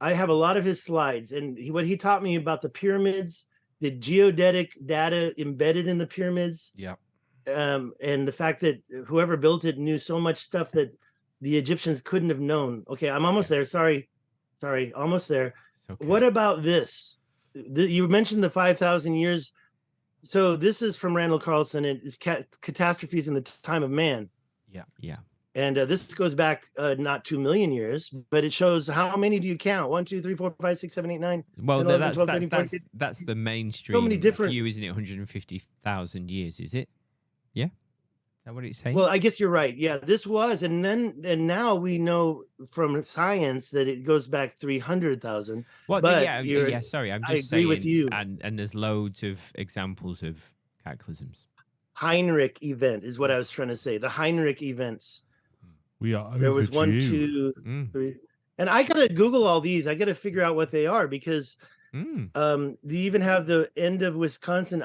I have a lot of his slides, and what he taught me about the pyramids, the geodetic data embedded in the pyramids. Yeah. And the fact that whoever built it knew so much stuff that the Egyptians couldn't have known. Okay, I'm almost there. Sorry, almost there. Okay. What about this? You mentioned the 5,000 years. So this is from Randall Carlson. It's catastrophes in the time of man. Yeah. And this goes back not 2 million years, but it shows how many do you count? 1, 2, 3, 4, 5, 6, 7, 8, 9. Well, 10, 11, 12, 13, 14. that's the mainstream many different- view, isn't it? 150,000 years, is it? Yeah. Is that what it's saying? Well, I guess you're right. Yeah, this was, and now we know from science that it goes back 300,000. well, but yeah. Sorry, I'm I just agree saying. with you. And there's loads of examples of cataclysms. Heinrich event is what I was trying to say. The Heinrich events. We are There was 1, overdue. 2, 3, and I gotta Google all these. I gotta figure out what they are because they even have the end of Wisconsin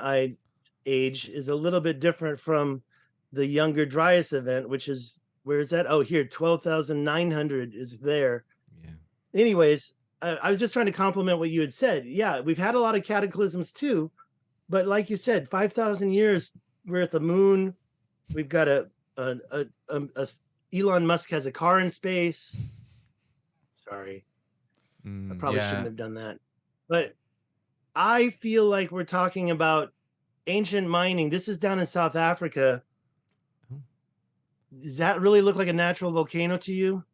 age is a little bit different from the Younger Dryas event, which is where is that? Oh, here 12,900 is there. Yeah. Anyways, I was just trying to compliment what you had said. Yeah, we've had a lot of cataclysms too, but like you said, 5,000 years we're at the moon. We've got a Elon Musk has a car in space. Sorry, I probably yeah. shouldn't have done that. But I feel like we're talking about ancient mining. This is down in South Africa. Does that really look like a natural volcano to you?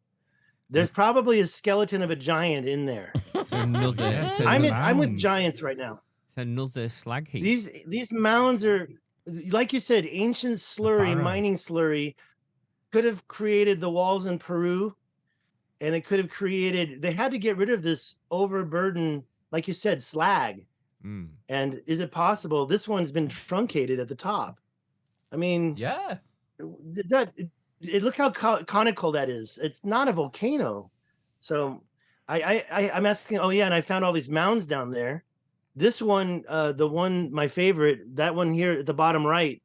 There's probably a skeleton of a giant in there. It's another. Yes. it's I'm with mound. giants right now. another slag heap. These mounds are, like you said, ancient slurry, barrow. mining slurry, could have created the walls in Peru, and it could have created. They had to get rid of this overburden, like you said, slag. Mm. And is it possible? This one's been truncated at the top. I mean, Yeah. is that? Look how conical that is. It's not a volcano. So I'm asking. Oh yeah, and I found all these mounds down there. This one, the one my favorite, that one here at the bottom right,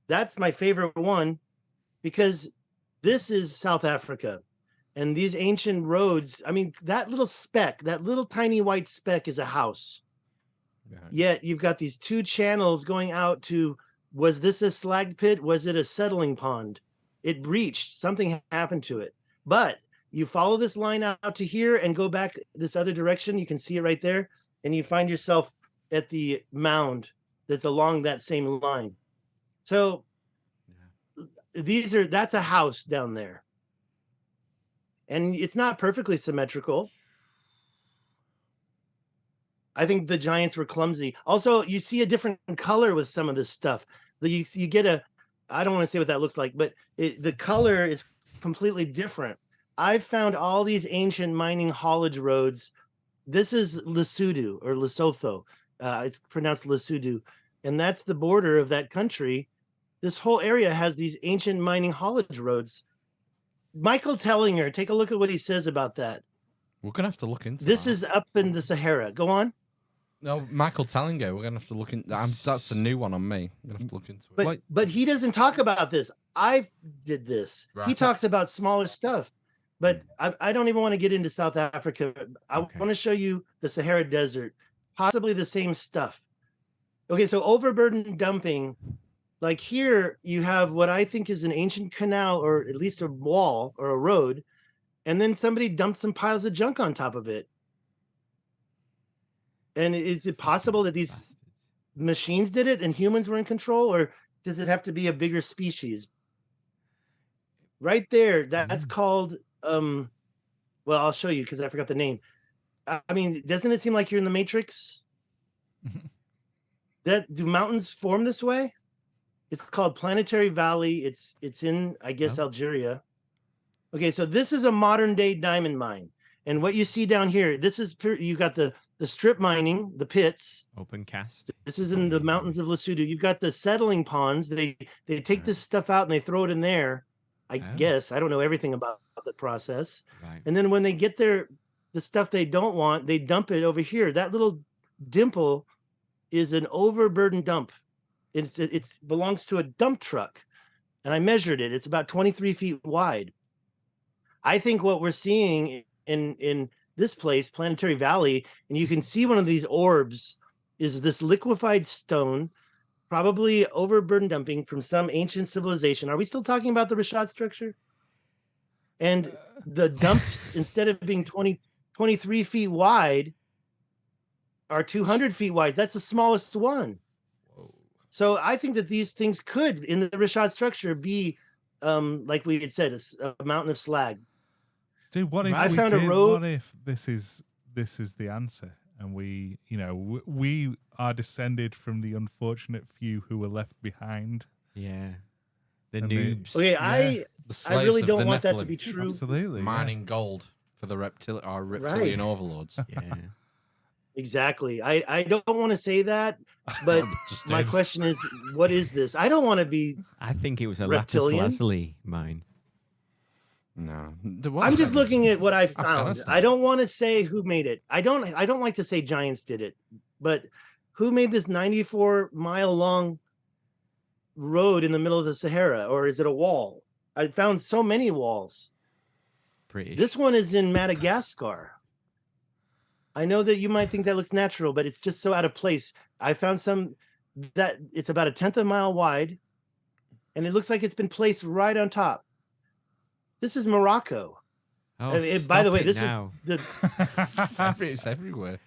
that's my favorite one, because this is South Africa, and these ancient roads. I mean, that little speck, that little tiny white speck, is a house. Yeah. Yet you've got these two channels going out to. Was this a slag pit? Was it a settling pond? It breached. Something happened to it. But you follow this line out to here and go back this other direction. You can see it right there. And you find yourself at the mound that's along that same line. So that's a house down there. And it's not perfectly symmetrical. I think the giants were clumsy. Also, you see a different color with some of this stuff. You get a, I don't want to say what that looks like, but the color is completely different. I've found all these ancient mining haulage roads This is Lesotho or Lesotho. It's pronounced Lesotho, and that's the border of that country. This whole area has these ancient mining haulage roads. Michael Tellinger, take a look at what he says about that. We're gonna have to look into This that. is up in the Sahara. Go on. No, Michael Tallinger. We're gonna have to look into. That's a new one on me. I'm gonna have to look into it. But he doesn't talk about this. I did this. He Right. talks about smaller stuff. But I don't even want to get into South Africa. I Okay. want to show you the Sahara Desert, possibly the same stuff. Okay, so overburden dumping, like here you have what I think is an ancient canal or at least a wall or a road, and then somebody dumped some piles of junk on top of it. And is it possible that these Bastards. machines did it and humans were in control, or does it have to be a bigger species? Right there, that's called well, I'll show you because I forgot the name. I mean, doesn't it seem like you're in the Matrix? Do mountains form this way? It's called Planetary Valley. It's in, I guess, Algeria. Okay, so this is a modern day diamond mine. And what you see down here, this is you got the strip mining, the pits. Open cast. This is in the mountains of Lesotho. You've got the settling ponds. They take this stuff out and they throw it in there. I guess I don't know everything about the process. Right. And then when they get the stuff they don't want, they dump it over here. That little dimple is an overburden dump. It belongs to a dump truck, and I measured it. It's about 23 feet wide. I think what we're seeing in this place, Planetary Valley, and you can see one of these orbs, is this liquefied stone, probably overburden dumping from some ancient civilization. Are we still talking about the Richat structure? And the dumps, instead of being 23 feet wide, are 200 feet wide. That's the smallest one. So I think that these things could, in the Richat structure, be, like we had said, a mountain of slag. Dude, what if I we found a did? road- What if this is the answer, and we, we are descended from the unfortunate few who were left behind? Yeah. The And the- noobs. Okay, Yeah. The I slaves really of don't the want that to Nephilim, be true. Absolutely, yeah. mining gold for the reptilian overlords. Yeah. Exactly. I don't want to say that, but Just my did. question is, what is this? I don't want to be. I think it was a Reptilian? lapis lazuli mine. No, I'm just looking at what I found. Afghanistan. I don't want to say who made it. I don't like to say giants did it, but who made this 94-mile long road in the middle of the Sahara, or is it a wall? I found so many walls. British. This one is in Madagascar. I know that you might think that looks natural, but it's just so out of place. I found some that it's about 1/10 of a mile wide, and it looks like it's been placed right on top. This is Morocco. Oh, By the stop way, it this now. is the It's everywhere.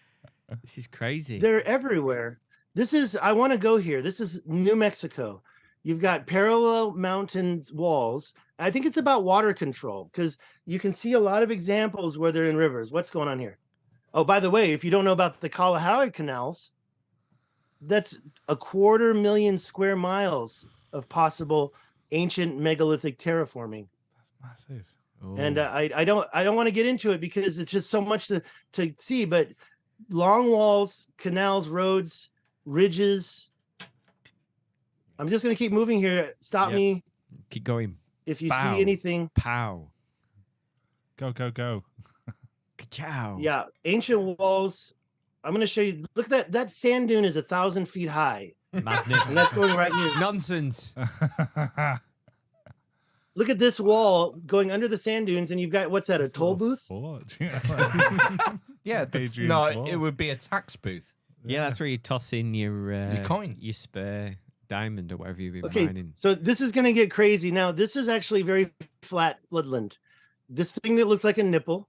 This is crazy. they're everywhere. This is I want to go here. This is New Mexico. You've got parallel mountains walls. I think it's about water control because you can see a lot of examples where they're in rivers. What's going on here? Oh, by the way, if you don't know about the Kalahari canals, that's 250,000 square miles of possible ancient megalithic terraforming. That's massive. And Oh. I don't want to get into it because it's just so much to see. But long walls, canals, roads, ridges. I'm just gonna keep moving here. Stop Yep. me Keep going. if you Bow. see anything. Pow. Go, go, go. Ka-chow. Yeah, ancient walls. I'm gonna show you. Look at that sand dune is 1,000 feet high, Madness. and that's going right here. Nonsense. Look at this wall going under the sand dunes, and you've got what's that? A This toll little booth? fort. Yeah, Adrian's no, wall. it would be a tax booth. Yeah, that's where you toss in your coin. your spare diamond or whatever you've been Okay, mining. so this is gonna get crazy. Now, this is actually very flat woodland. This thing that looks like a nipple,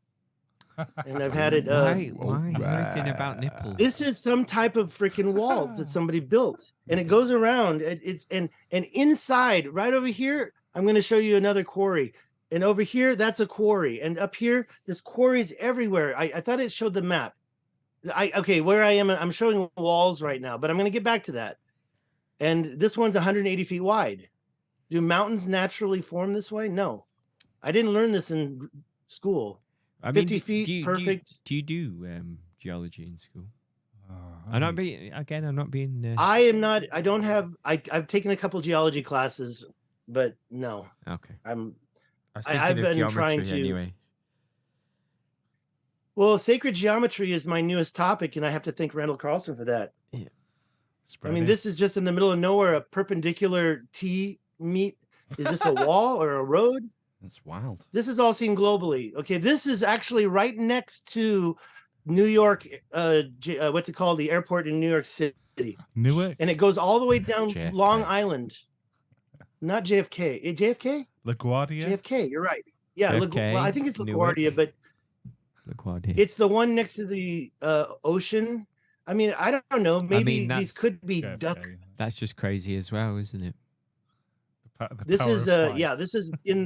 and I've had it. Why is everything about nipples? This is some type of freaking wall that somebody built, and it goes around. And inside, right over here, I'm going to show you another quarry, and over here, that's a quarry, and up here, there's quarries everywhere. I thought it showed the map. Okay, where I am, I'm showing walls right now, but I'm going to get back to that. And this one's 180 feet wide. Do mountains naturally form this way? No, I didn't learn this in school. I mean, 50 feet, perfect. Do you geology in school. Oh, I'm not being again. I'm not being. I am not. I don't have. I've taken a couple geology classes, but no, Okay. I'm. I was I've thinking of been trying geometry to. anyway. Well, sacred geometry is my newest topic, and I have to thank Randall Carlson for that. I mean, this is just in the middle of nowhere, a perpendicular T meet. Is this a wall or a road? That's wild. This is all seen globally. Okay, this is actually right next to New York. What's it called? The airport in New York City. Newark. And it goes all the way down JFK. Long Island. Not JFK. JFK? LaGuardia. JFK. You're right. Yeah. JFK, Well, I think it's Newark. LaGuardia, but LaGuardia. it's the one next to the ocean. I mean, I don't know. Maybe these that's- could be JFK. duck. That's just crazy as well, isn't it? The This power is of yeah. flight.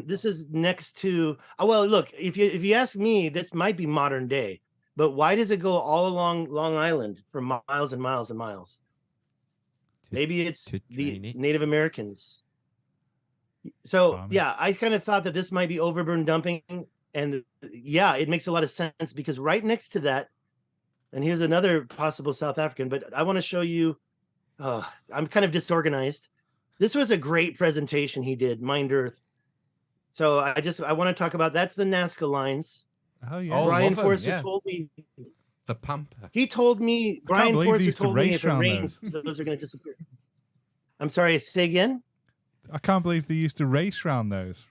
This is next to. Well, look. If you ask me, this might be modern day. But why does it go all along Long Island for miles and miles and miles? Maybe it's to the drain it. Native Americans. So Farming. yeah, I kind of thought that this might be overburden dumping, and yeah, it makes a lot of sense because right next to that, and here's another possible South African. But I want to show you. I'm kind of disorganized. This was a great presentation he did, Mind Earth. So I want to talk about that's the Nazca lines. Oh yeah. Oh, Brian love 'em, Forster yeah. told me. The Pampa. He told me. can't Brian believe they Forster used to told me race if it around rains, those are going to disappear. I'm sorry. Say again. I can't believe they used to race round those.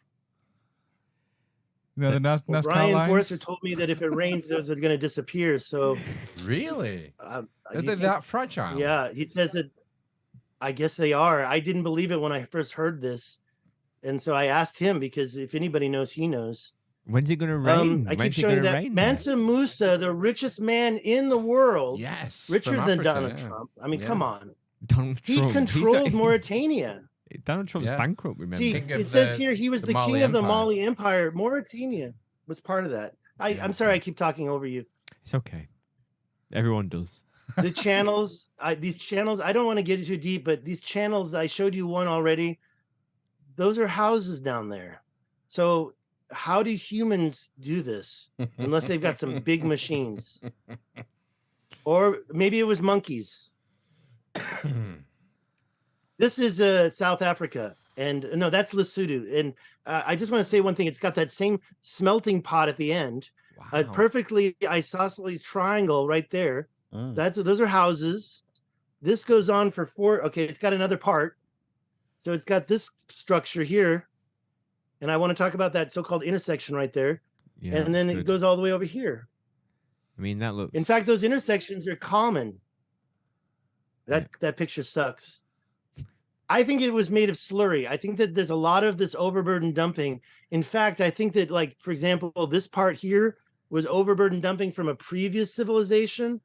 You know, the Well, NASCAR Brian lines. Forster told me that if it rains, those are going to disappear. So Really? Are you they think- that fragile? yeah, he says that. I guess they are. I didn't believe it when I first heard this, and so I asked him because if anybody knows, he knows. When's it going to rain? I keep When's it showing going to that rain? there? Mansa Musa, the richest man in the world, Yes. richer from than Africa, Donald yeah. Trump. I mean, Yeah. come on. Donald He Trump. controlled Mauritania. Donald Trump's Yeah. bankrupt. Remember? See, King of it says the- here he was the the Mali king of the Empire. Mali Empire. Mauritania was part of that. Yeah. I'm sorry, I keep talking over you. It's okay. Everyone does. The channels, these channels, I don't want to get too deep, but these channels, I showed you one already. Those are houses down there. So how do humans do this unless they've got some big machines? Or maybe it was monkeys. This is South Africa. And no, that's Lesotho. And I just want to say one thing. It's got that same smelting pot at the end. A Wow. perfectly isosceles triangle right there. Mm. Those are houses. This goes on for 4. Okay, it's got another part. So it's got this structure here. And I want to talk about that so-called intersection right there. Yeah. And then that's it good. goes all the way over here. I mean, that looks. In fact, those intersections are common. That picture sucks. I think it was made of slurry. I think that there's a lot of this overburden dumping. In fact, I think that, like, for example, this part here was overburden dumping from a previous civilization,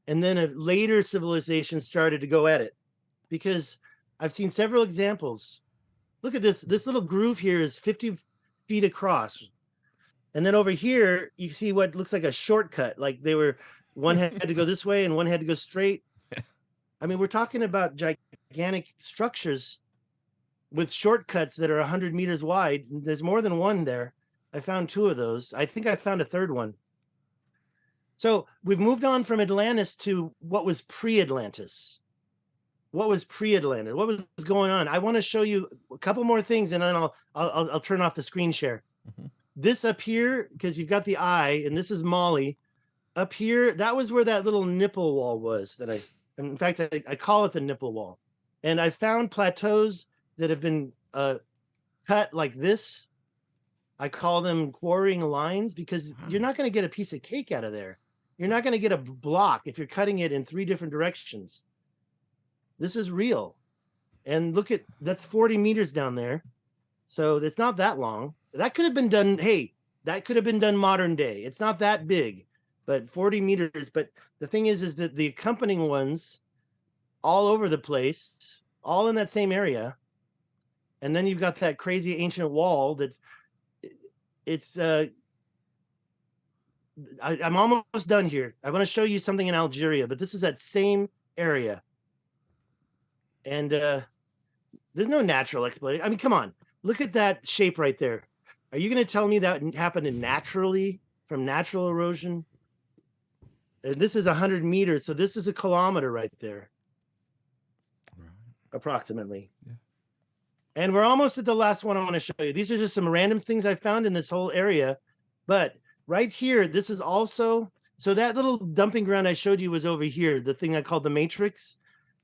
and then a later civilization started to go at it. Because I've seen several examples. Look at this. This little groove here is 50 feet across. And then over here, you see what looks like a shortcut. Like one had to go this way and one had to go straight. I mean, we're talking about gigantic structures with shortcuts that are 100 meters wide. There's more than one there. I found 2 of those. I think I found a third one. So we've moved on from Atlantis to what was pre-Atlantis. What was pre-Atlantis? What was going on? I want to show you a couple more things, and then I'll turn off the screen share. Mhm. This up here, because you've got the eye, and this is Mali. Up here, that was where that little nipple wall was. In fact, I call it the nipple wall. And I found plateaus that have been cut like this. I call them quarrying lines because you're not going to get a piece of cake out of there. You're not going to get a block if you're cutting it in 3 different directions. This is real. And look at, that's 40 meters down there. So it's not that long. That could have been done. Hey, that could have been done modern day. It's not that big, but 40 meters. But the thing is that the accompanying ones all over the place, all in that same area. And then you've got that crazy ancient wall that's, I'm almost done here. I want to show you something in Algeria, but this is that same area. And there's no natural explanation. I mean, come on, look at that shape right there. Are you going to tell me that happened naturally from natural erosion? And this is 100 meters, so this is a kilometer right there, Right. approximately. Yeah. And we're almost at the last one I want to show you. These are just some random things I found in this whole area. But right here, this is also, so that little dumping ground I showed you was over here, the thing I called the matrix.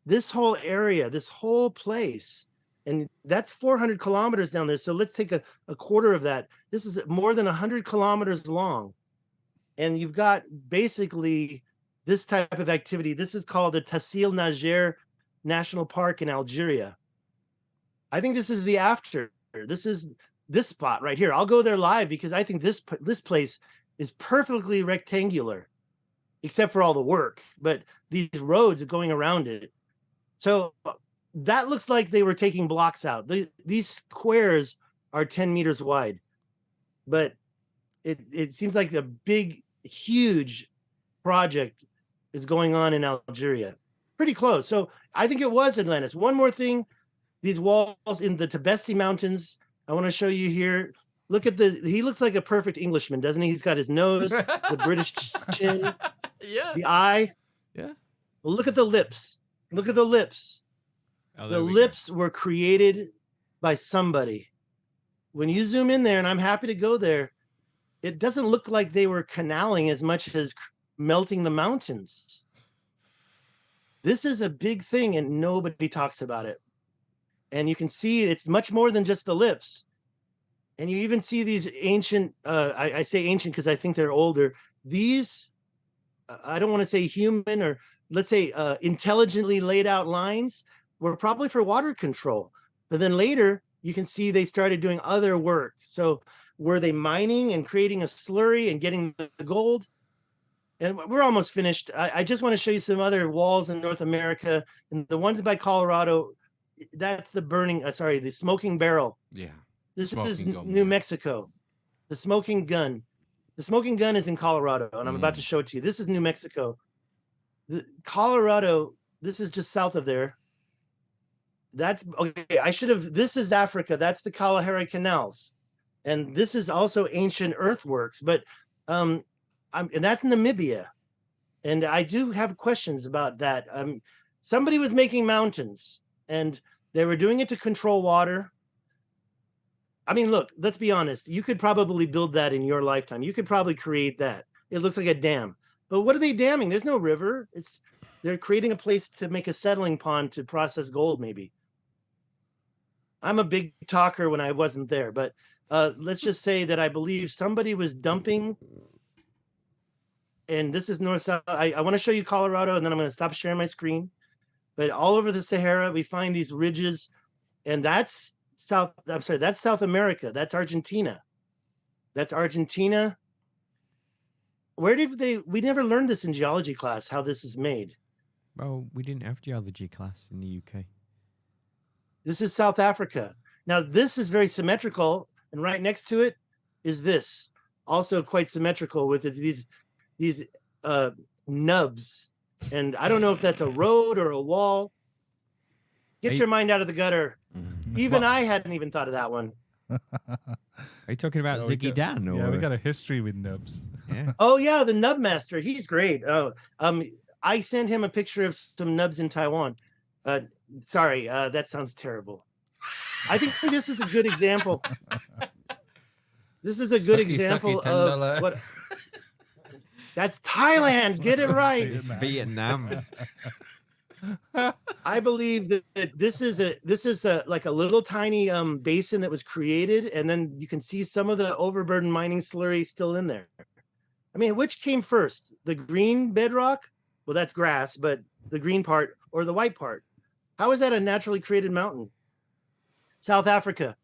This whole area, this whole place, and that's 400 kilometers down there. So let's take a quarter of that. This is more than 100 kilometers long. And you've got basically this type of activity. This is called the Tassil Najer National Park in Algeria. I think this is the after. This is this spot right here. I'll go there live because I think this place is perfectly rectangular, except for all the work. But these roads are going around it. So that looks like they were taking blocks out. These squares are 10 meters wide, but it seems like a big, huge project is going on in Algeria. Pretty close. So I think it was Atlantis. One more thing. These walls in the Tibesti Mountains, I want to show you here. Look at he looks like a perfect Englishman, doesn't he? He's got his nose, the British chin, Yeah. the eye. Yeah. Well, look at the lips. Look at the lips. Oh, The there we go. lips were created by somebody. When you zoom in there, and I'm happy to go there, it doesn't look like they were canaling as much as melting the mountains. This is a big thing, and nobody talks about it. And you can see it's much more than just the lips. And you even see these ancient, I say ancient because I think they're older. These, I don't want to say human, or let's say intelligently laid out lines were probably for water control. But then later, you can see they started doing other work. So were they mining and creating a slurry and getting the gold? And we're almost finished. I just want to show you some other walls in North America. And the ones by Colorado, that's the the smoking barrel. Yeah. This is Smoking gun, New yeah. Mexico. The smoking gun. The smoking gun is in Colorado, and I'm about to show it to you. This is New Mexico. Colorado, this is just south of there. That's okay. This is Africa. That's the Kalahari Canals. And this is also ancient earthworks, but and that's Namibia. And I do have questions about that. Somebody was making mountains, and they were doing it to control water. I mean, look, let's be honest. You could probably build that in your lifetime. You could probably create that. It looks like a dam. But what are they damming? There's no river. They're creating a place to make a settling pond to process gold, maybe. I'm a big talker when I wasn't there, but let's just say that I believe somebody was dumping. And this is north-south. I want to show you Colorado, and then I'm going to stop sharing my screen. But all over the Sahara, we find these ridges, and that's South America. That's Argentina. That's Argentina. We never learned this in geology class, how this is made. Well, we didn't have geology class in the UK. This is South Africa. Now, this is very symmetrical, and right next to it is this, also quite symmetrical with these nubs. And I don't know if that's a road or a wall. Get your mind out of the gutter. Even I hadn't even thought of that one. Are you talking about Ziggy Dan? Or? Yeah, we got a history with nubs. Yeah. Oh yeah, the nub master. He's great. Oh, I sent him a picture of some nubs in Taiwan. Sorry, that sounds terrible. I think this is a good example. This is a good example of what. That's Thailand. Get it right. It's Vietnam. I believe that this is like a little tiny basin that was created, and then you can see some of the overburden mining slurry still in there. I mean, which came first, the green bedrock? Well, that's grass, but the green part or the white part? How is that a naturally created mountain? South Africa.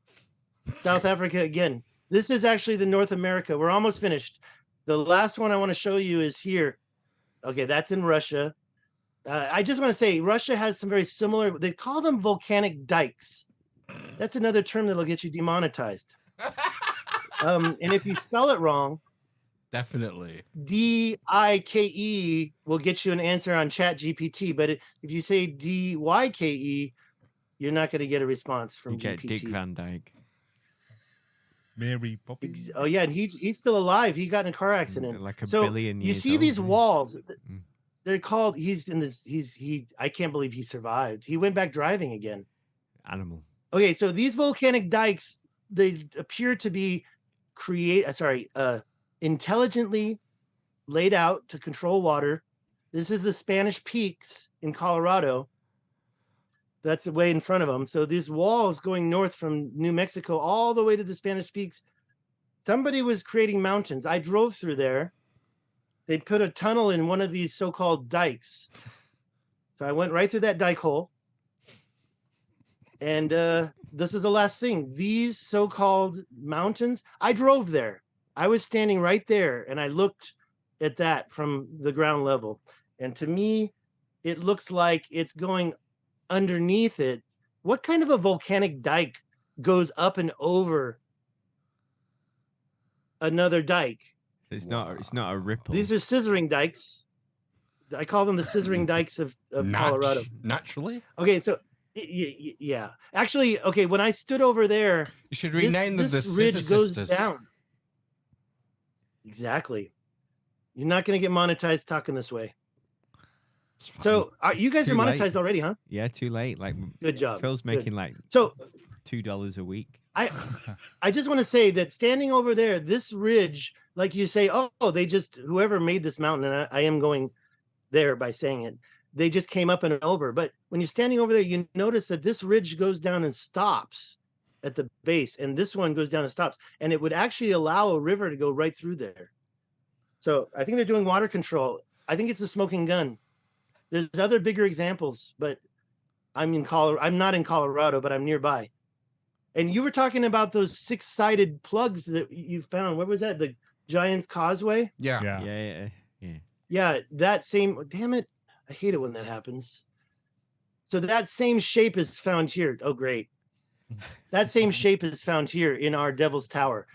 South Africa again. This is actually the North America. We're almost finished. The last one I want to show you is here. Okay, that's in Russia. I just want to say Russia has some very similar, they call them volcanic dikes. That's another term that'll get you demonetized. And if you spell it wrong, Definitely. D-I-K-E will get you an answer on ChatGPT. But if you say D-Y-K-E, you're not going to get a response from You get GPT. Dick Van Dyke. Mary Poppins. Oh yeah, and he's still alive. He got in a car accident. Like a so billion you years see old, these yeah. walls. Mm. They're called. I can't believe he survived. He went back driving again. Animal. Okay, so these volcanic dikes, they appear to be intelligently laid out to control water. This is the Spanish Peaks in Colorado. That's the way in front of them. So these walls going north from New Mexico all the way to the Spanish Peaks. Somebody was creating mountains. I drove through there. They put a tunnel in one of these so-called dikes. So I went right through that dike hole. And this is the last thing. These so-called mountains, I drove there. I was standing right there and I looked at that from the ground level. And to me, it looks like it's going underneath it. What kind of a volcanic dike goes up and over another dike? It's not a ripple. These are scissoring dikes. I call them the scissoring dikes of Colorado. Naturally? Okay, so yeah. Actually, okay, when I stood over there, You should rename them the this ridge Scissor goes Sisters. down. Exactly. You're not going to get monetized talking this way. It's fine. So you guys Too are late. monetized already, huh? Yeah, too late. Like Good job. Phil's Good. making like So $2 a week. I just want to say that standing over there, this ridge, like you say, oh, they just, whoever made this mountain, and I am going there by saying it, they just came up and over. But when you're standing over there, you notice that this ridge goes down and stops at the base, and this one goes down and stops. And it would actually allow a river to go right through there. So I think they're doing water control. I think it's a smoking gun. There's other bigger examples, but I'm not in Colorado, but I'm nearby. And you were talking about those 6-sided plugs that you found. What was that? The Giant's Causeway? Yeah. Yeah. Yeah, that same, damn it. I hate it when that happens. So that same shape is found here. Oh, great. That same shape is found here in our Devil's Tower.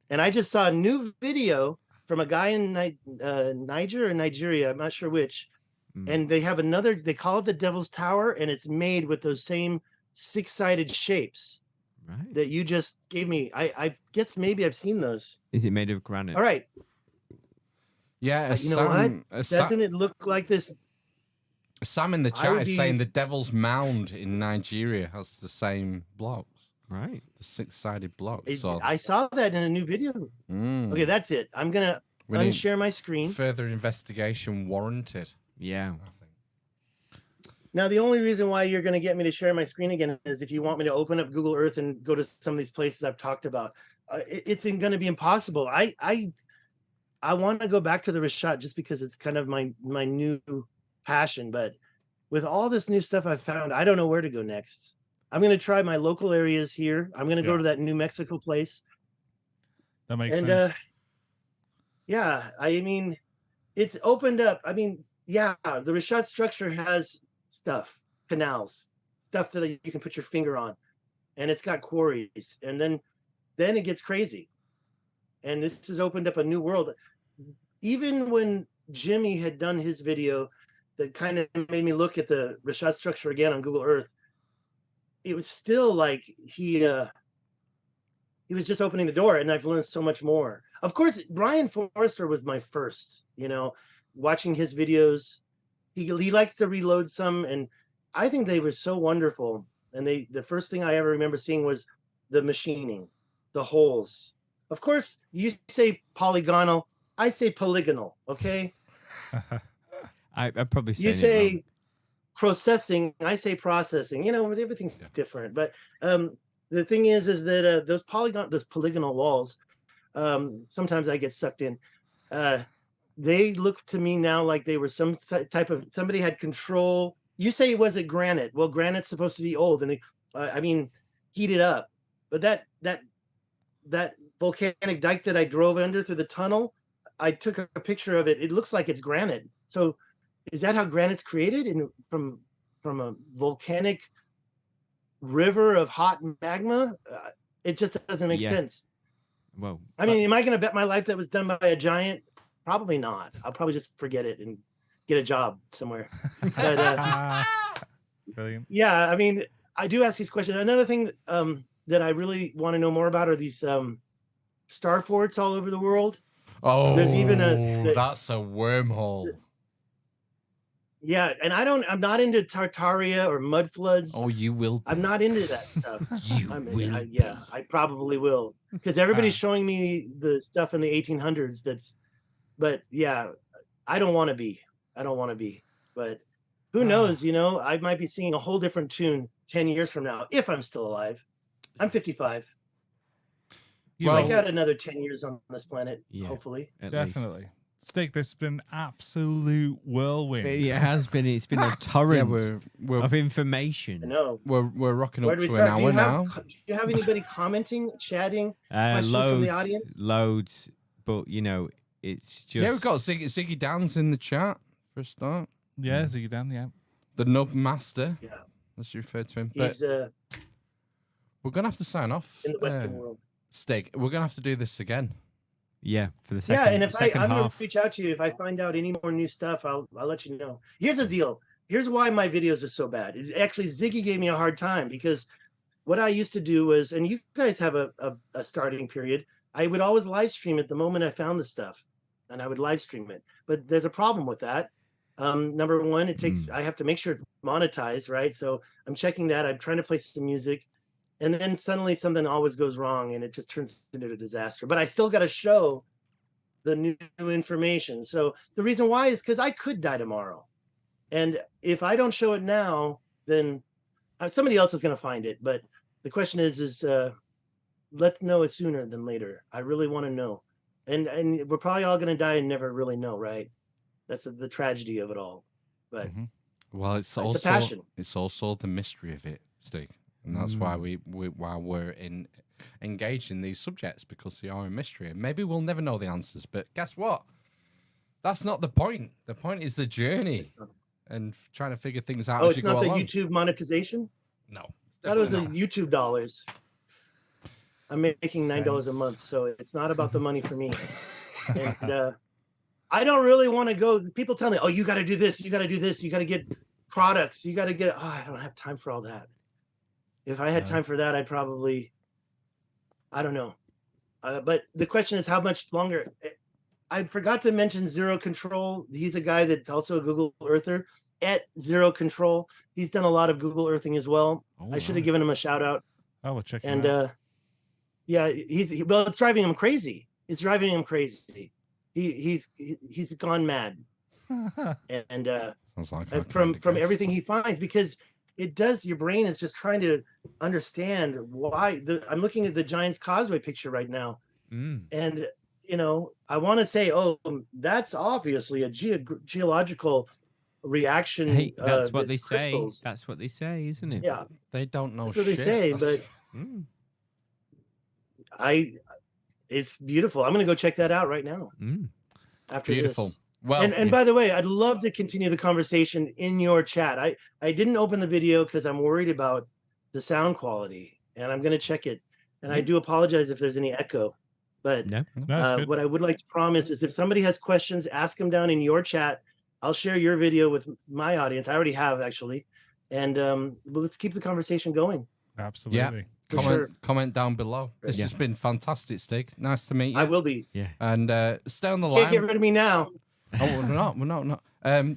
And I just saw a new video from a guy in Niger or Nigeria, I'm not sure which. And they have another, they call it the Devil's Tower, and it's made with those same 6-sided shapes. Right. That you just gave me. I guess maybe I've seen those. Is it made of granite? All right. Yeah, You know what? Doesn't it look like this? Sam in the I chat would is be- saying the Devil's Mound in Nigeria has the same blocks, Right. the 6-sided blocks. So, I saw that in a new video. Okay, that's it. I'm going to we need unshare my screen. further investigation warranted. Yeah. I think. Now, the only reason why you're going to get me to share my screen again is if you want me to open up Google Earth and go to some of these places I've talked about. It's going to be impossible. I want to go back to the Richat just because it's kind of my new passion. But with all this new stuff I've found, I don't know where to go next. I'm going to try my local areas here. I'm going to go to that New Mexico place. That makes sense. Yeah, I mean, it's opened up. I mean, yeah, the Richat Structure has stuff, canals, stuff that you can put your finger on, and it's got quarries, and then it gets crazy. And this has opened up a new world. Even when Jimmy had done his video that kind of made me look at the Richat Structure again on Google Earth, it was still like he was just opening the door, and I've learned so much more. Of course, Brian Forrester was my first, watching his videos. He likes to reload some, and I think they were so wonderful. And the first thing I ever remember seeing was the machining, the holes. Of course, you say polygonal, I say polygonal, okay? I probably You saying it say wrong. processing, I say processing. Everything's different. But the thing is that those polygonal walls, sometimes I get sucked in. They look to me now like they were some type of, somebody had control. You say, was it granite? Well, granite's supposed to be old, and they, heated up. But that volcanic dike that I drove under through the tunnel, I took a picture of it. It looks like it's granite. So is that how granite's created from a volcanic river of hot magma? It just doesn't make sense. Well, I mean, am I going to bet my life that was done by a giant? Probably not. I'll probably just forget it and get a job somewhere. But Brilliant. yeah, I mean, I do ask these questions. Another thing that I really want to know more about are these star forts all over the world. Oh, There's even that's a wormhole. Yeah, and I'm not into Tartaria or mud floods. Oh, you will. I'm not into that stuff. You will. Yeah, I probably will, because everybody's showing me the stuff in the 1800s. But yeah, I don't want to be. But who knows? You know, I might be singing a whole different tune 10 years from now if I'm still alive. I'm 55. I got another 10 years on this planet, hopefully. Definitely. Stig, this has been absolute whirlwind. It has been. It's been a torrent we're of information. I know. we're rocking Where up do we to an start? hour now. Do you have anybody commenting, chatting, questions from the audience? Loads. But, you know, it's just... Yeah, we've got Ziggy Dan's in the chat for a start. Yeah, Ziggy Dan, yeah. The Nub Master. Yeah. Let's refer to him. He's But we're going to have to sign off. in the Western world. Stig, we're going to have to do this again. Yeah, for the second, Yeah, and if I'm second gonna half. reach out to you if I find out any more new stuff, I'll let you know. Here's the deal. Here's why my videos are so bad. Is actually Ziggy gave me a hard time, because what I used to do was, and you guys have a starting period, I would always live stream it the moment I found the stuff, and I would live stream it. But there's a problem with that. Number one, it takes I have to make sure it's monetized, right? So I'm checking that. I'm trying to play some music. And then suddenly something always goes wrong and it just turns into a disaster. But I still got to show the new information. So the reason why is because I could die tomorrow. And if I don't show it now, then somebody else is going to find it. But the question is let's know it sooner than later. I really want to know. And we're probably all going to die and never really know, right? That's the tragedy of it all. But well, it's also a passion. It's also the mystery of it, Stig. And that's why we're engaged in these subjects, because they are a mystery. And maybe we'll never know the answers, but guess what? That's not the point. The point is the journey and trying to figure things out as you go along. Oh, it's not the YouTube monetization? No. That was the YouTube dollars. I'm making $9 a month, so it's not about the money for me. And I don't really want to go. People tell me, oh, you got to do this, you got to do this, you got to get products, you got to get, I don't have time for all that. If I had time for that, I'd probably, I don't know. But the question is how much longer. I forgot to mention Zero Control. He's a guy that's also a Google Earther at Zero Control. He's done a lot of Google Earthing as well. I should have given him a shout out. Oh, we'll check him out. And yeah, well, it's driving him crazy. It's driving him crazy. He's gone mad. And sounds like from everything he finds, because it does. Your brain is just trying to understand why. I'm looking at the Giant's Causeway picture right now, and you know, I want to say, oh, that's obviously a geological reaction. Hey, that's what they crystals. say. That's what they say, isn't it? Yeah, they don't know. That's what they say, but it's beautiful. I'm going to go check that out right now. After beautiful. This. Well, and by the way, I'd love to continue the conversation in your chat. I didn't open the video because I'm worried about the sound quality, and I'm going to check it. And I do apologize if there's any echo. But what I would like to promise is if somebody has questions, ask them down in your chat. I'll share your video with my audience. I already have, actually. And let's keep the conversation going. Absolutely. Yeah. Comment down below. This has been fantastic, Stig. Nice to meet you. I will be. Yeah. And stay on the line. Can't get rid of me now. Oh, we're not.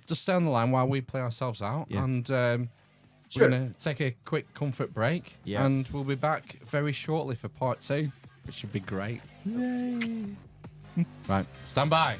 Just stay on the line while we play ourselves out. Yeah. And we're going to take a quick comfort break. Yeah. And we'll be back very shortly for part 2. It should be great. Yay. Right. Stand by.